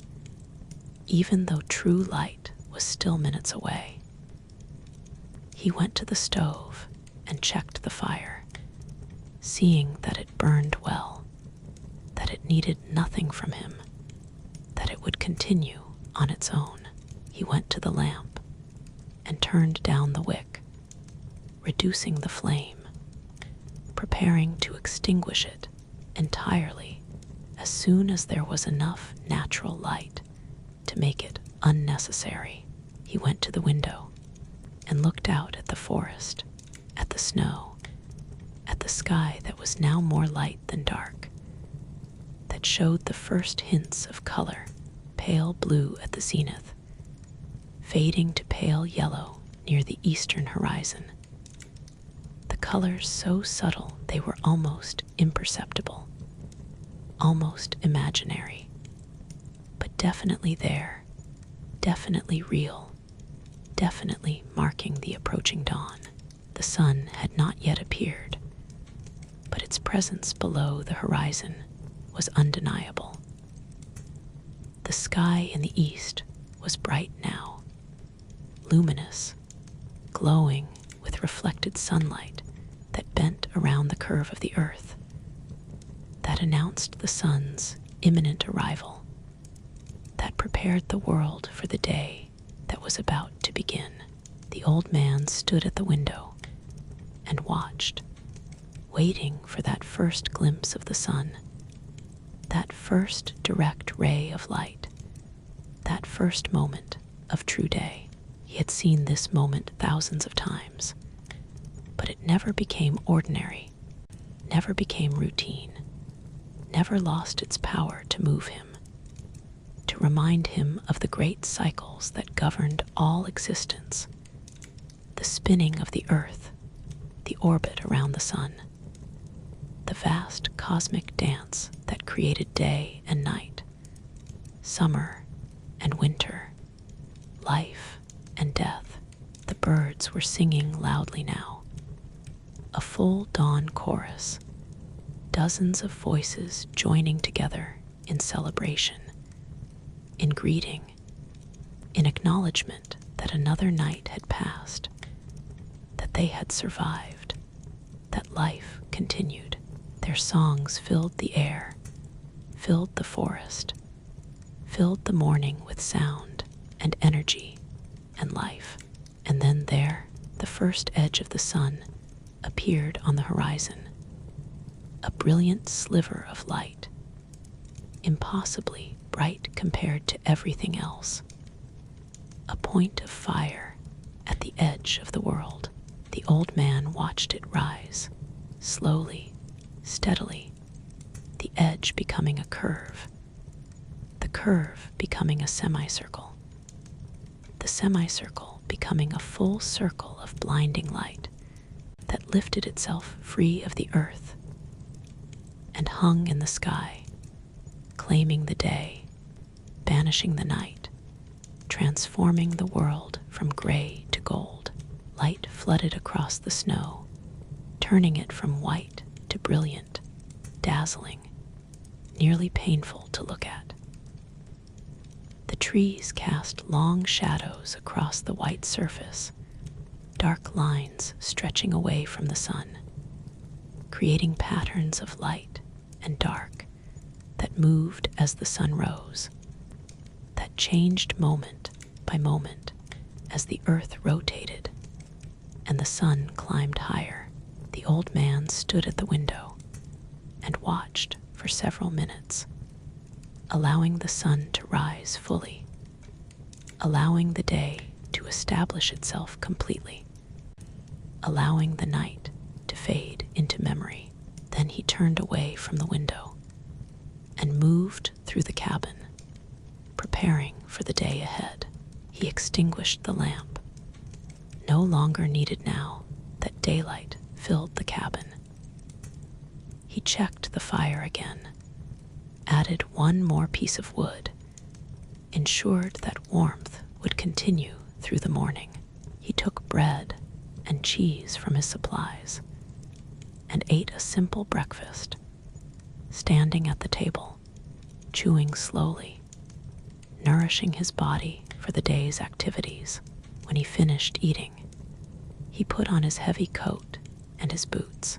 even though true light was still minutes away. He went to the stove and checked the fire, seeing that it burned well, that it needed nothing from him, that it would continue on its own. He went to the lamp and turned down the wick, reducing the flame, preparing to extinguish it entirely as soon as there was enough natural light to make it unnecessary. He went to the window and looked out at the forest, at the snow, at the sky that was now more light than dark, that showed the first hints of color, pale blue at the zenith, fading to pale yellow near the eastern horizon. The colors so subtle they were almost imperceptible, almost imaginary, but definitely there, definitely real, definitely marking the approaching dawn. The sun had not yet appeared, but its presence below the horizon was undeniable. The sky in the east was bright now, luminous, glowing with reflected sunlight that bent around the curve of the earth, that announced the sun's imminent arrival, that prepared the world for the day that was about to begin. The old man stood at the window and watched, waiting for that first glimpse of the sun, that first direct ray of light, that first moment of true day. He had seen this moment thousands of times, but it never became ordinary, never became routine, never lost its power to move him, to remind him of the great cycles that governed all existence, the spinning of the earth, the orbit around the sun, the vast cosmic dance that created day and night, summer and winter, life and death. The birds were singing loudly now, a full dawn chorus, dozens of voices joining together in celebration, in greeting, in acknowledgement that another night had passed, that they had survived, that life continued. Their songs filled the air, filled the forest, filled the morning with sound and energy and life. And then there, the first edge of the sun appeared on the horizon, a brilliant sliver of light, impossibly bright compared to everything else, a point of fire at the edge of the world. The old man watched it rise, slowly, steadily, the edge becoming a curve, the curve becoming a semicircle, the the semicircle becoming a full circle of blinding light that lifted itself free of the earth and hung in the sky, claiming the day, banishing the night, transforming the world from gray to gold. Light flooded across the snow, turning it from white to brilliant, dazzling, nearly painful to look at. The trees cast long shadows across the white surface, dark lines stretching away from the sun, creating patterns of light and dark that moved as the sun rose, that changed moment by moment as the earth rotated and the sun climbed higher. The old man stood at the window and watched for several minutes, allowing the sun to rise fully, allowing the day to establish itself completely, allowing the night to fade into memory. Then he turned away from the window and moved through the cabin, preparing for the day ahead. He extinguished the lamp, no longer needed now that daylight filled the cabin. He checked the fire again, added one more piece of wood, ensured that warmth would continue through the morning. He took bread and cheese from his supplies and ate a simple breakfast, standing at the table, chewing slowly, nourishing his body for the day's activities. When he finished eating, he put on his heavy coat and his boots.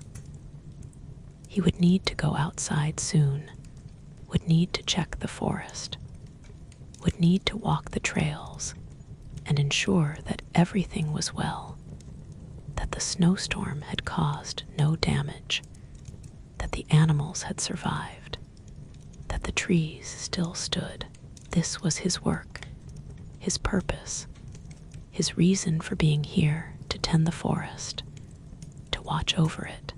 He would need to go outside soon, would need to check the forest, would need to walk the trails and ensure that everything was well, that the snowstorm had caused no damage, that the animals had survived, that the trees still stood. This was his work, his purpose, his reason for being here to tend the forest, to watch over it,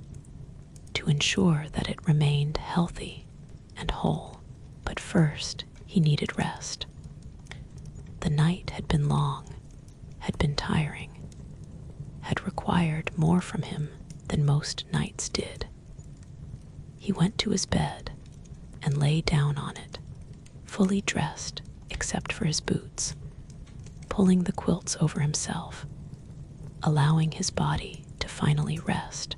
to ensure that it remained healthy and whole. But first, he needed rest. The night had been long, had been tiring, had required more from him than most nights did. He went to his bed and lay down on it, fully dressed except for his boots, pulling the quilts over himself, allowing his body to finally rest,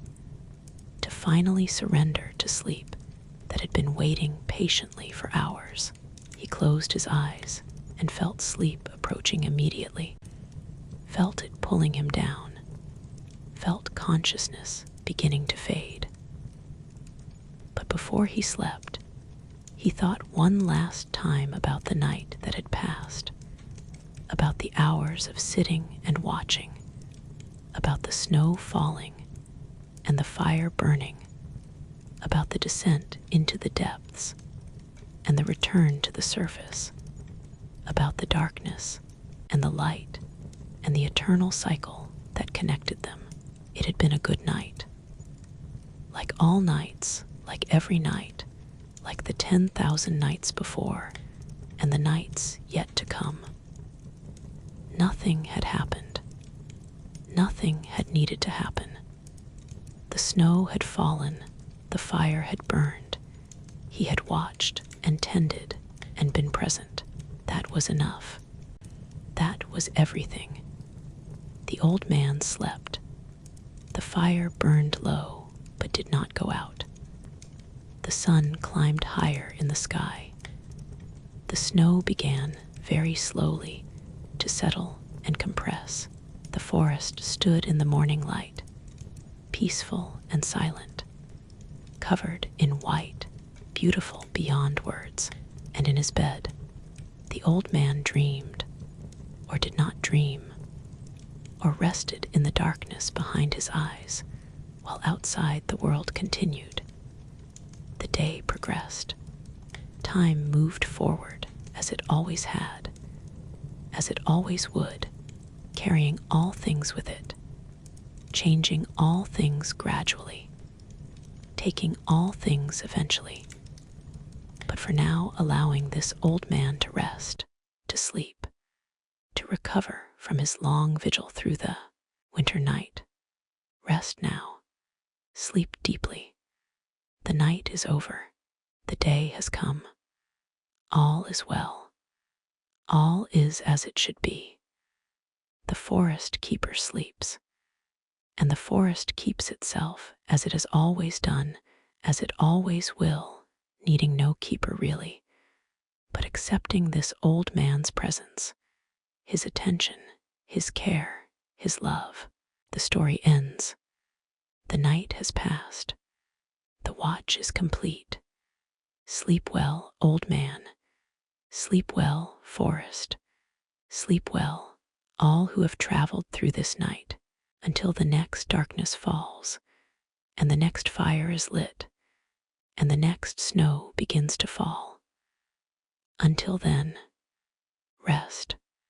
to finally surrender to sleep that had been waiting patiently for hours. He closed his eyes and felt sleep approaching immediately, felt it pulling him down, felt consciousness beginning to fade. But before he slept, he thought one last time about the night that had passed, about the hours of sitting and watching, about the snow falling and the fire burning, about the descent into the depths and the return to the surface, about the darkness and the light and the eternal cycle that connected them. It had been a good night. Like all nights, like every night, like the 10,000 nights before and the nights yet to come. Nothing had happened. Nothing had needed to happen. The snow had fallen, the fire had burned. He had watched and tended and been present. That was enough. That was everything. The old man slept. The fire burned low, but did not go out. The sun climbed higher in the sky. The snow began very slowly to settle and compress. The forest stood in the morning light, peaceful and silent, covered in white, beautiful beyond words. And in his bed, the old man dreamed, or did not dream, or rested in the darkness behind his eyes, while outside the world continued. The day progressed. Time moved forward as it always had, as it always would, carrying all things with it, changing all things gradually, taking all things eventually, but for now allowing this old man to rest, to sleep, to recover recover from his long vigil through the winter night. Rest now. Sleep deeply. The night is over. The day has come. All is well. All is as it should be. The forest keeper sleeps, and the forest keeps itself as it has always done, as it always will, needing no keeper really, but accepting this old man's presence, his attention, his care, his love. The story ends. The night has passed. The watch is complete. Sleep well, old man. Sleep well, forest. Sleep well, all who have traveled through this night, until the next darkness falls, and the next fire is lit, and the next snow begins to fall. Until then, rest.